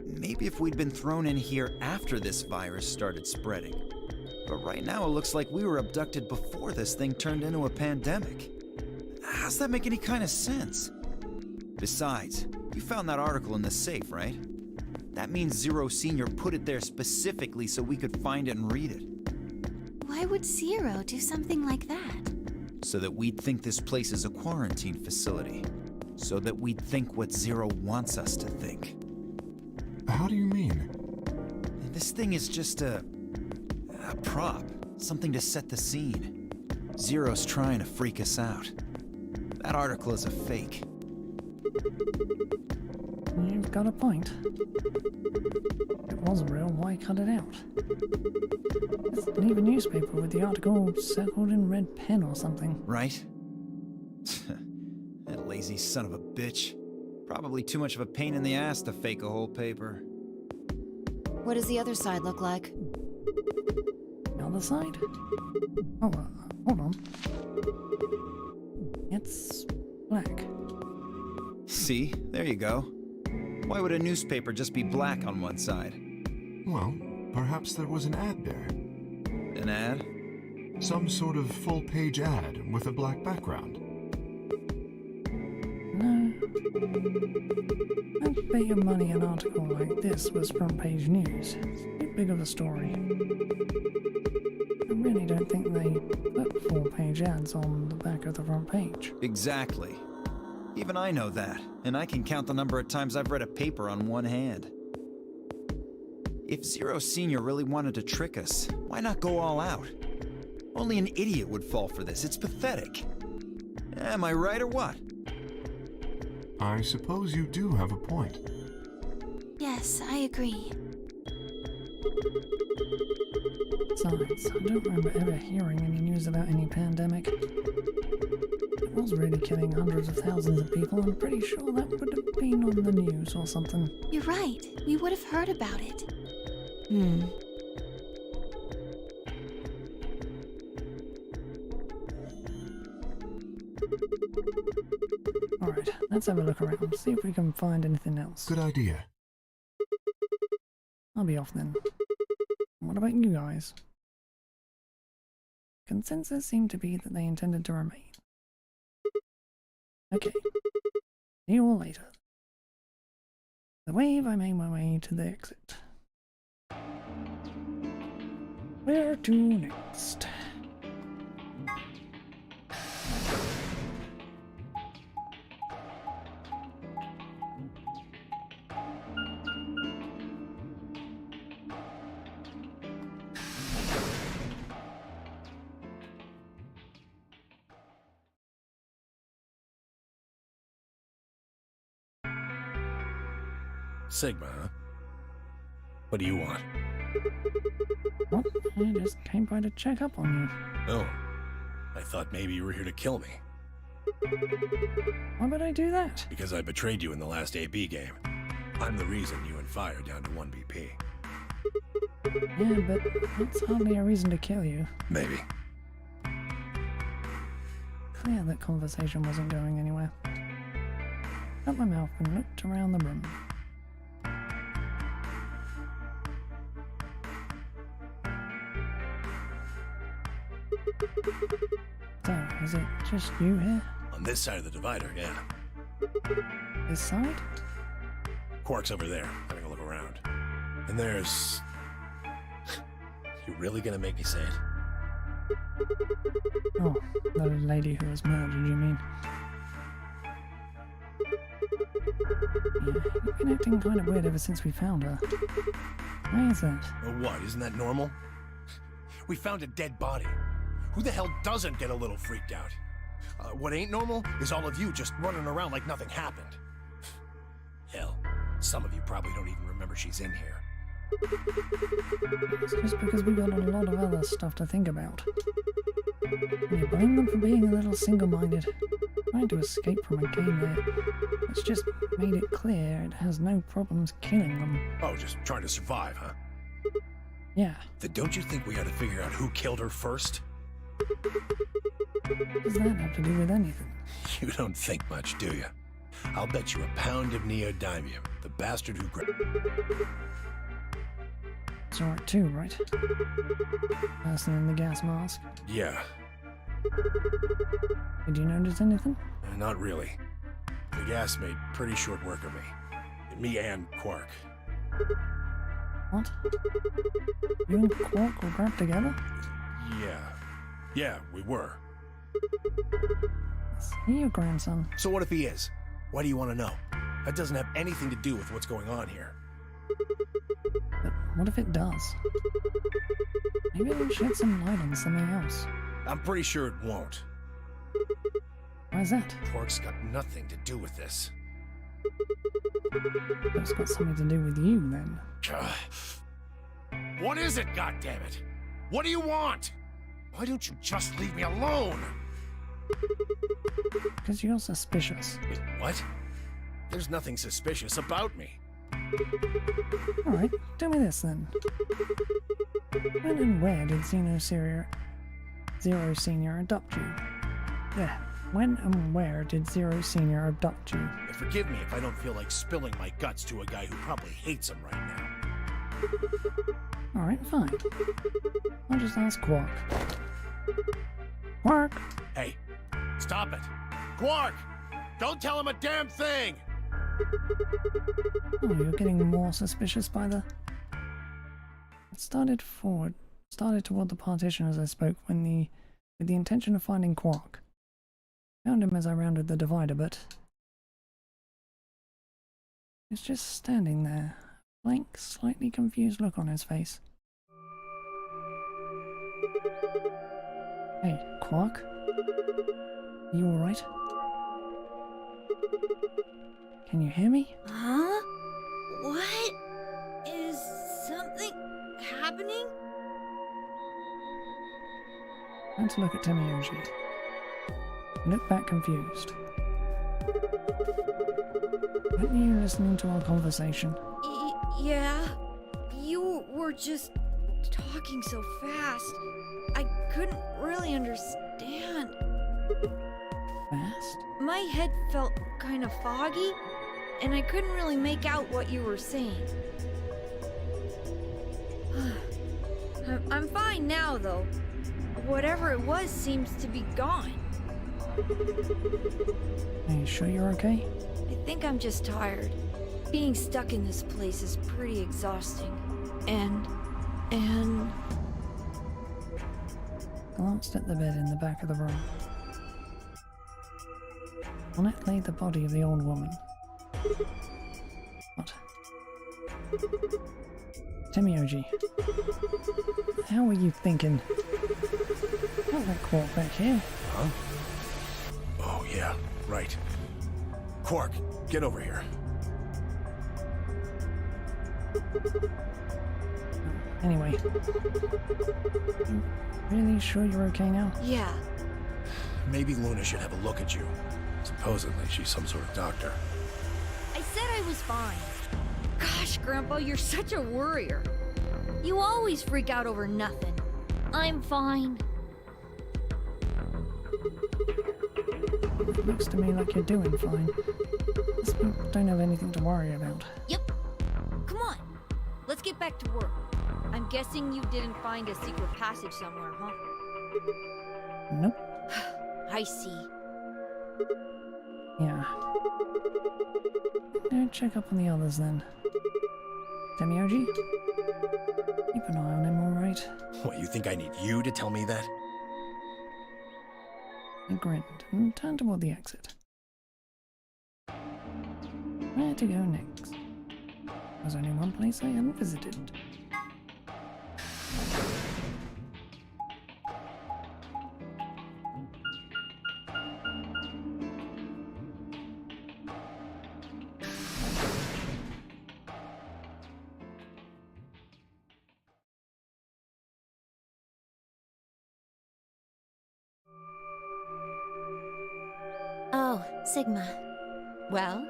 Maybe if we'd been thrown in here after this virus started spreading. But right now it looks like we were abducted before this thing turned into a pandemic. How's that make any kind of sense? Besides, you found that article in the safe, right? That means Zero Senior put it there specifically so we could find it and read it. Why would Zero do something like that? So that we'd think this place is a quarantine facility. So that we'd think what Zero wants us to think. How do you mean? This thing is just a prop. Something to set the scene. Zero's trying to freak us out. That article is a fake. You've got a point. If it was real, why cut it out? Leave a newspaper with the article circled in red pen or something. Right? That lazy son of a bitch. Probably too much of a pain in the ass to fake a whole paper. What does the other side look like? The other side? Oh, hold on. It's black. See? There you go. Why would a newspaper just be black on one side? Well, perhaps there was an ad there. An ad? Some sort of full-page ad with a black background. No. I'd bet your money an article like this was front-page news. It's too big of a story. I really don't think they put full-page ads on the back of the front page. Exactly. Even I know that, and I can count the number of times I've read a paper on one hand. If Zero Senior really wanted to trick us, why not go all out? Only an idiot would fall for this. It's pathetic. Am I right or what? I suppose you do have a point. Yes, I agree. Besides, I don't remember ever hearing any news about any pandemic. It was really killing hundreds of thousands of people. I'm pretty sure that would have been on the news or something. You're right. We would have heard about it. Alright, let's have a look around, see if we can find anything else. Good idea. I'll be off then. What about you guys? Consensus seemed to be that they intended to remain. Okay. See you all later. The wave, I made my way to the exit. Where to next? Sigma, huh? What do you want? What? I just came by to check up on you. Oh, I thought maybe you were here to kill me. Why would I do that? Because I betrayed you in the last AB game. I'm the reason you and Fire are down to 1 BP. Yeah, but that's hardly a reason to kill you. Maybe. Clear that conversation wasn't going anywhere. Shut my mouth and looked around the room. So, is it just you here? On this side of the divider, yeah. This side? Quark's over there, having a look around. And there's... You really gonna make me say it? Oh, the lady who was murdered, you mean? Yeah, you've been acting kind of weird ever since we found her. Why is that? Or what, isn't that normal? We found a dead body. Who the hell doesn't get a little freaked out? What ain't normal is all of you just running around like nothing happened. Hell, some of you probably don't even remember she's in here. It's just because we've got a lot of other stuff to think about. And you blame them for being a little single-minded, trying to escape from a game there. It's just made it clear it has no problems killing them. Oh, just trying to survive, huh? Yeah. Then don't you think we ought to figure out who killed her first? What does that have to do with anything? You don't think much, do you? I'll bet you a pound of neodymium, the bastard who Saw it too, right? Person in the gas mask. Yeah, Did you notice anything? not really. The gas made pretty short work of me. Me and Quark. What? You and Quark were grabbed together? Yeah, we were. Is he your grandson? So what if he is? Why do you want to know? That doesn't have anything to do with what's going on here. But what if it does? Maybe it'll shed some light on something else. I'm pretty sure it won't. Why is that? Quark's got nothing to do with this. It's got something to do with you, then. What is it, goddammit? What do you want? Why don't you just leave me alone? Because you're suspicious. Wait, what? There's nothing suspicious about me. Alright, tell me this then. When and where did Zero Senior adopt you? Yeah, when and where did Zero Senior abduct you? And forgive me if I don't feel like spilling my guts to a guy who probably hates him right now. Alright, fine. I'll just ask Quark. Quark! Hey, stop it! Quark! Don't tell him a damn thing! Oh, you're getting more suspicious by the... It started toward the partition as I spoke with the intention of finding Quark. Found him as I rounded the divider, but... He's just standing there, blank, slightly confused look on his face. Hey, Quark? Are you alright? Can you hear me? Huh? What? Is something happening? I had to look at Temioji. He looked back confused. Weren't you listening to our conversation? Yeah. You were just talking so fast. I couldn't really understand. Fast? My head felt kind of foggy, and I couldn't really make out what you were saying. I'm fine now, though. Whatever it was seems to be gone. Are you sure you're okay? I think I'm just tired. Being stuck in this place is pretty exhausting. And... Glanced at the bed in the back of the room. On it lay the body of the old woman. What? Temioji. How were you thinking? Not that Quark back here. Huh? Oh, yeah, right. Quark, get over here. Anyway. You really sure you're okay now? yeah. Maybe Luna should have a look at you. Supposedly, she's some sort of doctor. I said I was fine. Gosh, Grandpa, you're such a worrier. You always freak out over nothing. I'm fine. It looks to me like you're doing fine. Guess we don't have anything to worry about. Yep. Come on. Let's get back to work. I'm guessing you didn't find a secret passage somewhere, huh? Nope. I see. Yeah. Go check up on the others then. Temioji? Keep an eye on him, alright? What, you think I need you to tell me that? He grinned and turned toward the exit. Where to go next? There's only one place I haven't visited. Oh, Sigma. Well,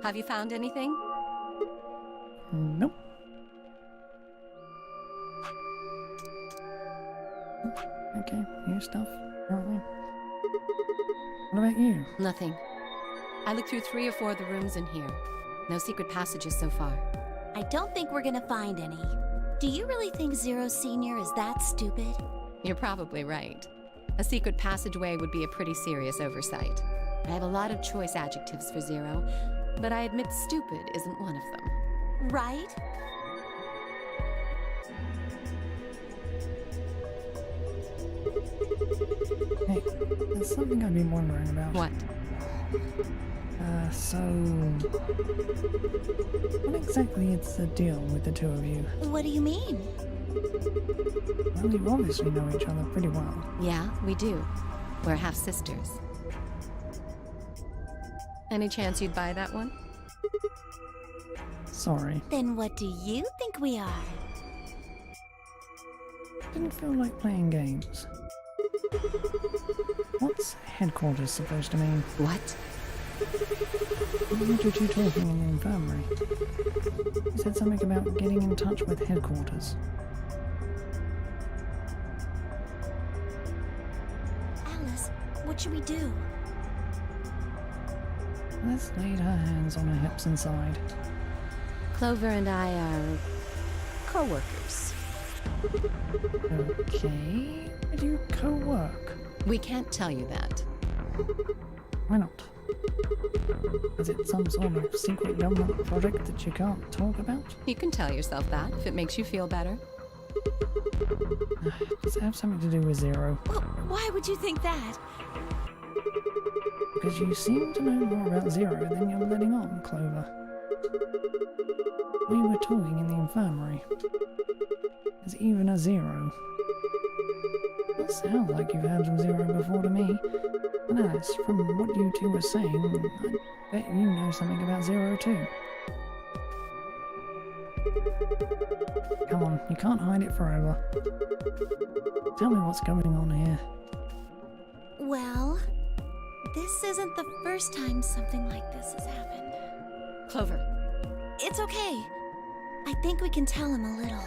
have you found anything? Nope. Okay, new stuff, apparently. What about you? Nothing. I looked through 3 or 4 of the rooms in here. No secret passages so far. I don't think we're gonna find any. Do you really think Zero Senior is that stupid? You're probably right. A secret passageway would be a pretty serious oversight. I have a lot of choice adjectives for Zero, but I admit stupid isn't one of them. Right? Hey, there's something I've been wondering about. What? What exactly is the deal with the two of you? What do you mean? Well, you obviously know each other pretty well. Yeah, we do. We're half-sisters. Any chance you'd buy that one? Sorry. Then what do you think we are? Didn't feel like playing games. What's headquarters supposed to mean? What? I heard you two talking in the infirmary. You said something about getting in touch with headquarters. Alice, what should we do? Les laid her hands on her hips and sighed. Clover and I are co-workers. Okay, where do you co-work? We can't tell you that. Why not? Is it some sort of secret government project that you can't talk about? You can tell yourself that if it makes you feel better. Does it have something to do with Zero? Well, why would you think that? Because you seem to know more about Zero than you're letting on, Clover. We were talking in the infirmary. There's even a Zero. That sounds like you've heard of Zero before to me. And Alice, from what you two were saying, I bet you know something about Zero too. Come on, you can't hide it forever. Tell me what's going on here. Well, this isn't the first time something like this has happened. Clover. It's okay. I think we can tell him a little.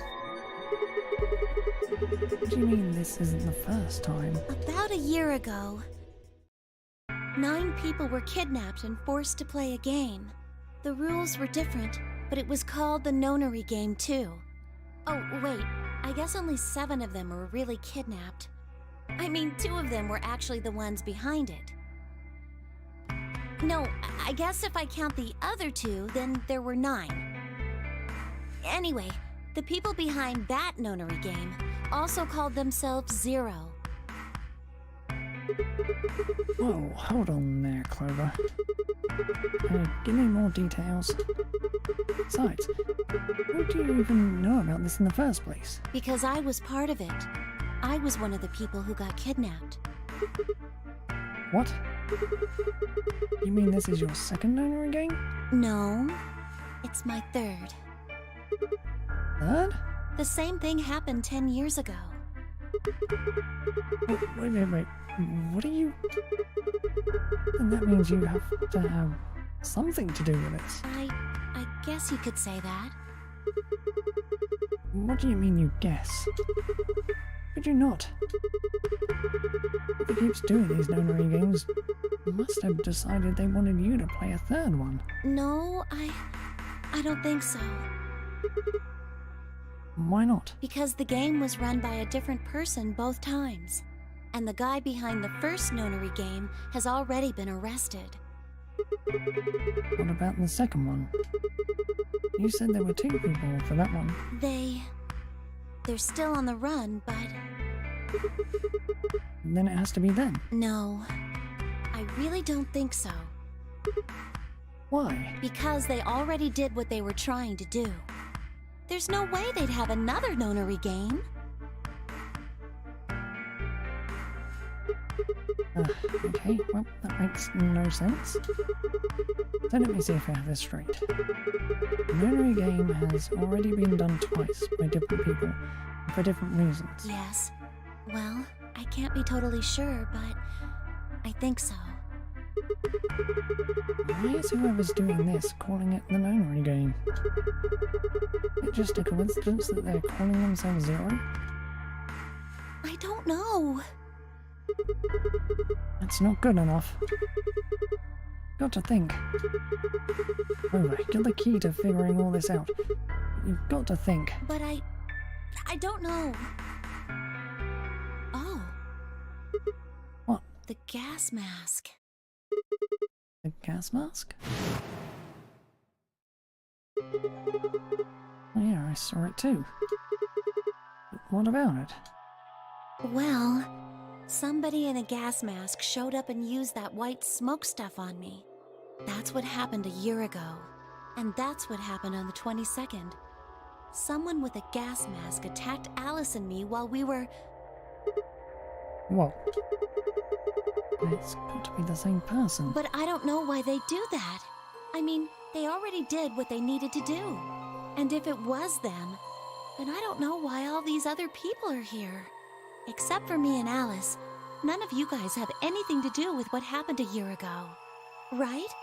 What do you mean this isn't the first time? About a year ago, 9 people were kidnapped and forced to play a game. The rules were different, but it was called the Nonary game too. Oh, wait, I guess only 7 of them were really kidnapped. I mean, 2 of them were actually the ones behind it. No, I guess if I count the other 2, then there were 9. Anyway, the people behind that Nonary game also called themselves Zero. Whoa, hold on there, Clover. Give me more details. Besides, how do you even know about this in the first place? Because I was part of it. I was one of the people who got kidnapped. What? You mean this is your second Nonary game? No, it's my 3rd. Third? The same thing happened 10 years ago. Wait. What are you... And that means you have to have something to do with it. I guess you could say that. What do you mean you guess? Could you not? Whoever keeps doing these Nonary games must have decided they wanted you to play a third one. No, I don't think so. Why not? Because the game was run by a different person both times. And the guy behind the first Nonary game has already been arrested. What about the second one? You said there were 2 people for that one. They're still on the run, but... Then it has to be them. No, I really don't think so. Why? Because they already did what they were trying to do. There's no way they'd have another Nonary game. Okay, well, that makes no sense. So let me see if I have this straight. The Nonary game has already been done twice by different people, and for different reasons. Yes. Well, I can't be totally sure, but I think so. Why is whoever's doing this calling it the Nonary game? Is it just a coincidence that they're calling themselves Zero? I don't know. That's not good enough. Got to think. Clover, you're the key to figuring all this out. You've got to think. But I don't know. Oh. What? The gas mask. The gas mask? Oh, yeah, I saw it too. But what about it? Well, somebody in a gas mask showed up and used that white smoke stuff on me. That's what happened a year ago. And that's what happened on the 22nd. Someone with a gas mask attacked Alice and me while we were... What? It's got to be the same person. But I don't know why they do that. I mean, they already did what they needed to do. And if it was them, then I don't know why all these other people are here. Except for me and Alice, none of you guys have anything to do with what happened a year ago. Right?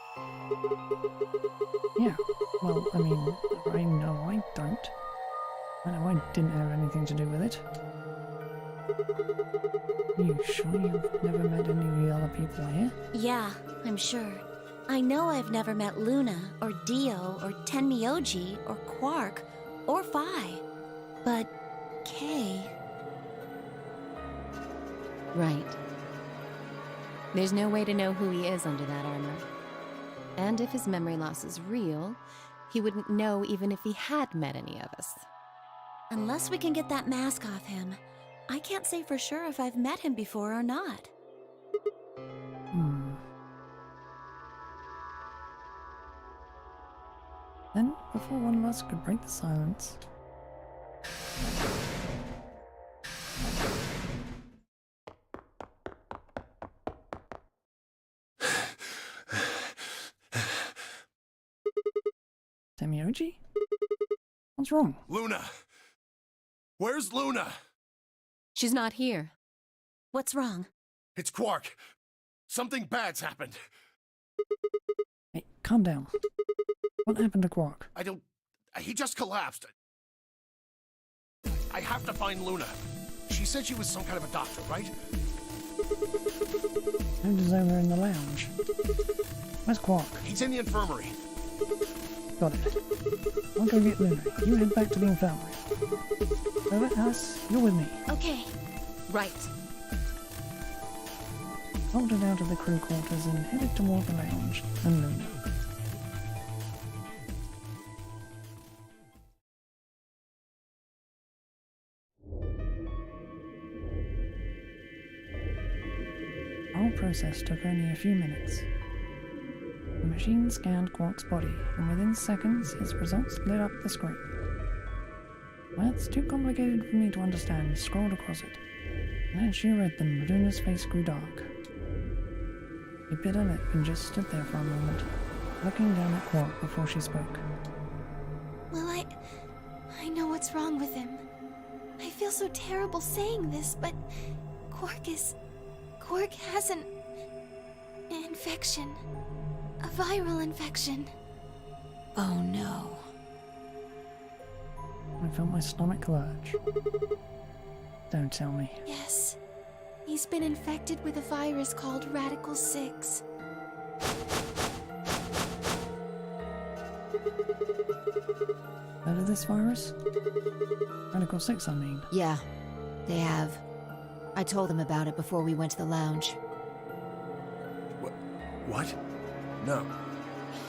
Yeah, well, I mean, I know I don't. I know I didn't have anything to do with it. You sure you've never met any of the other people here? Yeah, I'm sure. I know I've never met Luna, or Dio, or Tenmyoji, or Quark, or Phi. But Kay... Right. There's no way to know who he is under that armor. And if his memory loss is real, he wouldn't know even if he had met any of us. Unless we can get that mask off him, I can't say for sure if I've met him before or not. Then, before one of us could break the silence... Tenmyoji? What's wrong? Luna! Where's Luna? She's not here. What's wrong? It's Quark. Something bad's happened. Hey, calm down. What happened to Quark? I don't... He just collapsed. I have to find Luna. She said she was some kind of a doctor, right? Luna's over in the lounge. Where's Quark? He's in the infirmary. Got it. I'll go get Luna. You head back to the infirmary. Over, Alice, you're with me. Okay. Right. Bolted out of the crew quarters and headed toward the lounge and Luna. The whole process took only a few minutes. The machine scanned Quark's body, and within seconds his results lit up the screen. Words too complicated for me to understand scrolled across it, and as she read them, Luna's face grew dark. She bit her lip and just stood there for a moment, looking down at Quark before she spoke. Well, I know what's wrong with him. I feel so terrible saying this, but Quark has an infection. A viral infection. Oh no. I felt my stomach lurch. Don't tell me. Yes. He's been infected with a virus called Radical 6. Heard of this virus? Radical 6, I mean. Yeah, they have. I told them about it before we went to the lounge. What? No.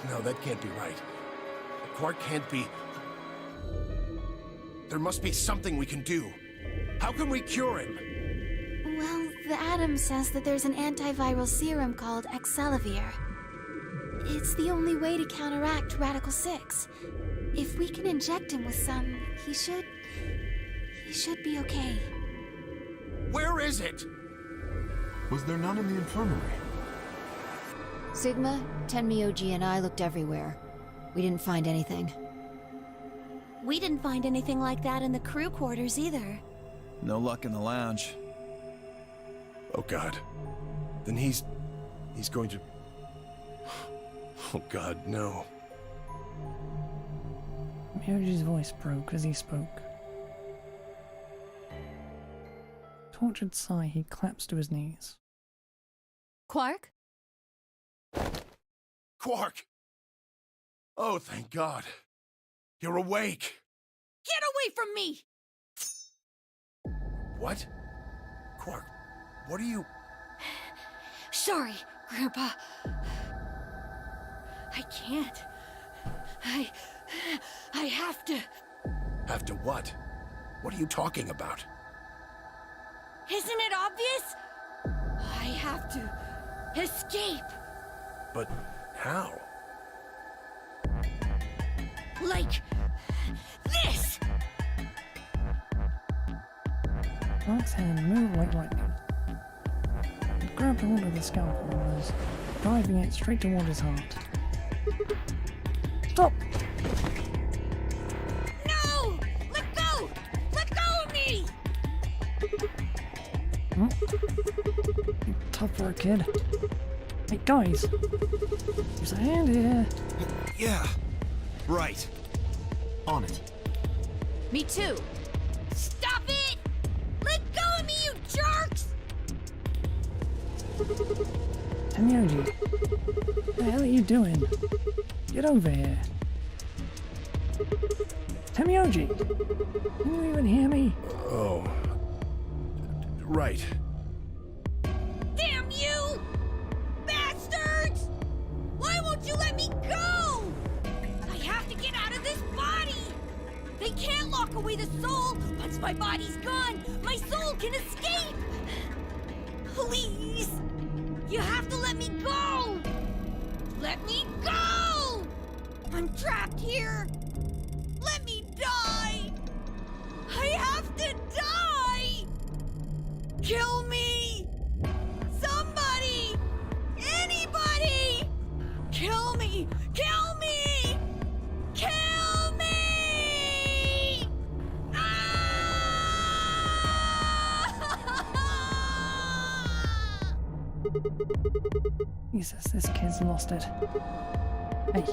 No, that can't be right. Quark can't be... There must be something we can do. How can we cure him? Well, the Atom says that there's an antiviral serum called Excelavir. It's the only way to counteract Radical 6. If we can inject him with some, he should be okay. Where is it? Was there none in the infirmary? Sigma, Tenmyoji, and I looked everywhere. We didn't find anything. We didn't find anything like that in the crew quarters either. No luck in the lounge. Oh God. Then he's going to... Oh God, no. Myoji's voice broke as he spoke. Tortured sigh, he collapsed to his knees. Quark? Quark! Oh, thank God. You're awake. Get away from me! What? Quark, what are you... Sorry, Grandpa. I can't. I have to. Have to what? What are you talking about? Isn't it obvious? I have to escape. But how? Like this. Quark's hand moved like lightning. He grabbed hold of the scalpel and was driving it straight toward his heart. Stop! No! Let go! Let go of me! Huh? You're tough for a kid. Hey guys! There's a hand here! Yeah, right. On it. Me too. Stop it! Let go of me, you jerks! Temyoji, what the hell are you doing? Get over here. Temyoji! Can you even hear me? Oh. Right. Damn you! Bastards! Why won't you let me go? I have to get out of this body! They can't lock away the soul! Once my body's gone, my soul can escape! Please! You have to let me go! Let me go! I'm trapped here! Let me die! I have to die! Kill me! Somebody! Anybody! Kill me! Kill me! Kill me! Ah! Jesus, this kid's lost it. Hey,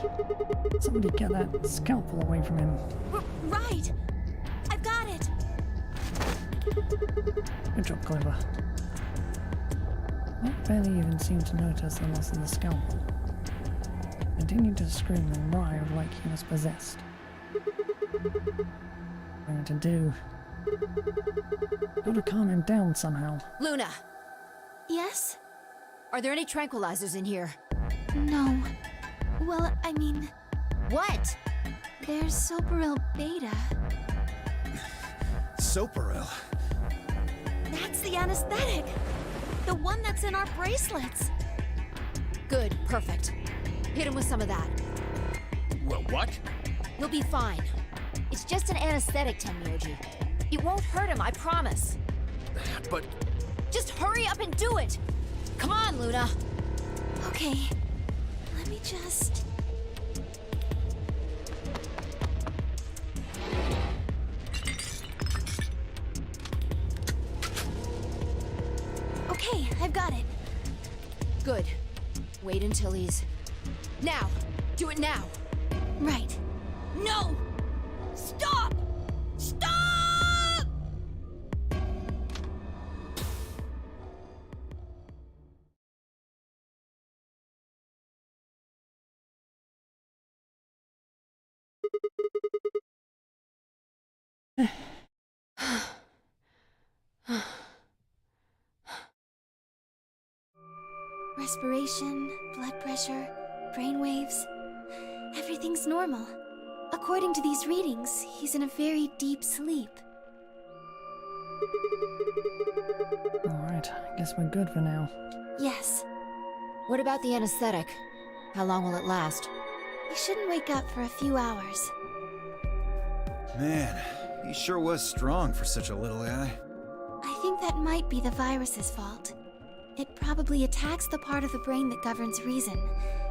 somebody get that scalpel away from him. Right! I've got it! Good job, Clever. Mark barely even seemed to notice the loss of the scalpel. He continued to scream and writhe like he was possessed. What to do? Gotta calm him down somehow. Luna, Yes? are there any tranquilizers in here? No. Well, I mean, What? there's Soparil Beta. Soparil. That's the anesthetic! The one that's in our bracelets! Good, perfect. Hit him with some of that. Well, what? You'll be fine. It's just an anesthetic, Tenmyoji. It won't hurt him, I promise. But... Just hurry up and do it! Come on, Luna! Okay. Let me just... Okay, I've got it. Good. Wait until he's... Now! Do it now! Right. No! Stop! Stop! Respiration, blood pressure, brain waves. Everything's normal. According to these readings, he's in a very deep sleep. Alright, I guess we're good for now. Yes, What about the anesthetic? How long will it last? he shouldn't wake up for a few hours. Man, he sure was strong for such a little guy. I think that might be the virus's fault. It probably attacks the part of the brain that governs reason.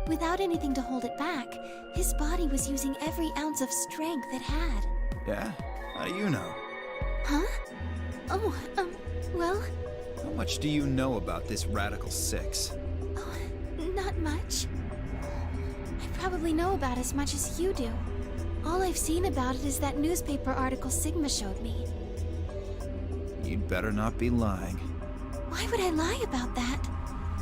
Without anything to hold it back, his body was using every ounce of strength it had. Yeah? How do you know? Huh? Oh, well, How much do you know about this Radical Six? oh, not much. I probably know about as much as you do. All I've seen about it is that newspaper article Sigma showed me. You'd better not be lying. Why would I lie about that?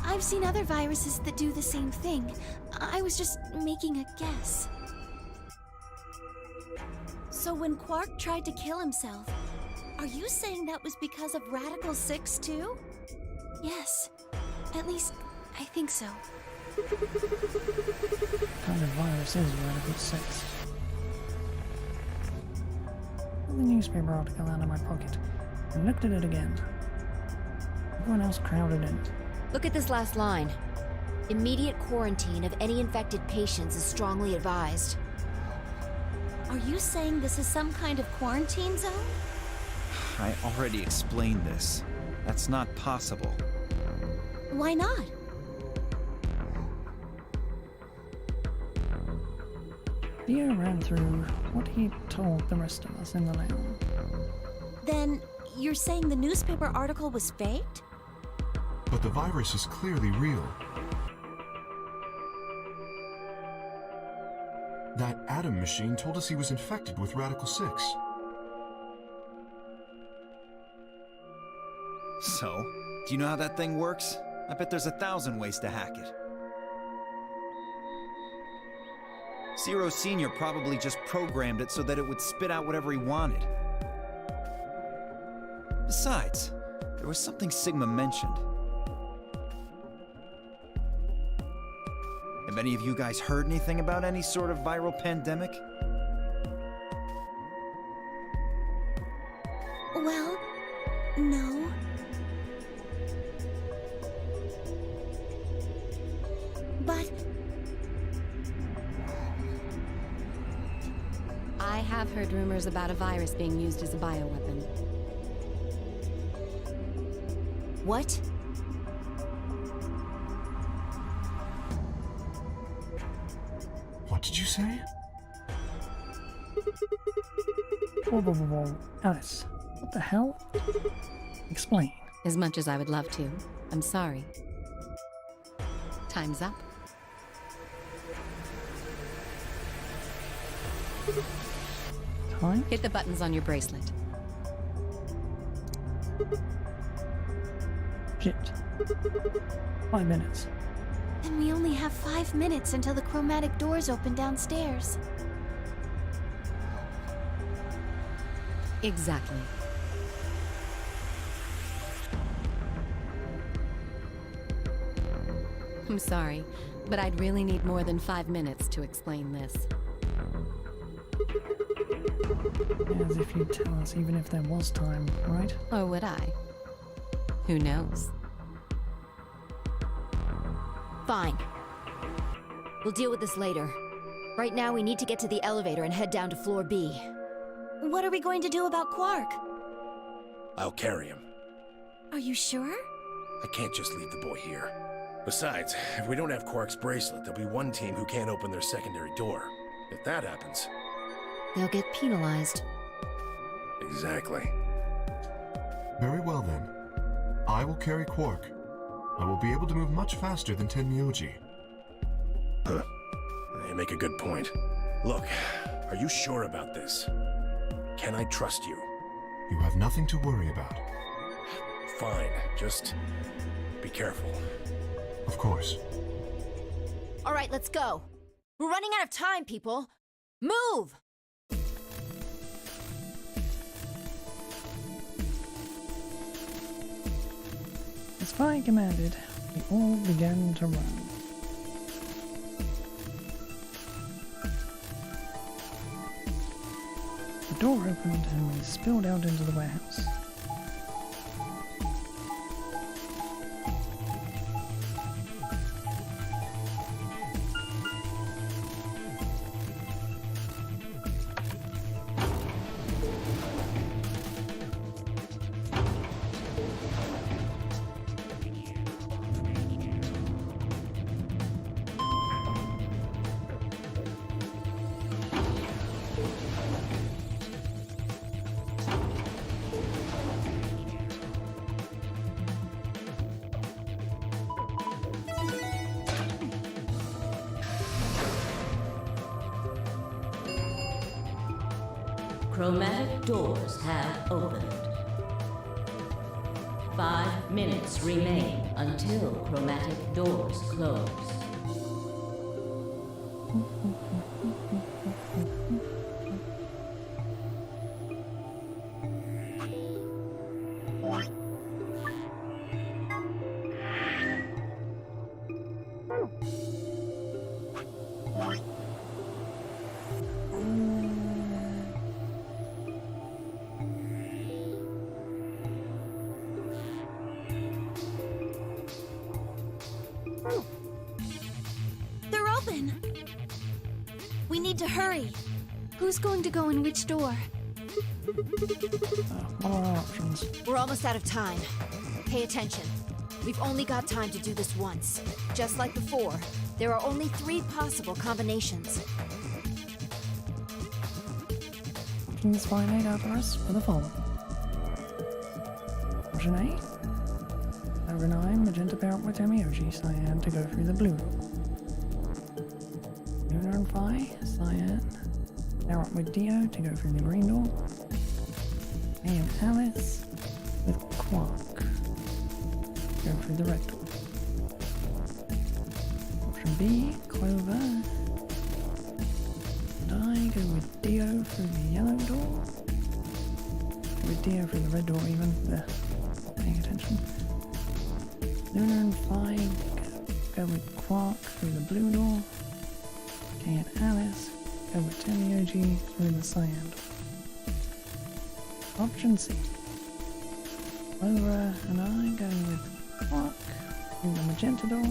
I've seen other viruses that do the same thing. I was just making a guess. So when Quark tried to kill himself, Are you saying that was because of Radical 6 too? Yes. At least, I think so. What kind of virus is Radical 6? Pulled the newspaper article out of my pocket and looked at it again. Everyone else crowded in. Look at this last line. Immediate quarantine of any infected patients is strongly advised. Are you saying this is some kind of quarantine zone? I already explained this. That's not possible. Why not? Dio ran through what he told the rest of us in the lounge. Then you're saying the newspaper article was faked? But the virus is clearly real. That Adam machine told us he was infected with Radical 6. So, do you know how that thing works? I bet there's 1,000 ways to hack it. Zero Senior probably just programmed it so that it would spit out whatever he wanted. Besides, there was something Sigma mentioned. Have any of you guys heard anything about any sort of viral pandemic? Well, no. But I have heard rumors about a virus being used as a bioweapon. What? What did you say? Whoa. Alice, what the hell? Explain. As much as I would love to, I'm sorry. Time's up. Time? Hit the buttons on your bracelet. Shit. 5 minutes. And we only have 5 minutes until the chromatic doors open downstairs. Exactly. I'm sorry, but I'd really need more than 5 minutes to explain this. As if you'd tell us even if there was time, right? Or would I? Who knows? Fine. We'll deal with this later. Right now, we need to get to the elevator and head down to floor B. what are we going to do about Quark? I'll carry him. Are you sure? I can't just leave the boy here. Besides, if we don't have Quark's bracelet, there'll be one team who can't open their secondary door. If that happens... They'll get penalized. Exactly. Very well then. I will carry Quark. I will be able to move much faster than Tenmyoji. Huh. You make a good point. Look, are you sure about this? Can I trust you? You have nothing to worry about. Fine, just be careful. Of course. All right, let's go. We're running out of time, people. Move! As Spy commanded, we all began to run. The door opened and we spilled out into the warehouse. Chromatic doors have opened. 5 minutes remain until chromatic doors close. hurry. Who's going to go in which door? What are our options? We're almost out of time. Pay attention. We've only got time to do this once. Just like before, there are only 3 possible combinations. Options finite out the rest for the following. Option A. Over 9, magenta parent with Temioji, cyan to go through the blue door. Luna and Phi, cyan. Parent with Dio to go through the green door. A and Alice with Quark. Go through the red door. Option B, Clover. And I go with Dio through the yellow door. With Dio through the red door even. Not paying attention. Luna and Phi go with Quark through the blue door. Kay and Alice go with Temioji through the cyan door. Option C. Clover and I go with Quark through the magenta door.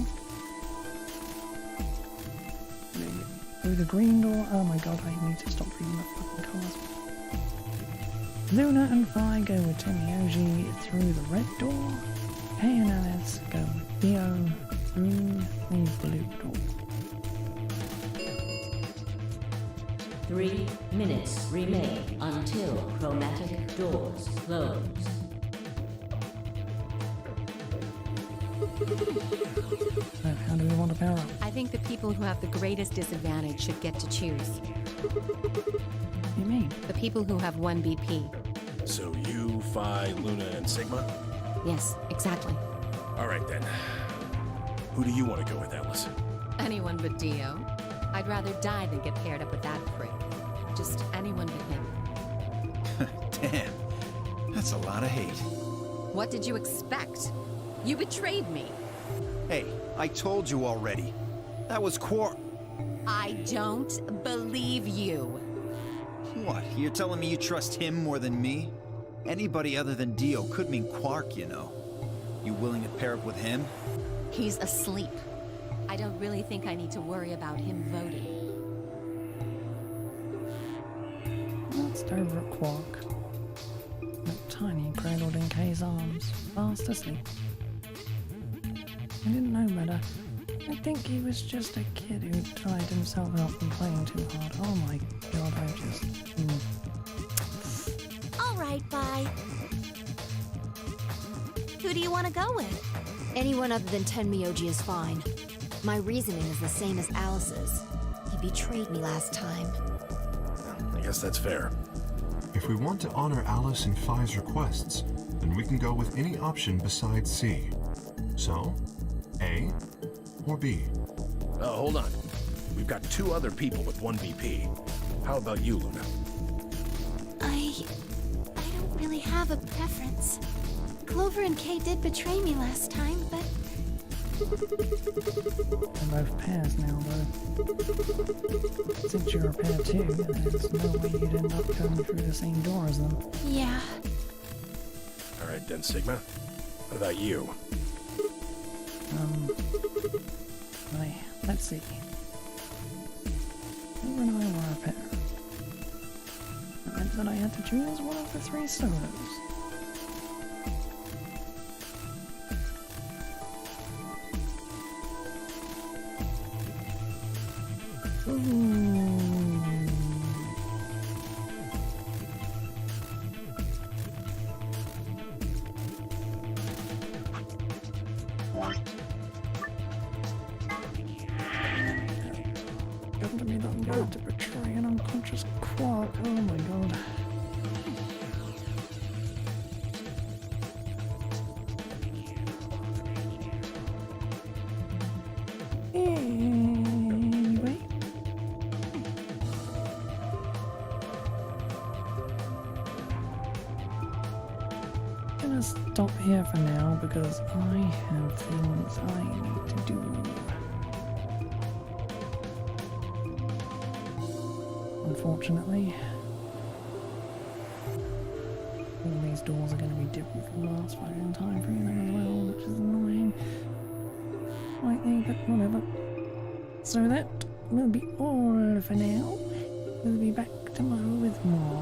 Through the green door. Oh my god, I need to stop reading the fucking cards. Luna and Phi go with Temioji through the red door. Kay and Alice go with Dio through the blue door. 3 minutes remain until chromatic doors close. So how do we want to power up? I think the people who have the greatest disadvantage should get to choose. What do you mean? The people who have 1 BP. So you, Phi, Luna, and Sigma? Yes, exactly. All right then. Who do you want to go with, Alice? Anyone but Dio. I'd rather die than get paired up with that prick. Just anyone but him. Damn, that's a lot of hate. What did you expect? You betrayed me. Hey, I told you already. That was Quark. I don't believe you. What, you're telling me you trust him more than me? Anybody other than Dio could mean Quark, you know. You willing to pair up with him? He's asleep. I don't really think I need to worry about him voting. Glanced over at Quark. Looked tiny, cradled in Kay's arms, fast asleep. I didn't know better. I think he was just a kid who tired himself out from playing too hard. Oh my god, I just... All right, bye. Who do you want to go with? Anyone other than Tenmyoji is fine. My reasoning is the same as Alice's. He betrayed me last time. I guess that's fair. If we want to honor Alice and Phi's requests, then we can go with any option besides C. So, A or B? Hold on. We've got 2 other people with 1 BP. How about you, Luna? I don't really have a preference. Clover and Kay did betray me last time, but... They're both pairs now, though. Since you're a pair too, there's no way you'd end up going through the same door as them. Yeah. Alright then, Sigma. What about you? Let's see. Clover and I were a pair. That meant that I had to choose one of the 3 solos. Come to me that I'm going to betray an unconscious Quark. Oh my god. Anyway. Gonna stop here for now because I have things I need to do. Unfortunately, all these doors are going to be different from last fucking time for them as well, which is annoying. Slightly, but whatever. So that will be all for now. We'll be back tomorrow with more.